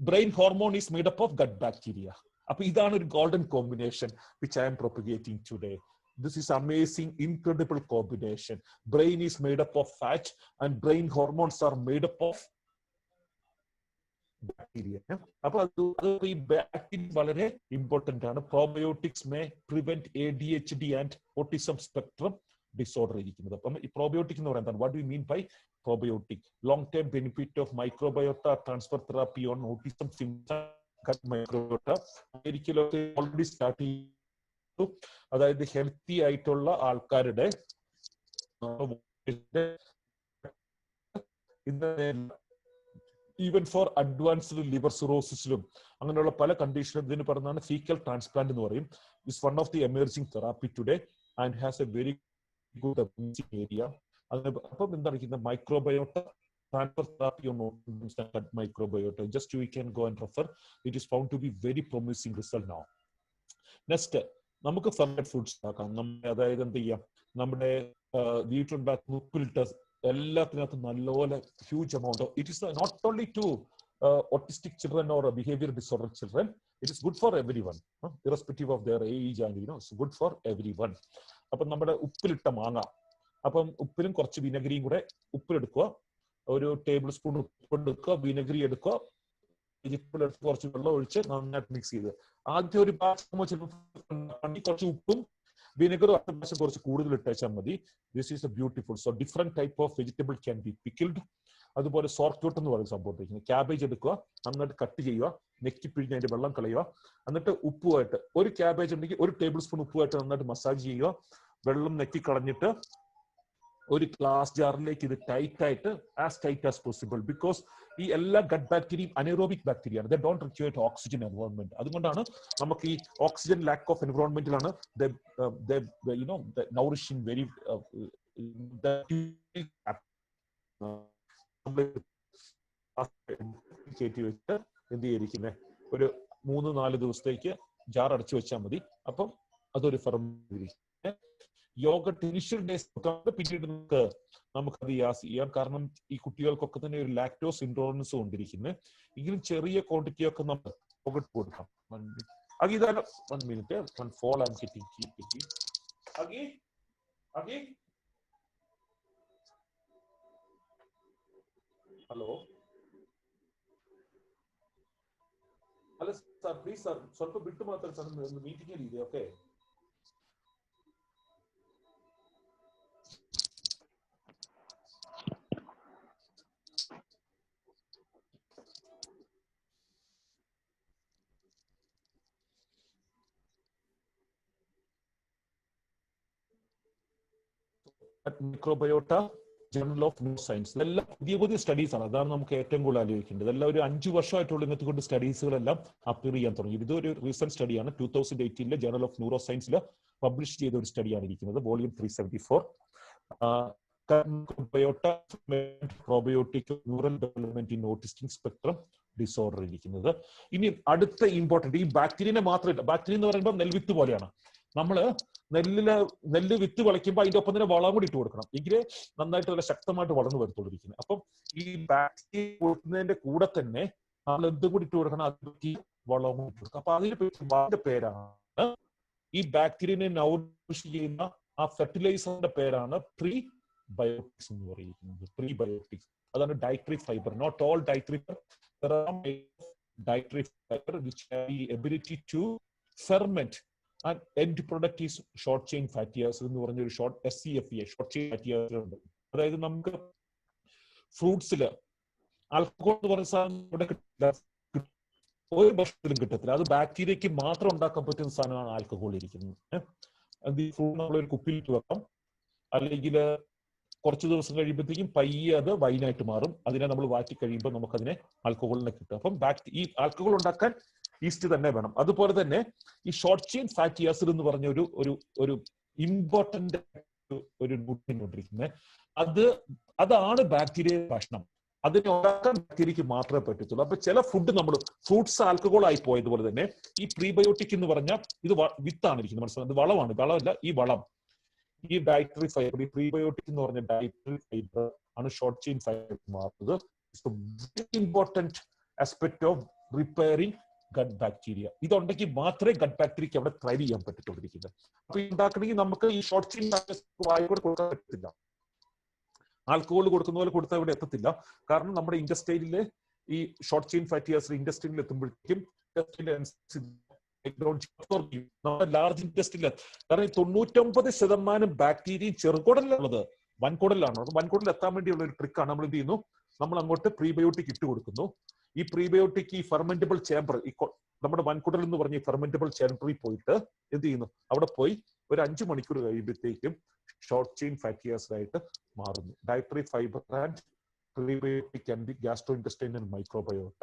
brain hormone is made up of gut bacteria. അപ്പൊ ഇതാണ് ഒരു golden combination which I'm propagating today. This is amazing, incredible combination. Brain is made up of fat and brain hormones are made up of bacteria. അപ്പൊ അത് ഈ bacteria വളരെ important ആണ്. Probiotics may prevent ADHD and autism spectrum disorder ഇരിക്കുന്നത്. അപ്പം ഈ probiotic എന്ന് പറയുന്നത് what do you mean by probiotic? Long term benefit of microbiota transfer therapy on autism symptom microbiota. ഒരിക്കലും ഓൾറെഡി സ്റ്റാർട്ട് അതായത് ഹെൽത്തി ആയിട്ടുള്ള ആൾക്കാരുടെ ഈവൻ ഫോർ അഡ്വാൻസ്ഡ് ലിവർ സിറോസിസിലും അങ്ങനെയുള്ള പല കണ്ടീഷനും ഇതിന് പറഞ്ഞാണ് ഫീക്കൽ ട്രാൻസ്പ്ലാന്റ് എന്ന് പറയും. Is one of the emerging therapy today and has A very good area. അപ്പം എന്താണ് microbiota transfer therapy on microbiota. Just you can go and refer. It is found to be very promising result now. Next, നമുക്ക് ferment foods ആക്കാം. അതായത് എന്ത് ചെയ്യാം, നമ്മുടെ വീട്ടിലുണ്ടാക്കുന്ന ഉപ്പിലിട്ട എല്ലാത്തിനകത്തും നല്ലപോലെ huge amount. It is not only to autistic children or behavior disorder children. It is good for everyone, irrespective of their age, and it's good for everyone. അപ്പം നമ്മുടെ ഉപ്പിലിട്ട മാങ്ങ, അപ്പം ഉപ്പിലും കുറച്ച് വിനെഗരിയും കൂടെ, ഉപ്പിലെടുക്കുക, ഒരു ടേബിൾ സ്പൂൺ ഉപ്പ് എടുക്കുക, വിനെഗറി എടുക്കുക, വെജിറ്റബിൾ എടുത്ത് കുറച്ച് വെള്ളം ഒഴിച്ച് നന്നായിട്ട് മിക്സ് ചെയ്ത് ആദ്യം ഒരു കുറച്ച് ഉപ്പും വിനെഗറും അടുത്ത പ്രാവശ്യം കുറച്ച് കൂടുതൽ ഇട്ടാൽ മതി. This is A beautiful. So different type of vegetable can be pickled. അതുപോലെ സോർക്യൂട്ട് എന്ന് പറയുന്ന സംഭവം, ക്യാബേജ് എടുക്കുക, നന്നായിട്ട് കട്ട് ചെയ്യുക, നെക്കി പിഴിഞ്ഞ് അതിന്റെ വെള്ളം കളയുക, എന്നിട്ട് ഉപ്പുമായിട്ട് ഒരു ക്യാബേജ് ഉണ്ടെങ്കിൽ ഒരു ടേബിൾ സ്പൂൺ ഉപ്പുമായിട്ട് നന്നായിട്ട് മസാജ് ചെയ്യുക, വെള്ളം നെക്കി കളഞ്ഞിട്ട് ഒരു ഗ്ലാസ് ജാറിലേക്ക് ഇത് ടൈറ്റ് ആയിട്ട് as tight as possible. Because ഈ എല്ലാ ഗട്ട് ബാക്ടീരിയയും അനേറോബിക് ബാക്ടീരിയ ആണ്. They don't require oxygen environment. അതുകൊണ്ടാണ് നമുക്ക് ഈ ഓക്സിജൻ ലാക്ക് ഓഫ് എൻവയോൺമെന്റിലാണ് നൗറിഷിംഗ് വെരി കയറ്റി വെച്ചിട്ട് എന്ത് ചെയ്തിരിക്കുന്നത്, ഒരു 3-4 ദിവസത്തേക്ക് ജാർ അടച്ചു വെച്ചാൽ മതി. അപ്പം അതൊരു ഫെർമെന്റ്. യോഗട്ട് ഇനിഷ്യൽ ഡേയ്സ് പിന്നീട് നമുക്കത് യാസ് ചെയ്യാം. കാരണം ഈ കുട്ടികൾക്കൊക്കെ തന്നെ ഒരു ലാക്ടോസ് ഇൻടോളറൻസ് കൊണ്ടിരിക്കുന്നത്. എങ്കിലും ചെറിയ ക്വാണ്ടിറ്റി ഒക്കെ നമ്മൾ യോഗട്ട് കൊടുക്കാം. ഹലോ അല്ല സാർ, പ്ലീസ് സാർ, ಸ್ವಲ್ಪ ಬಿಟ್ಟು ಮಾತಾಡಿ ಸರ್, ಒಂದು ಮೀಟಿಂಗ್ ಇದೆ. Okay, microbiota, journal of neuro science, ഇതെല്ലാം പുതിയ പുതിയ സ്റ്റഡീസ് ആണ്. അതാണ് നമുക്ക് ഏറ്റവും കൂടുതൽ ആലോചിക്കേണ്ടത്. ഇതെല്ലാം ഒരു 5 വർഷമായിട്ടുള്ള ഇന്നത്തെ കൊണ്ട് സ്റ്റഡീസുകളെല്ലാം അപ്പിയർ ചെയ്യാൻ തുടങ്ങി. ഇതൊരു റീസെന്റ് സ്റ്റഡിയാണ്. 2018 ജേർണൽ ഓഫ് ന്യൂറോ സയൻസിൽ പബ്ലിഷ് ചെയ്ത ഒരു സ്റ്റഡിയാണ് ഇരിക്കുന്നത്, volume 374. Probiotic neural development in autistic spectrum disorder ഇരിക്കുന്നത്. ഇനി അടുത്ത ഇമ്പോർട്ടന്റ്, ഈ ബാക്ടീരിയനെ മാത്രമല്ല, ബാക്ടീരിയ എന്ന് പറയുമ്പോൾ നെൽവിത്ത് പോലെയാണ്. നമ്മള് നെല്ല് വിത്ത് വിളയ്ക്കുമ്പോൾ അതിന്റെ ഒപ്പം തന്നെ വളം കൂടി ഇട്ട് കൊടുക്കണം, എങ്കിലേ നന്നായിട്ട് നല്ല ശക്തമായിട്ട് വളർന്നു വരത്തോണ്ടിരിക്കുന്നത്. അപ്പം ഈ ബാക്ടീരിയ കൊടുക്കുന്നതിന്റെ കൂടെ തന്നെ നമ്മൾ എന്തും കൂടി ഇട്ട് കൊടുക്കണം, അതിലേക്ക് വളവും ഇട്ട് കൊടുക്കണം. അപ്പൊ അതിന്റെ പേരാണ്, ഈ ബാക്ടീരിയനെ നൗറിഷ് ചെയ്യുന്ന ആ ഫെർട്ടിലൈസറിന്റെ പേരാണ് പ്രീബയോട്ടിക്സ് എന്ന് പറയുന്നത്. പ്രീബയോട്ടിക്സ്, അതാണ് dietary fibre. Not all dietary fibre which have the ability to ferment. And end product is short chain fatty acids എന്ന് പറഞ്ഞ ഒരു SCFA, short chain fatty acid ഉണ്ട്. അതായത് നമുക്ക് ഫ്രൂട്ട്സില് ആൽക്കഹോൾ എന്ന് പറയുന്ന സാധനം കിട്ടില്ല, ഒരു ഭക്ഷണത്തിലും കിട്ടത്തില്ല. അത് ബാക്ടീരിയക്ക് മാത്രം ഉണ്ടാക്കാൻ പറ്റുന്ന സാധനമാണ് ആൽക്കഹോൾ ഇരിക്കുന്നത്. ഈ ഫ്രൂട്ട് നമ്മളൊരു കുപ്പിയിലിട്ട് വെക്കാം, അല്ലെങ്കിൽ കുറച്ച് ദിവസം കഴിയുമ്പോഴത്തേക്കും പയ്യെ അത് വൈനായിട്ട് മാറും. അതിനെ നമ്മൾ വാറ്റി കഴിയുമ്പോൾ നമുക്കതിനെ ആൽക്കഹോളിനെ കിട്ടും. അപ്പം ഈ ആൽക്കഹോൾ ഉണ്ടാക്കാൻ ഈസ്റ്റ് തന്നെ വേണം. അതുപോലെ തന്നെ ഈ ഷോർട്ട് ചെയിൻ ഫാറ്റി ആസിഡ് എന്ന് പറഞ്ഞ ഒരു ഇമ്പോർട്ടന്റ് ഒരു ന്യൂട്രിയന്റ് കൊണ്ടിരിക്കുന്നത്. അതാണ് ബാക്ടീരിയ ഭക്ഷണം. അതിനെ ഉണ്ടാക്കാൻ ബാക്ടീരിയക്ക് മാത്രമേ പറ്റത്തുള്ളൂ. അപ്പൊ ചില ഫുഡ് നമ്മൾ ഫ്രൂട്ട്സ് ആൽക്കഹോൾ ആയി പോയതുപോലെ തന്നെ ഈ പ്രീബയോട്ടിക് എന്ന് പറഞ്ഞാൽ ഇത് വിത്താണ് ഇരിക്കുന്നത്, മനസ്സിലാവും. ഇത് വളമല്ല. ഈ വളം, ഈ ഡയറ്ററി ഫൈബർ, ഈ പ്രീബയോട്ടിക് എന്ന് പറഞ്ഞ ഡയറ്ററി ഫൈബർ ആണ് ഷോർട്ട് ചെയിൻ ഫൈബർ മാറുന്നത്. Very important aspect of repairing gut bacteria. ഇതുണ്ടെങ്കിൽ മാത്രമേ ഗട്ട് ബാക്ടീരിയക്ക് അവിടെ ത്രൈവ് ചെയ്യാൻ പറ്റത്തുള്ളൂ. അപ്പൊ ഉണ്ടാക്കണമെങ്കിൽ നമുക്ക് ഈ ഷോർട്ട് ചെയിൻ വായുകൂടെ കൊടുക്കാൻ പറ്റത്തില്ല. ആൽക്കഹോൾ കൊടുക്കുന്ന പോലെ കൊടുത്താൽ ഇവിടെ എത്തത്തില്ല. കാരണം നമ്മുടെ ഇൻഡസ്ട്രിയിലെ ഈ ഷോർട്ട് ചെയിൻ ഫാറ്റി ആസിഡ് ഇൻഡസ്ട്രിയിൽ എത്തുമ്പോഴേക്കും ലാർജ് ഇൻഡസ്ട്രിയിൽ, കാരണം 99% ബാക്ടീരിയയും ചെറുകുടലിലുള്ളത് വൻകുടലിലാണ്. വൻകുടലിൽ എത്താൻ വേണ്ടിയുള്ള ഒരു ട്രിക്കാണ്. നമ്മൾ എന്ത് ചെയ്യുന്നു, നമ്മൾ അങ്ങോട്ട് പ്രീബയോട്ടിക് ഇട്ട് കൊടുക്കുന്നു. ഈ പ്രീബയോട്ടിക് ഈ ഫെർമെന്റബിൾ ചേംബർ, ഈ നമ്മുടെ വൻകുടൽ എന്ന് പറഞ്ഞ ഫെർമെന്റബിൾ ചേംബറിൽ പോയിട്ട് എന്ത് ചെയ്യുന്നു, അവിടെ പോയി ഒരു 5 മണിക്കൂർ കഴിയുമ്പോഴത്തേക്കും ഷോർട്ട് ചെയിൻ ഫാറ്റി ആസിഡ് ആയിട്ട് മാറുന്നു. Dietary fibre and prebiotic and gastrointestinal microbiota,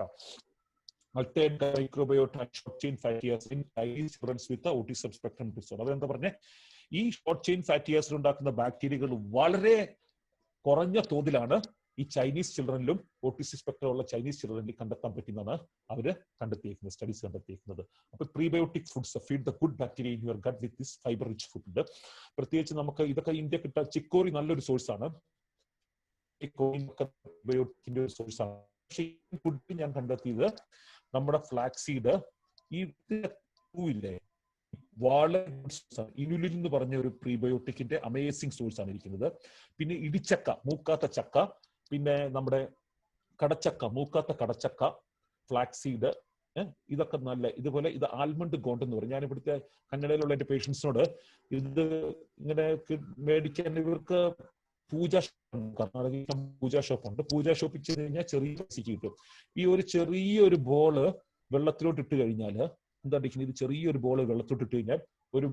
altered microbiota and short chain fatty acid in Chinese children with the autism spectrum disorder. അതെന്താ പറഞ്ഞേ, ഈ ഷോർട്ട് ചെയിൻ ഫാറ്റി ആസിഡ് ഉണ്ടാക്കുന്ന ബാക്ടീരിയകൾ വളരെ കുറഞ്ഞ തോതിലാണ് ഈ ചൈനീസ് ചിൽഡ്രനിലും ഓട്ടിസം സ്പെക്ട്രം ഉള്ള ചൈനീസ് ചിൽഡ്രനിൽ കണ്ടെത്താൻ പറ്റുന്നതാണ് അവര് കണ്ടെത്തിയിരിക്കുന്നത്, സ്റ്റഡീസ് കണ്ടെത്തിയിരിക്കുന്നത്. അപ്പൊ prebiotic foods feed the good bacteria in your gut with this fibre rich food. പ്രത്യേകിച്ച് നമുക്ക് ഇതൊക്കെ ഇന്ത്യ കിട്ടാൻ ചിക്കോറി നല്ലൊരു സോഴ്സ് ആണ്, പ്രീബയോട്ടിക്കിന്റെ ഒരു സോഴ്സ് ആണ്. പക്ഷേ ഈ ഫുഡ് ഞാൻ കണ്ടെത്തിയത് നമ്മുടെ ഫ്ലാക്സ് സീഡ്, ഈ ഇല്ലേ ഇനുലിൻ എന്ന് പറഞ്ഞ ഒരു പ്രീബയോട്ടിക്കിന്റെ അമേസിംഗ് സോഴ്സ് ആണ് ഇരിക്കുന്നത്. പിന്നെ ഇടിച്ചക്ക, മൂക്കാത്ത ചക്ക, പിന്നെ നമ്മുടെ കടച്ചക്ക, മൂക്കാത്ത കടച്ചക്ക, ഫ്ലാക്സ് സീഡ്, ഇതൊക്കെ നല്ല. ഇതുപോലെ ഇത് ആൽമണ്ട് ഗോണ്ട് എന്ന് പറയും. ഞാൻ ഇവിടുത്തെ കന്നഡയിലുള്ള എന്റെ പേഷ്യൻസിനോട് ഇത് ഇങ്ങനെ മേടിക്കാൻ, ഇവർക്ക് പൂജ കർണാടകയിൽ പൂജാ ഷോപ്പ് ഉണ്ട്, പൂജാ ഷോപ്പിൽ ചെയ്ത് കഴിഞ്ഞാൽ ചെറിയ പൈസക്ക് കിട്ടും. ഈ ഒരു ചെറിയൊരു ബോള് വെള്ളത്തിലോട്ട് ഇട്ട് കഴിഞ്ഞാൽ എന്താ ഇരിക്കുന്നത്, ഇത് ചെറിയൊരു ബോള് വെള്ളത്തോട്ട് ഇട്ട് കഴിഞ്ഞാൽ ഒരു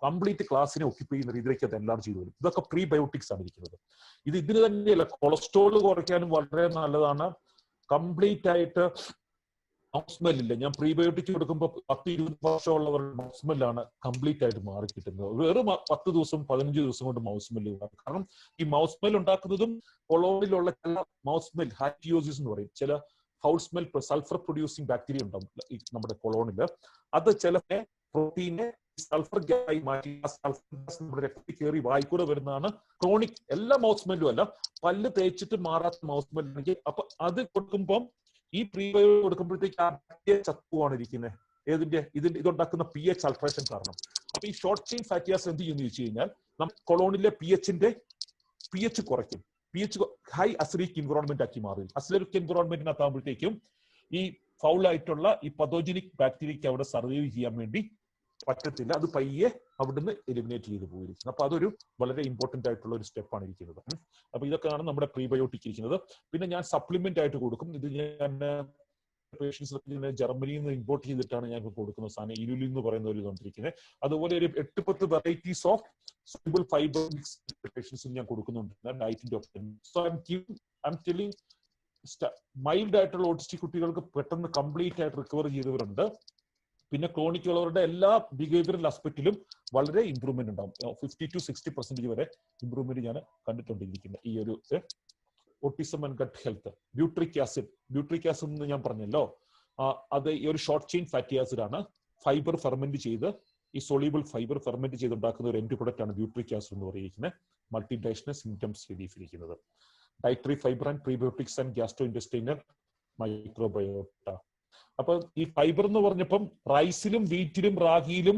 കംപ്ലീറ്റ് ക്ലാസ്സിനെ ഒക്യുപ്പൈ ചെയ്യുന്ന രീതിയിലേക്ക് അത് എല്ലാം ചെയ്തു വരും. ഇതൊക്കെ പ്രീബയോട്ടിക്സ് ആണ് ഇരിക്കുന്നത്. ഇത് ഇതിന് തന്നെയല്ല, കൊളസ്ട്രോൾ കുറയ്ക്കാനും വളരെ നല്ലതാണ്. കംപ്ലീറ്റ് ആയിട്ട് മൗത്ത് സ്മെല്ലില്ല. ഞാൻ പ്രീബയോട്ടിക് കൊടുക്കുമ്പോൾ 10-20 വർഷമുള്ളവരുടെ മൗത്ത് സ്മെല്ലാണ് കംപ്ലീറ്റ് ആയിട്ട് മാറി കിട്ടുന്നത്. വെറും 10 ദിവസം 15 ദിവസം കൊണ്ട് മൗത്ത് സ്മെല്ല് ഉണ്ടാകും. കാരണം ഈ മൗത്ത് സ്മെൽ ഉണ്ടാക്കുന്നതും കൊളോണിലുള്ള ചില മൗത്ത് സ്മെൽ ഹാറ്റിയോസിസ് എന്ന് പറയും, ചില foul smell sulphur producing bacteria ഉണ്ടാവും ഈ നമ്മുടെ കൊളോണില്. അത് ചില പ്രോട്ടീനെ സൾഫർ ഗ്യാസായി മാറ്റി ആ സൾഫർ ഗ്യാസ് നമ്മുടെ രക്തത്തിൽ കയറി വായിക്കൂടെ വരുന്നതാണ് ക്രോണിക്. എല്ലാ മൗത്ത് സ്മെല്ലും അല്ല, പല്ല് തേച്ചിട്ട് മാറാത്ത മൗത്ത് സ്മെൽ ഉണ്ടെങ്കിൽ അപ്പൊ അത് കൊടുക്കുമ്പോൾ ഈ പ്രീബയോട്ടിക് കൊടുക്കുമ്പോഴത്തേക്ക് ആ ബാക്ടീരിയ ചത്തുവാണ് ഇരിക്കുന്നത്. ഇതുണ്ടാക്കുന്ന pH അൾട്രേഷൻ കാരണം. അപ്പൊ ഈ ഷോർട്ട് ചെയിൻ ഫാറ്റി ആസിഡ് എന്ത് ചെയ്യുന്നു വെച്ച് കഴിഞ്ഞാൽ നമ്മൾ കൊളോണിലെ pH കുറയ്ക്കും. pH ഹൈ അസിഡിക് എൻവറോൺമെന്റ് ആക്കി മാറും. അസിഡിക് എൻവറോൺമെന്റിനകത്താകുമ്പോഴത്തേക്കും ഈ ഫൗൾ ആയിട്ടുള്ള ഈ പതോജനിക് ബാക്ടീരിയക്ക് അവിടെ സർവൈവ് ചെയ്യാൻ വേണ്ടി പറ്റത്തില്ല. അത് പയ്യെ അവിടുന്ന് എലിമിനേറ്റ് ചെയ്ത് പോയിരിക്കും. അപ്പൊ അതൊരു വളരെ ഇമ്പോർട്ടന്റ് ആയിട്ടുള്ള ഒരു സ്റ്റെപ്പാണ് ഇരിക്കുന്നത്. അപ്പൊ ഇതൊക്കെയാണ് നമ്മുടെ പ്രീബയോട്ടിക് ഇരിക്കുന്നത്. പിന്നെ ഞാൻ സപ്ലിമെന്റ് ആയിട്ട് കൊടുക്കും. ഇത് ഞാൻ പേഷ്യൻസ് ജർമ്മനിയിൽ നിന്ന് ഇമ്പോർട്ട് ചെയ്തിട്ടാണ് ഞാൻ കൊടുക്കുന്ന സാധനം. ഇനുലിൻ എന്ന് പറയുന്ന ഒരു ഇതുകൊണ്ടിരിക്കുന്നത്. അതുപോലെ ഒരു 8-10 varieties of soluble fiber mix പേഷ്യൻസും ഞാൻ കൊടുക്കുന്നുണ്ട് ഡയറ്റിന്റെ ഒപ്പം. So I M telling mild ആയിട്ടുള്ള ഓട്ടിസ്റ്റിക് കുട്ടികൾക്ക് പെട്ടെന്ന് കംപ്ലീറ്റ് ആയിട്ട് റിക്കവർ ചെയ്തവരുണ്ട്. പിന്നെ ക്രോണിക് ഉള്ളവരുടെ എല്ലാ ബിഹേവിയറൽ ആസ്പെക്റ്റിലും വളരെ ഇമ്പ്രൂവ്മെന്റ് ഉണ്ടാവും. 50-60% വരെ ഇമ്പ്രൂവ്മെന്റ് ഞാൻ കണ്ടിട്ടുണ്ടിരിക്കുന്നത് ഈ ഒരു autism and gut health. Butyric acid എന്ന് ഞാൻ പറഞ്ഞല്ലോ, അത് ഈ ഒരു ഷോർട്ട് ചെയിൻ ഫാറ്റി ആസിഡ് ആണ്. ഫൈബർ ഫെർമെന്റ് ചെയ്ത് ഈ സോളിബിൾ ഫൈബർ ഫെർമെന്റ് ചെയ്തുണ്ടാക്കുന്ന ഒരു എൻഡ് പ്രൊഡക്റ്റ് ആണ് ബ്യൂട്രിക് ആസിഡ് എന്ന് പറയുന്നത്. മൾട്ടിഡൈഷണൽ സിംറ്റംസ് റിലീഫ് ഇരിക്കുന്നത്. Dietary fibre and prebiotics and gastrointestinal microbiota. അപ്പൊ ഈ ഫൈബർ എന്ന് പറഞ്ഞപ്പം റൈസിലും വീറ്റിലും റാഗിയിലും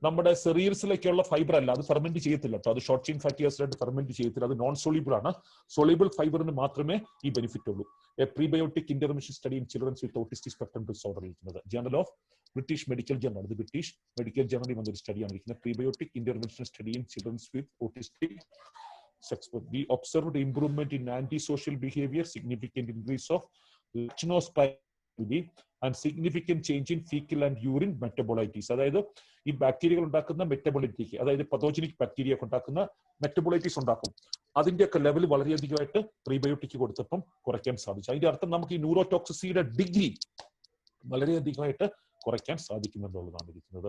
നമ്മുടെ സെറിയൽസിലേക്കുള്ള ഫൈബർ അല്ല, അത് ഫെർമെന്റ് ചെയ്യത്തില്ല കേട്ടോ. അത് ഷോർട്ട് ചെയിൻ ഫാറ്റി ആസിഡ് ആയിട്ട് ഫെർമെന്റ് ചെയ്യത്തില്ല. അത് നോൺ സോളിബിൾ ആണ്. സോളിബിൾ ഫൈബറിന് മാത്രമേ ഈ ബെനിഫിറ്റ് ഉള്ളൂ. A prebiotic intervention study in childrens with autistic spectrum disorder ഇരിക്കുന്നത്. Journal of British medical journal, ഇത് ബ്രിട്ടീഷ് മെഡിക്കൽ ജേർണലിൽ വന്നൊരു സ്റ്റഡിയാണ് ഇരിക്കുന്നത്. Prebiotic intervention study in childrens with autistic we observed improvement in antisocial behavior, significant increase of Lachnospiraceae and significant change in fecal and urine metabolites. അതായത് ഈ ബാക്ടീരിയകൾ ഉണ്ടാക്കുന്ന മെറ്റബോളിറ്റിക്ക്, അതായത് പതോജനിക് ബാക്ടീരിയ ഉണ്ടാക്കുന്ന മെറ്റബോളൈറ്റീസ് ഉണ്ടാക്കും. അതിന്റെയൊക്കെ ലെവൽ വളരെയധികമായിട്ട് പ്രീബയോട്ടിക് കൊടുത്തപ്പം കുറയ്ക്കാൻ സാധിച്ചു. അതിന്റെ അർത്ഥം നമുക്ക് ഈ ന്യൂറോടോക്സിസിയുടെ ഡിഗ്രി വളരെയധികമായിട്ട് കുറയ്ക്കാൻ സാധിക്കുമെന്നുള്ളതാണ് ഇരിക്കുന്നത്.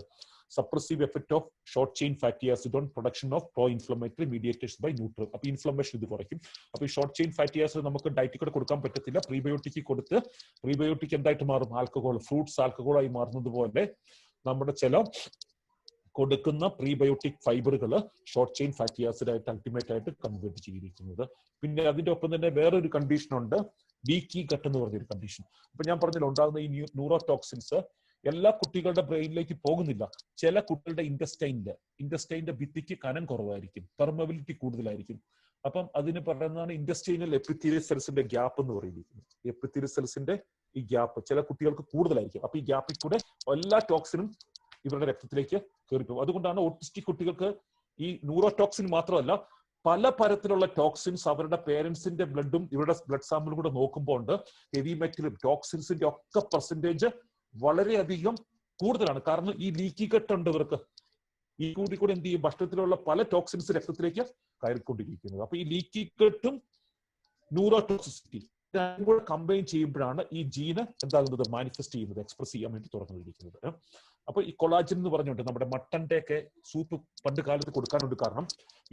Suppressive effect of short chain fatty acid on production of pro inflammatory mediators by neutral. അപ്പൊ ഇൻഫ്ലമേഷൻ ഇത് കുറയ്ക്കും. അപ്പൊ ഈ ഷോർട്ട് ചെയിൻ ഫാറ്റി ആസിഡ് നമുക്ക് ഡയറ്റിൽ കൂടെ കൊടുക്കാൻ പറ്റത്തില്ല. പ്രീബയോട്ടിക് കൊടുത്ത് പ്രീബയോട്ടിക് എന്തായിട്ട് മാറും? ആൽക്കഹോൾ, ഫ്രൂട്ട്സ് ആൽക്കഹോളായി മാറുന്നത് പോലെ നമ്മുടെ ചില കൊടുക്കുന്ന പ്രീബയോട്ടിക് ഫൈബറുകൾ ഷോർട്ട് ചെയിൻ ഫാറ്റി ആസിഡ് ആയിട്ട് അൾട്ടിമേറ്റ് ആയിട്ട് കൺവേർട്ട് ചെയ്തിരിക്കുന്നത്. പിന്നെ അതിന്റെ ഒപ്പം തന്നെ വേറൊരു കണ്ടീഷൻ ഉണ്ട്, ലീക്കി ഗട്ട് എന്ന് പറഞ്ഞൊരു കണ്ടീഷൻ. അപ്പൊ ഞാൻ പറഞ്ഞല്ലോ, ഉണ്ടാകുന്ന ഈ ന്യൂറോടോക്സിൻസ് എല്ലാ കുട്ടികളുടെ ബ്രെയിനിലേക്ക് പോകുന്നില്ല. ചില കുട്ടികളുടെ ഇൻറ്റസ്റ്റൈനിന്റെ ഭിത്തിക്ക് കനം കുറവായിരിക്കും, പെർമബിലിറ്റി കൂടുതലായിരിക്കും. അപ്പം അതിന് പറയുന്നതാണ് ഇൻറ്റസ്റ്റൈനൽ എപ്പിത്തീലിയൽ സെൽസിന്റെ ഗ്യാപ്പ് എന്ന് പറയുന്നത്. എപ്പിത്തീലിയൽ സെൽസിന്റെ ഈ ഗ്യാപ്പ് ചില കുട്ടികൾക്ക് കൂടുതലായിരിക്കും. അപ്പൊ ഈ ഗ്യാപ്പിൽ കൂടെ എല്ലാ ടോക്സിനും ഇവരുടെ രക്തത്തിലേക്ക് കയറിപ്പോകും. അതുകൊണ്ടാണ് ഓട്ടിസ്റ്റിക് കുട്ടികൾക്ക് ഈ ന്യൂറോടോക്സിൻ മാത്രമല്ല പല തരത്തിലുള്ള ടോക്സിൻസ് അവരുടെ പേരൻസിന്റെ ബ്ലഡും ഇവരുടെ ബ്ലഡ് സാമ്പിളും കൂടെ നോക്കുമ്പോൾ ഉണ്ട്. ഹെവി മെറ്റലും ടോക്സിൻസിന്റെ ഒക്കെ പെർസെന്റേജ് വളരെയധികം കൂടുതലാണ്. കാരണം ഈ ലീക്കി കെട്ടുണ്ട് ഇവർക്ക്. ഈ കൂടി എന്ത് ചെയ്യും, ഭക്ഷണത്തിലുള്ള പല ടോക്സിൻസ് രക്തത്തിലേക്ക് കയറിക്കൊണ്ടിരിക്കുന്നത്. അപ്പൊ ഈ ലീക്കി കെട്ടും ന്യൂറോടോക്സിസിറ്റി രണ്ടും കൂടെ കമ്പൈൻ ചെയ്യുമ്പോഴാണ് ഈ ജീന് എന്താകുന്നത്, മാനിഫെസ്റ്റ് ചെയ്യുന്നത്, എക്സ്പ്രസ് ചെയ്യാൻ വേണ്ടി തുറന്നിരിക്കുന്നത്. അപ്പൊ ഈ കൊളാജൻ എന്ന് പറഞ്ഞുകൊണ്ട് നമ്മുടെ മട്ടന്റെ ഒക്കെ സൂപ്പ് പണ്ട് കാലത്ത് കൊടുക്കാനുണ്ട്. കാരണം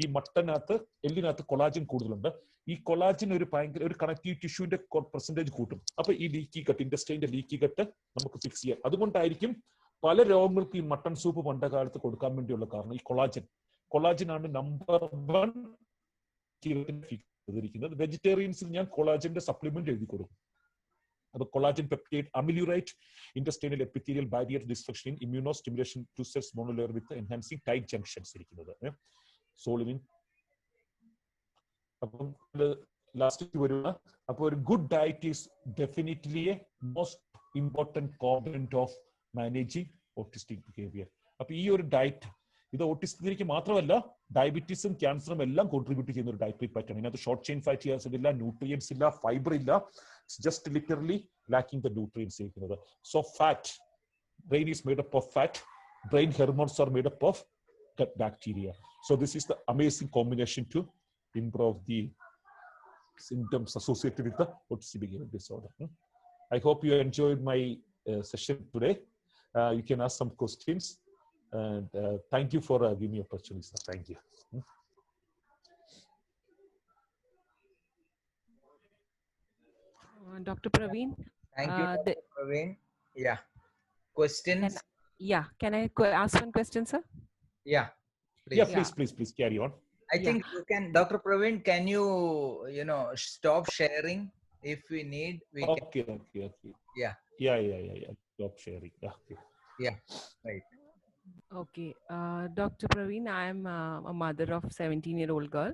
ഈ മട്ടനകത്ത് എല്ലിനകത്ത് കൊളാജൻ കൂടുതലുണ്ട്. ഈ കൊളാജൻ ഒരു ഭയങ്കര ഒരു കണക്റ്റീവ് ടിഷ്യൂവിന്റെ പെർസെന്റേജ് കൂട്ടും. അപ്പൊ ഈ ലീക്കി കട്ട്, ഇൻഡസ്ട്രീന്റെ ലീക്കി കട്ട് നമുക്ക് ഫിക്സ് ചെയ്യാം. അതുകൊണ്ടായിരിക്കും പല രോഗങ്ങൾക്ക് ഈ മട്ടൺ സൂപ്പ് പണ്ട് കാലത്ത് കൊടുക്കാൻ വേണ്ടിയുള്ള കാരണം ഈ കൊളാജനാണ് നമ്പർ 1 ചെയ്തിരിക്കുന്നത്. വെജിറ്റേറിയൻസിൽ ഞാൻ കൊളാജന്റെ സപ്ലിമെന്റ് എഴുതി കൊടുക്കും. അപ്പൊ collagen peptide ameliorate industrial epithelial barrier destruction immuno stimulation to cells monolayer with enhancing tight junctions ഇരിക്കുന്നത്. സോളിവിൻ. അപ്പം ലാസ്റ്റ് വരുന്ന, അപ്പൊ ഒരു good diet is definitely a most important component of managing autistic behaviour. അപ്പൊ ഈ ഒരു ഡയറ്റ് ഇത് ഓട്ടിസത്തിലേക്ക് മാത്രമല്ല ഡയബറ്റീസും ക്യാൻസറും എല്ലാം കോൺട്രിബ്യൂട്ട് ചെയ്യുന്ന ഒരു ഡയറ്ററി പാറ്റേൺ. ഇതിനകത്ത് ഷോർട്ട് ചെയിൻ ഫാറ്റി ആസിഡ് ഇല്ല, ന്യൂട്രിയൻസ് ഇല്ല, ഫൈബർ ഇല്ല. Just literally lacking the nutrients ഇരിക്കുന്നത്. So fat, brain is made up of fat, brain hormones are made up of gut bacteria. So this is the amazing combination to improve the symptoms associated with the autistic behavior disorder. I hope you enjoyed my session today. You can ask some questions. And thank you for giving me opportunity, sir. Thank you. Dr. Praveen. Thank you, Dr. Praveen. Yeah. Questions? Can I ask one question, sir? Yeah. Please. Yeah, please carry on. I think you can, Dr. Praveen, can you stop sharing if we need? We Okay. Yeah. Yeah. Stop sharing. Yeah. Right. Okay. Dr. Praveen, I'm a mother of a 17-year-old girl.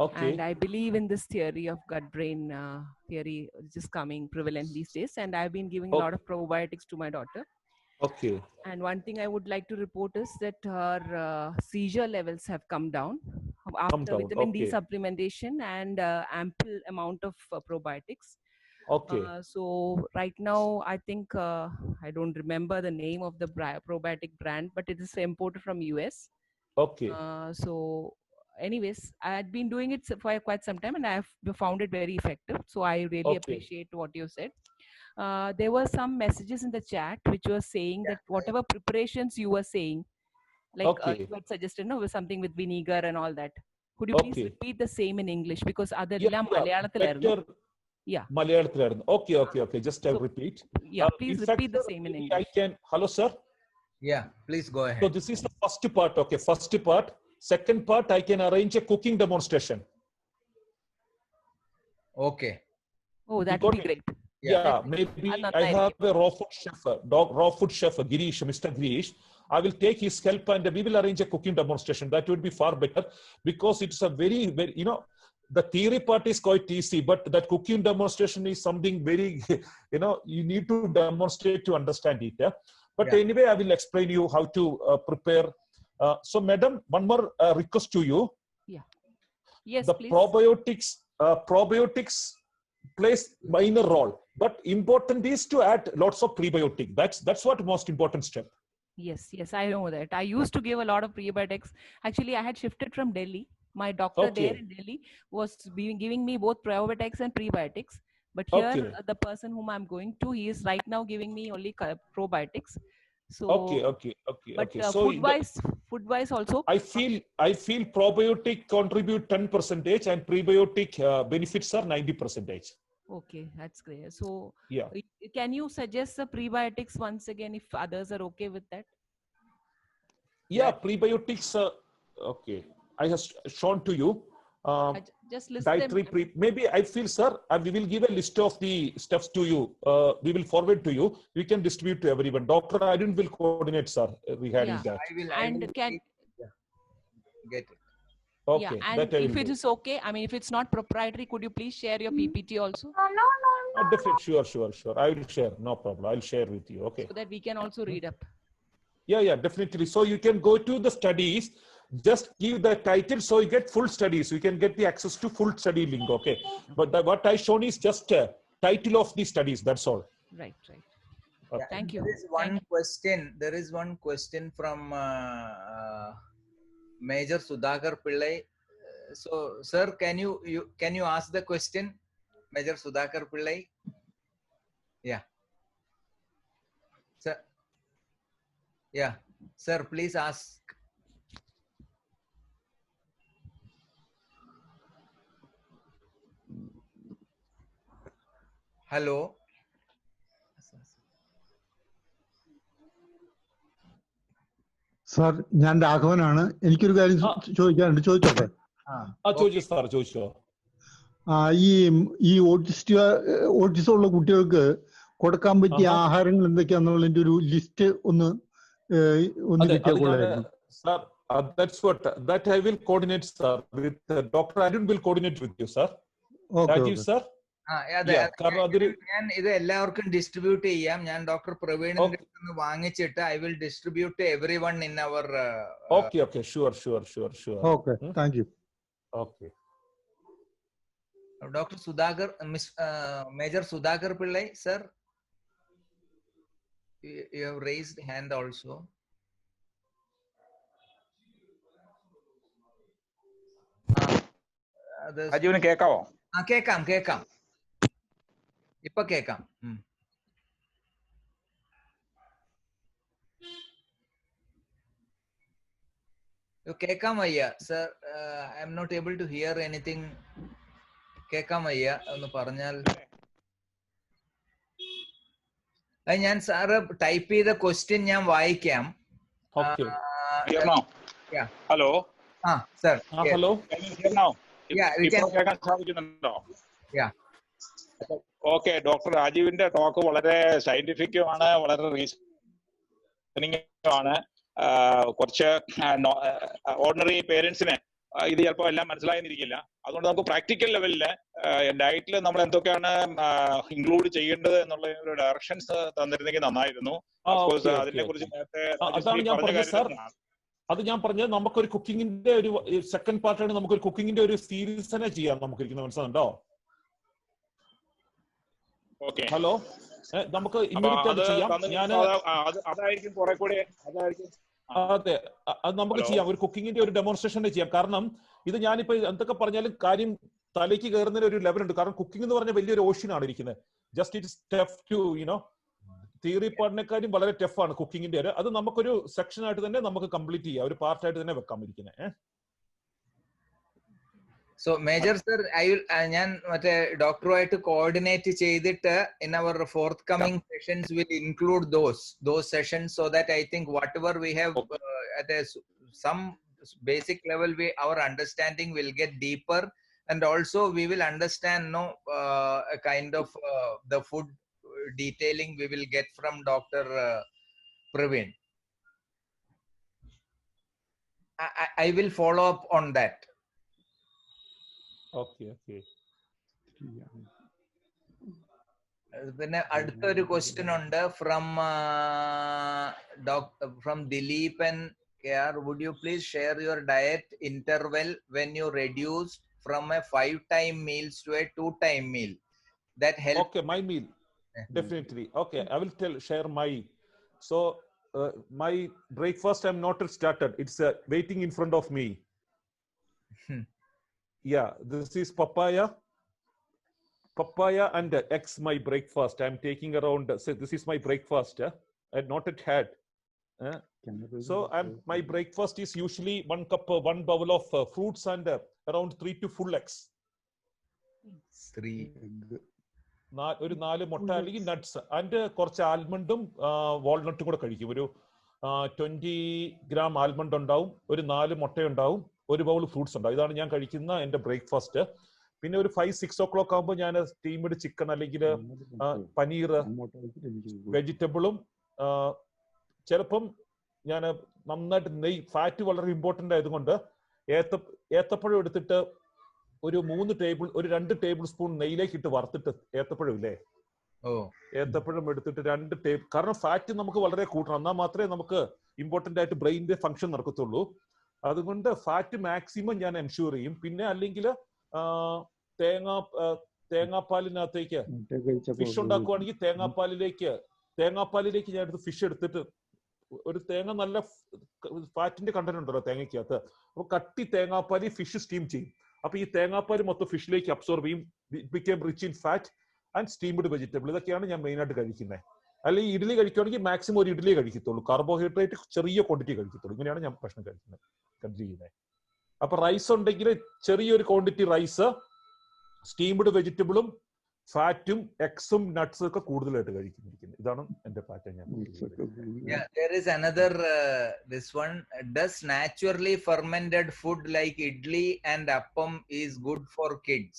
Okay. And I believe in this theory of gut-brain theory, which is coming prevalent these days. And I've been giving a lot of probiotics to my daughter. Okay. And one thing I would like to report is that her seizure levels have come down after vitamin D supplementation and ample amount of probiotics. Okay. So right now, I think I don't remember the name of the probiotic brand, but it is imported from US. Okay. So anyways, I had been doing it for quite some time and I have found it very effective. So I really appreciate what you said. There were some messages in the chat which were saying that whatever preparations you were saying, like you had suggested, something with vinegar and all that. Could you please repeat the same in English? Because Malayalam. Yeah. Malayalam. Okay. Just I'll repeat. Yeah, please repeat the same in English. I can. Hello, sir. Yeah, please go ahead. So this is the first part. Okay, first part. Second part, I can arrange a cooking demonstration. Okay. Oh, that would be great. Yeah, maybe I have a raw food chef, Girish, Mr. Girish. I will take his help and we will arrange a cooking demonstration. That would be far better because it's a very, the theory part is quite easy, but that cooking demonstration is something very, you need to demonstrate to understand it. Yeah? But anyway, I will explain you how to prepare. So, madam, one more request to you. Yeah. Yes, the please. Probiotics plays minor role, but important is to add lots of prebiotic. That's what most important step. Yes, I know that. I used to give a lot of prebiotics. Actually, I had shifted from Delhi. My doctor there in Delhi was giving me both probiotics and prebiotics. But here, the person whom I'm going to, he is right now giving me only probiotics. So But so food-wise also, I feel probiotic contribute 10% and prebiotic benefits are 90%. Okay, that's great. So can you suggest the prebiotics once again if others are okay with that? Yeah, prebiotics. Okay, I have shown to you. Just list dietary maybe I feel, sir, we will give a list of the steps to you. We will forward to you. You can distribute to everyone. Dr. Arun will coordinate, sir, regarding that. I will get it. Okay. And if it is okay, I mean, if it's not proprietary, could you please share your PPT also? Definitely, sure. I will share. No problem. I'll share with you. Okay. So that we can also read up. Yeah, definitely. So you can go to the studies. Just give the title so you get full studies. You can get the access to full study link. Okay. But what I shown is just a title of the studies. That's all. Right. Okay. Thank you. There is one question. There is one question from Major Sudhakar Pillai. So, sir, can you ask the question, Major Sudhakar Pillai? Yeah. Sir. Yeah, sir, please ask. Hello. Sir, ഞാൻ രാഘവനാണ്. എനിക്കൊരു കാര്യം ചോദിക്കാനുണ്ട്, ചോദിച്ചോട്ടെ? ചോദിച്ചോ. ഈ autism ഉള്ള കുട്ടികൾക്ക് കൊടുക്കാൻ പറ്റിയ ആഹാരങ്ങൾ എന്തൊക്കെയാന്നുള്ളതിന്റെ ഒരു ലിസ്റ്റ് ഒന്ന് കിട്ടിയാൽ കൊള്ളായിരുന്നു. Sir, that's what that I will coordinate, sir. With Dr. Arun will coordinate with you, sir. Rajiv, sir. ഞാൻ ഇത് എല്ലാവർക്കും ഡിസ്ട്രിബ്യൂട്ട് ചെയ്യാം. ഞാൻ ഡോക്ടർ പ്രവീണിന്റെ അടുത്ത് വാങ്ങിച്ചിട്ട് I will distribute to everyone in our. Okay, sure. Okay, thank you. Okay. Dr. Sudhakar, Major Sudhakar Pillai, sir, you have raised hand also. അജീവന് കേക്കാവോ? കേക്കാം. ഇപ്പൊ കേക്കാം. കേക്കാം വയ്യ sir. I M not able to hear anything. കേക്കാം വയ്യ, ഒന്ന് പറഞ്ഞാൽ. ഞാൻ സാറ് ടൈപ്പ് ചെയ്ത ക്വസ്റ്റ്യൻ ഞാൻ വായിക്കാം. ഹലോ. സർ. ഹലോ. കേൾക്കാൻ സാധിക്കുന്നുണ്ടോ? ഓക്കെ. ഡോക്ടർ രാജീവിന്റെ ടോക്ക് വളരെ സയന്റിഫിക്കുമാണ്, വളരെ റീസണിംഗ് ആണ്. കുറച്ച് ഓർഡിനറി പേരൻസിന് ഇത് ചിലപ്പോൾ എല്ലാം മനസ്സിലായെന്നിരിക്കില്ല. അതുകൊണ്ട് നമുക്ക് പ്രാക്ടിക്കൽ ലെവലില് ഡയറ്റിൽ നമ്മൾ എന്തൊക്കെയാണ് ഇൻക്ലൂഡ് ചെയ്യേണ്ടത് എന്നുള്ള ഒരു ഡയറക്ഷൻസ് തന്നിരുന്നെങ്കിൽ നന്നായിരുന്നു. അതിനെ കുറിച്ച് നേരത്തെ അത് ഞാൻ പറഞ്ഞത് നമുക്കൊരു കുക്കിങ്ങിന്റെ ഒരു സെക്കൻഡ് പാർട്ടാണ്. നമുക്കൊരു കുക്കിങ്ങിന്റെ ഒരു സീരീസ് തന്നെ ചെയ്യാം. നമുക്ക് ഇരിക്കുന്ന മനസ്സിലുണ്ടോ? ഹലോ, നമുക്ക് ഇമ്മീഡിയറ്റ് ചെയ്യാം. അതായിരിക്കും കുറെ കൂടെ. അതെ, അത് നമുക്ക് ചെയ്യാം. ഒരു കുക്കിങ്ങിന്റെ ഒരു ഡെമോൺസ്ട്രേഷൻ ചെയ്യാം. കാരണം ഇത് ഞാനിപ്പോ എന്തൊക്കെ പറഞ്ഞാലും കാര്യം തലേക്ക് കയറുന്നതിന് ഒരു ലെവൽ ഉണ്ട്. കാരണം കുക്കിംഗ് എന്ന് പറഞ്ഞാൽ വലിയൊരു ഓഷ്യനാണ് ഇരിക്കുന്നത്. Just it is tough to theory പാർട്ടിനെക്കാളും വളരെ ടഫാണ് കുക്കിങ്ങിന്റെ. അത് നമുക്കൊരു സെക്ഷൻ ആയിട്ട് തന്നെ നമുക്ക് കംപ്ലീറ്റ് ചെയ്യാം, ഒരു പാർട്ടായിട്ട് തന്നെ വെക്കാൻ ഇരിക്കുന്നത്. സോ മേജർ സർ, ഞാൻ മറ്റേ ഡോക്ടറുമായിട്ട് കോർഡിനേറ്റ് ചെയ്തിട്ട് in our forthcoming sessions will include those sessions so that I think whatever we have at some basic level, our understanding will get deeper, and also we will understand a kind of the food detailing we will get from Dr. Praveen. I will follow up on that. Okay. പിന്നെ അടുത്തൊരു question ഉണ്ട് from Dileepan KR. Would you please share your diet interval when you reduced from a 5-time meals to a 2-time meal? That helps. Okay, my meal. Definitely. Okay, I will share my. So my breakfast I'm not started. It's waiting in front of me. Yeah, this is papaya and eggs. My breakfast. I'm taking around. So this is my breakfast. I not yet had. So my breakfast is usually 1 bowl of fruits and around 3 to full eggs. 3. ഒരു 4 മുട്ട അല്ലെങ്കിൽ nuts and കുറച്ച് ആൽമണ്ടും വാൾനട്ടും കൂടെ കഴിക്കും. ഒരു 20 gram almond ഉണ്ടാവും, ഒരു 4 മുട്ട ഉണ്ടാവും, ഒരു ബൗൾ ഫ്രൂട്ട്സ് ഉണ്ടാവും. ഇതാണ് ഞാൻ കഴിക്കുന്ന എന്റെ ബ്രേക്ക്ഫാസ്റ്റ്. പിന്നെ ഒരു 5-6 o'clock ആകുമ്പോൾ ഞാൻ സ്റ്റീംഡ് ചിക്കൻ അല്ലെങ്കിൽ പനീർ, വെജിറ്റബിളും ചിലപ്പം ഞാൻ നന്നായിട്ട് നെയ്യ്, ഫാറ്റ് വളരെ ഇമ്പോർട്ടന്റ് ആയതുകൊണ്ട് ഏത്തപ്പഴം എടുത്തിട്ട് ഒരു 2 ടേബിൾ സ്പൂൺ നെയ്യിലേക്ക് ഇട്ട് വറുത്തിട്ട്, ഏത്തപ്പഴം ഇല്ലേ, ഏത്തപ്പഴം എടുത്തിട്ട് 2 ടേബിൾ, കാരണം ഫാറ്റ് നമുക്ക് വളരെ കൂട്ടണം, എന്നാൽ മാത്രമേ നമുക്ക് ഇമ്പോർട്ടന്റ് ആയിട്ട് ബ്രെയിനിന്റെ ഫംഗ്ഷൻ നടക്കത്തുള്ളൂ. അതുകൊണ്ട് ഫാറ്റ് മാക്സിമം ഞാൻ എൻഷുർ ചെയ്യും. പിന്നെ അല്ലെങ്കിൽ തേങ്ങാപ്പാലിനകത്തേക്ക് ഫിഷ് ഉണ്ടാക്കുവാണെങ്കിൽ തേങ്ങാപ്പാലിലേക്ക് തേങ്ങാപ്പാലിലേക്ക് ഞാൻ എടുത്ത് ഫിഷ് എടുത്തിട്ട് ഒരു തേങ്ങ നല്ല ഫാറ്റിന്റെ കണ്ടന്റ് ഉണ്ടല്ലോ തേങ്ങയ്ക്കകത്ത്. അപ്പൊ കട്ടി തേങ്ങാപ്പാലി ഫിഷ് സ്റ്റീം ചെയ്യും. അപ്പൊ ഈ തേങ്ങാപ്പാല് മൊത്തം ഫിഷിലേക്ക് അബ്സോർബ് ചെയ്യും. Became rich in fat and steamed vegetable. ഇതൊക്കെയാണ് ഞാൻ മെയിൻ ആയിട്ട് കഴിക്കുന്നത്. അല്ലെങ്കിൽ ഇഡ്ഡലി കഴിക്കുകയാണെങ്കിൽ മാക്സിമം ഒരു ഇഡ്ഡലി കഴിക്കത്തുള്ളൂ. കാർബോഹൈഡ്രേറ്റ് ചെറിയ ക്വാണ്ടിറ്റി കഴിക്കത്തുള്ളൂ. ഇങ്ങനെയാണ് ഞാൻ ഭക്ഷണം കഴിക്കുന്നത്, കൺസ്യൂം ചെയ്യുന്നത്. അപ്പൊ റൈസ് ഉണ്ടെങ്കിൽ ചെറിയൊരു ക്വാണ്ടിറ്റി റൈസ്, സ്റ്റീംഡ് വെജിറ്റബിളും ഫാറ്റും എക്സും നട്ട്സും ഒക്കെ കൂടുതലായിട്ട് കഴിക്കുന്നത്. ഇതാണ് എന്റെ pattern. Yeah, there is another this one. Does naturally fermented food like idli and appam is good for kids?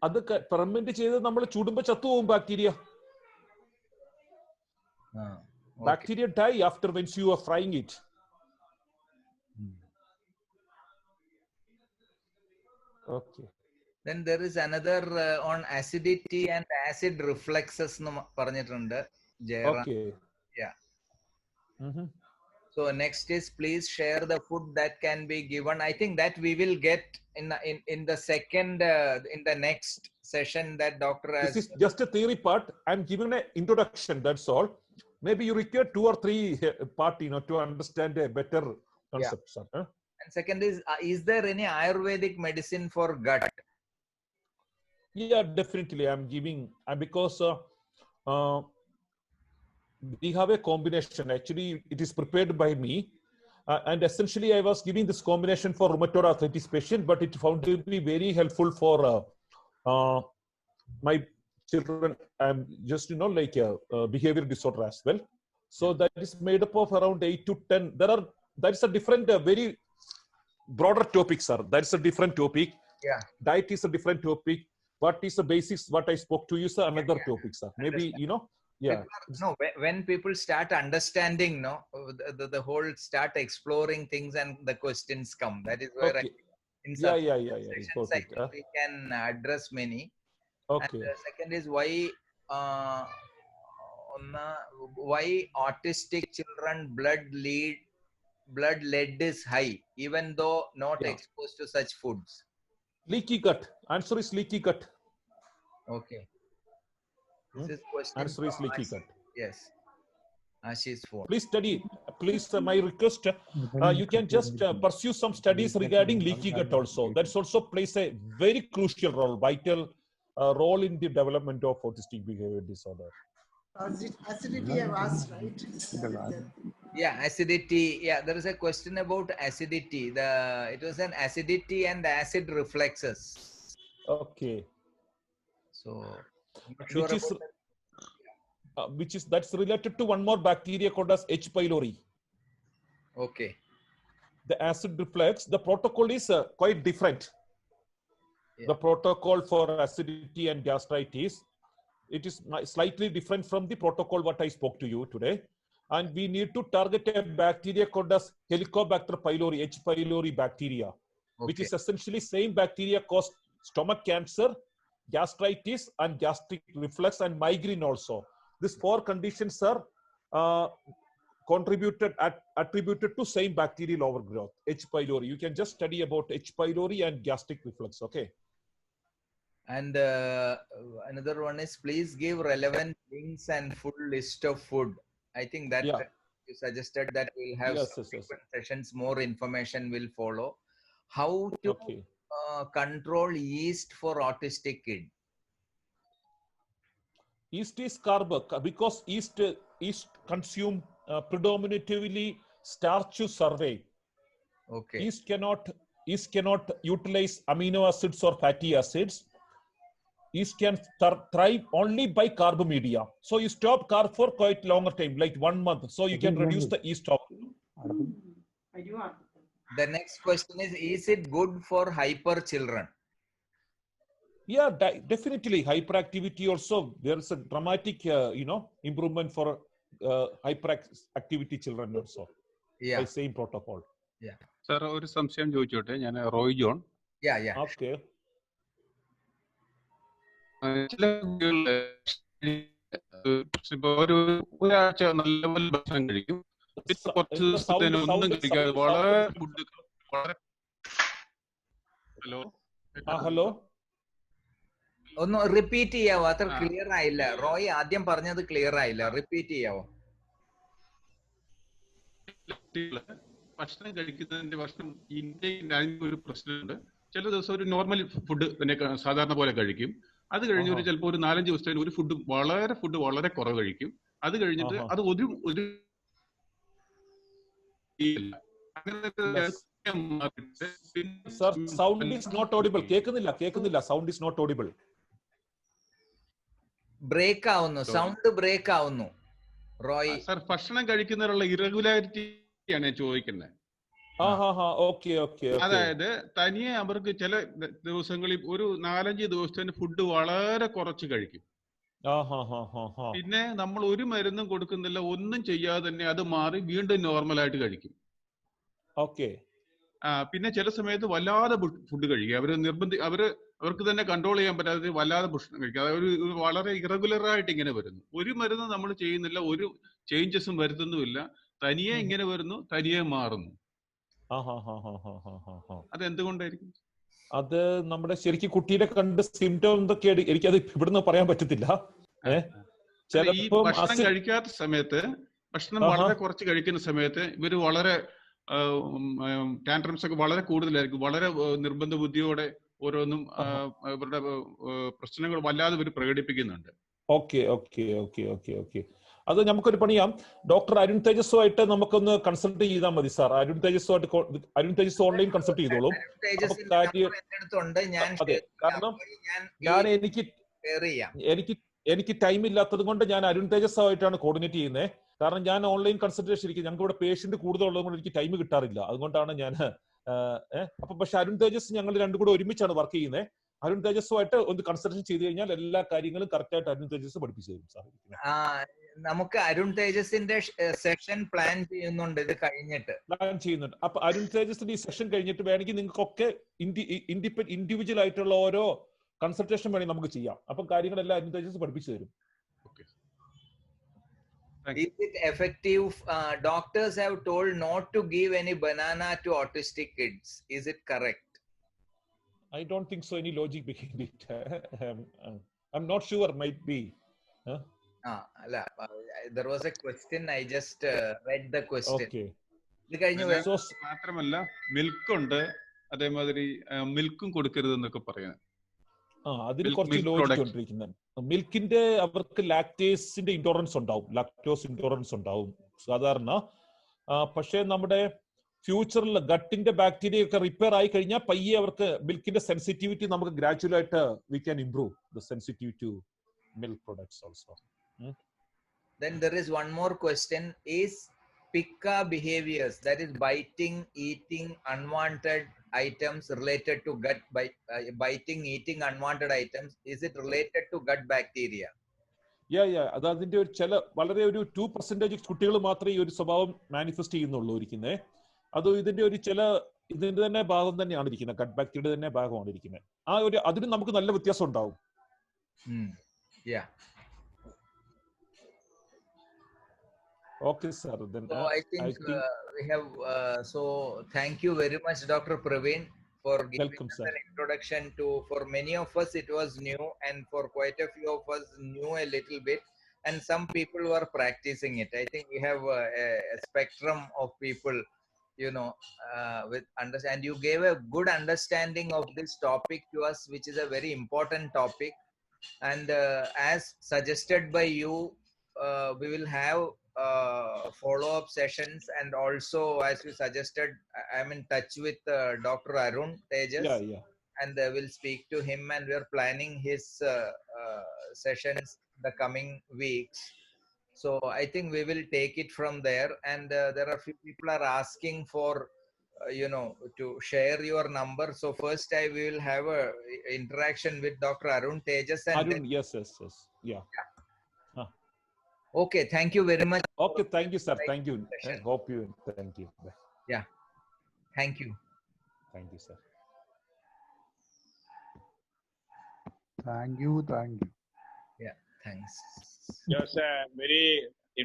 അത് ഫെർമെന്റ് ചെയ്ത് നമ്മൾ ചുടുമ്പോ ചത്തുപോകും bacteria. Bacteria die after when you are frying it. Okay. Then there is another on acidity and acid reflexes nu paranjittunde Jayram. Okay. Yeah. So next is please share the food that can be given. I think that we will get in the second in the next session that doctor has. This is just a theory part. I'm giving an introduction, that's all. Maybe you require 2 or 3 part, to understand a better concept. Yeah. And second is there any Ayurvedic medicine for gut? Yeah, definitely. I'm giving, because we have a combination. Actually, it is prepared by me. And essentially, I was giving this combination for rheumatoid arthritis patient, but it found to be very helpful for my children. I'm just, like behavior disorder as well. So that is made up of around 8 to 10. That is a different, very broader topic, sir. That is a different topic. Yeah. Diet is a different topic. What is the basics? What I spoke to you, sir, another topic, sir. Maybe, yeah. No, when people start understanding, the whole start exploring things and the questions come. That is where Okay. in some Yeah. sessions I think we can address many. Okay. And the second is why autistic children blood lead is high even though not exposed to such foods. Leaky gut. Answer is leaky gut. Okay. This is question. Answer is leaky gut. Yes. Ashish phone. Please study. Please, my request, you can just pursue some studies regarding leaky gut also. That also plays a very crucial role, vital role in the development of autistic behavior disorder. Acidity I've asked, right? Yeah, acidity. Yeah, there is a question about acidity. It was an acidity and acid reflexes. Okay. So, I'm not sure that's related to one more bacteria called as H. pylori. Okay. The acid reflex, the protocol is quite different. Yeah. The protocol for acidity and gastritis, it is slightly different from the protocol what I spoke to you today. And we need to target a bacteria called as Helicobacter pylori, H. pylori bacteria, which is essentially same bacteria cause stomach cancer, gastritis, and gastric reflux, and migraine also. These 4 conditions are attributed to same bacterial overgrowth, H. pylori. You can just study about H. pylori and gastric reflux, okay? And another one is please give relevant links and full list of food. I think that you suggested that we'll have sessions, more information will follow. How to control yeast for autistic kid? Yeast is carb, because yeast consume predominantly starch survey. Okay. Yeast cannot utilize amino acids or fatty acids. Yeast can thrive only by carb media. So you stop carb for quite longer time, like 1 month. So you can reduce the yeast of. The next question is it good for hyper children? Yeah, definitely. Hyperactivity also, there is a dramatic, improvement for hyperactivity children also. Yeah. By same protocol. Yeah. Sir, ഒരു സംശയം ചോദിച്ചോട്ടെ. ഞാൻ Roy John. Yeah. Okay. ചില കുട്ടികളില് ഒരാഴ്ച നല്ലപോലെ ഭക്ഷണം കഴിക്കും, പിന്നെ കുറച്ച് ദിവസത്തേന് ഒന്നും കഴിക്കാതെ വളരെ ഹലോ Hello. ഒന്ന് റിപ്പീറ്റ് ചെയ്യാവോ? അത്ര ക്ലിയർ ആയില്ല. റോയ് ആദ്യം പറഞ്ഞത് ക്ലിയർ ആയില്ല. റിപ്പീറ്റ് ചെയ്യാവോ? ഭക്ഷണം കഴിക്കുന്നതിന്റെ ഭക്ഷണം ഇന്ത്യയിൽ ഒരു പ്രശ്നമുണ്ട്. ചില ദിവസം ഒരു നോർമൽ ഫുഡ് പിന്നെ സാധാരണ പോലെ കഴിക്കും. അത് കഴിഞ്ഞ് ഒരു ചിലപ്പോൾ ഒരു 4-5 ദിവസത്തേക്ക് ഒരു ഫുഡ് വളരെ കുറവ് കഴിക്കും. അത് കഴിഞ്ഞിട്ട് അത് ഒരു Sir, sound is not audible. കേൾക്കുന്നില്ല. Sound is not audible. Break ആവുന്നു. സൗണ്ട് ബ്രേക്ക് ആവുന്നു. റോയ് സർ, ഭക്ഷണം കഴിക്കുന്നതിനുള്ള ഇറഗുലാരിറ്റിയാണ് ഞാൻ ചോദിക്കുന്നത്. അതായത് തനിയെ അവർക്ക് ചില ദിവസങ്ങളിൽ ഒരു 4-5 ദിവസത്തിന് ഫുഡ് വളരെ കുറച്ച് കഴിക്കും. പിന്നെ നമ്മൾ ഒരു മരുന്നും കൊടുക്കുന്നില്ല, ഒന്നും ചെയ്യാതെ തന്നെ അത് മാറി വീണ്ടും നോർമലായിട്ട് കഴിക്കും. പിന്നെ ചില സമയത്ത് വല്ലാതെ ഫുഡ് കഴിക്കുക. അവർക്ക് തന്നെ കൺട്രോൾ ചെയ്യാൻ പറ്റാതെ വല്ലാതെ ഭക്ഷണം കഴിക്കുക. അതായത് വളരെ ഇറഗുലർ ആയിട്ട് ഇങ്ങനെ വരുന്നു. ഒരു മരുന്ന് നമ്മൾ ചെയ്യുന്നില്ല, ഒരു ചേഞ്ചസും വരുത്തുന്നുമില്ല. തനിയെ ഇങ്ങനെ വരുന്നു, തനിയെ മാറുന്നു. അതെന്തുകൊണ്ടായിരിക്കും? അത് നമ്മുടെ ശരിക്കും കുട്ടിയുടെ കണ്ട് സിംറ്റം എന്തൊക്കെയാണ് എനിക്കത് ഇവിടുന്ന് പറയാൻ പറ്റത്തില്ല. ഈ ഭക്ഷണം കഴിക്കാത്ത സമയത്ത്, ഭക്ഷണം വളരെ കുറച്ച് കഴിക്കുന്ന സമയത്ത് ഇവര് വളരെ ടാൻട്രംസ് ഒക്കെ വളരെ കൂടുതലായിരിക്കും. വളരെ നിർബന്ധ ബുദ്ധിയോടെ ഓരോന്നും ഇവരുടെ പ്രശ്നങ്ങൾ വല്ലാതെ ഇവർ പ്രകടിപ്പിക്കുന്നുണ്ട്. അത് നമുക്കൊരു പണിയാം. ഡോക്ടർ അരുൺ തേജസ്സുമായിട്ട് നമുക്കൊന്ന് കൺസൾട്ട് ചെയ്താൽ മതി സാർ. അരുൺ തേജസ് ഓൺലൈൻ കൺസൾട്ട് ചെയ്തോളും. കാരണം എനിക്ക് ടൈം ഇല്ലാത്തത് കൊണ്ട് ഞാൻ അരുൺ തേജസ്സുമായിട്ടാണ് കോർഡിനേറ്റ് ചെയ്യുന്നത്. കാരണം ഞാൻ ഓൺലൈൻ കൺസൾട്ടേഷൻ ഇരിക്കും. ഞങ്ങൾക്ക് ഇവിടെ പേഷ്യന്റ് കൂടുതലുള്ളത് കൊണ്ട് എനിക്ക് ടൈം കിട്ടാറില്ല. അതുകൊണ്ടാണ് ഞാൻ അപ്പൊ പക്ഷെ അരുൺ തേജസ് ഞങ്ങൾ രണ്ടും കൂടെ ഒരുമിച്ചാണ് വർക്ക് ചെയ്യുന്നത്. അരുൺ തേജസ്സുമായിട്ട് ഒന്ന് കൺസൾട്ടേഷൻ ചെയ്ത് കഴിഞ്ഞാൽ എല്ലാ കാര്യങ്ങളും കറക്റ്റ് ആയിട്ട് അരുൺ തേജസ് പഠിപ്പിച്ചു തരും സാർ. നമുക്ക് അരുൺ തേജസിന്റെ സെഷൻ പ്ലാൻ ചെയ്യുന്നുണ്ട്. ഇത് കഴിഞ്ഞിട്ട് അപ്പൊ അരുൺ തേജസിന്റെ ഈ സെഷൻ കഴിഞ്ഞിട്ട് വേണമെങ്കിൽ നിങ്ങൾക്കൊക്കെ ഇൻഡിവിജ്വൽ ആയിട്ടുള്ള ഓരോ കൺസൾട്ടേഷൻ വേണമെങ്കിൽ നമുക്ക് ചെയ്യാം. അപ്പൊ കാര്യങ്ങളെല്ലാം അരുൺ തേജസ് പഠിപ്പിച്ചു തരും. Is it effective? Doctors have told not to give any banana to autistic kids. Is it correct? I don't think so. Any logic behind it? I'm not sure. Might be. There was a question. I just read the question. Okay. മാത്രമല്ല മിൽക്കുണ്ട്, അതേമാതിരി മിൽക്കും കൊടുക്കരുതെന്നൊക്കെ പറയാം. അതിന് കുറച്ച് logic കൊണ്ടിരിക്കുന്നത്. മിൽക്കിന്റെ അവർക്ക് lactose intolerance ഉണ്ടാവും സാധാരണ. പക്ഷേ നമ്മുടെ ഫ്യൂച്ചറിൽ ഗട്ടിന്റെ ബാക്ടീരിയ ഒക്കെ റിപ്പയർ ആയി കഴിഞ്ഞാൽ പയ്യെ അവർക്ക് മിൽക്കിന്റെ സെൻസിറ്റിവിറ്റി നമുക്ക് ഗ്രാജുവൽ ആയിട്ട് we can improve the sensitivity to milk products also. Then there is one more question. Is pica behaviors, that is biting, eating unwanted items related to gut biting, eating unwanted items, is it related to gut bacteria? അത് അതിന്റെ ഒരു ചില വളരെ ഒരു 2% കുട്ടികൾ മാത്രമേ ഈ ഒരു സ്വഭാവം മാനിഫെസ്റ്റ് ചെയ്യുന്നുള്ളൂ ഇരിക്കുന്നത്. അത് ഇതിന്റെ തന്നെ ഭാഗം തന്നെയാണ് ഇരിക്കുന്നത്. ഗട്ട് ബാക്ടീരിയയുടെ തന്നെ ഭാഗമാണ് ഇരിക്കുന്നത്. അതിന് നമുക്ക് നല്ല വ്യത്യാസം ഉണ്ടാവും. Okay, sir. Then so I think we have. So thank you very much, Dr. Praveen, for giving us an introduction to. For many of us, it was new, and for quite a few of us, knew a little bit, and some people were practicing it. I think we have a spectrum of people, with understand. You gave a good understanding of this topic to us, which is a very important topic, and as suggested by you, we will have follow-up sessions, and also as you suggested, I'm in touch with Dr. Arun Tejas, and we'll speak to him, and we're planning his sessions the coming weeks. So I think we will take it from there, and there are few people are asking for to share your number. So first I will have a interaction with Dr. Arun Tejas, and Arun, yes, yeah. Okay, thank you very much. Okay, thank you, sir. Thank you. Hope you. Thank you. Bye. Yeah, thank you. Thank you, sir. Thank you. Yeah, thanks. Yes, a very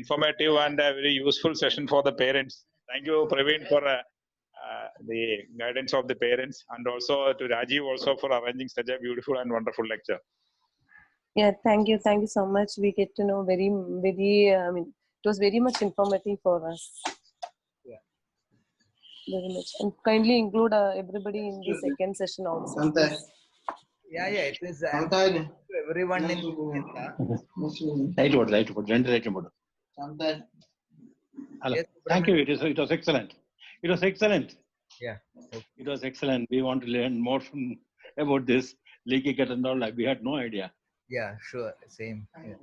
informative and a very useful session for the parents. Thank you, Praveen, for the guidance of the parents, and also to Rajiv also for arranging such a beautiful and wonderful lecture. Yeah, thank you so much. We get to know very. It was very much informative for us. Yeah. Very much, and kindly include everybody in the second session also. Yeah, it is everyone in India. Hello. Yes, Thank you. It was excellent. It was excellent. Yeah. Okay. It was excellent. We want to learn more about this leaky gut and all. We had no idea. Yeah, sure. Same. Yeah.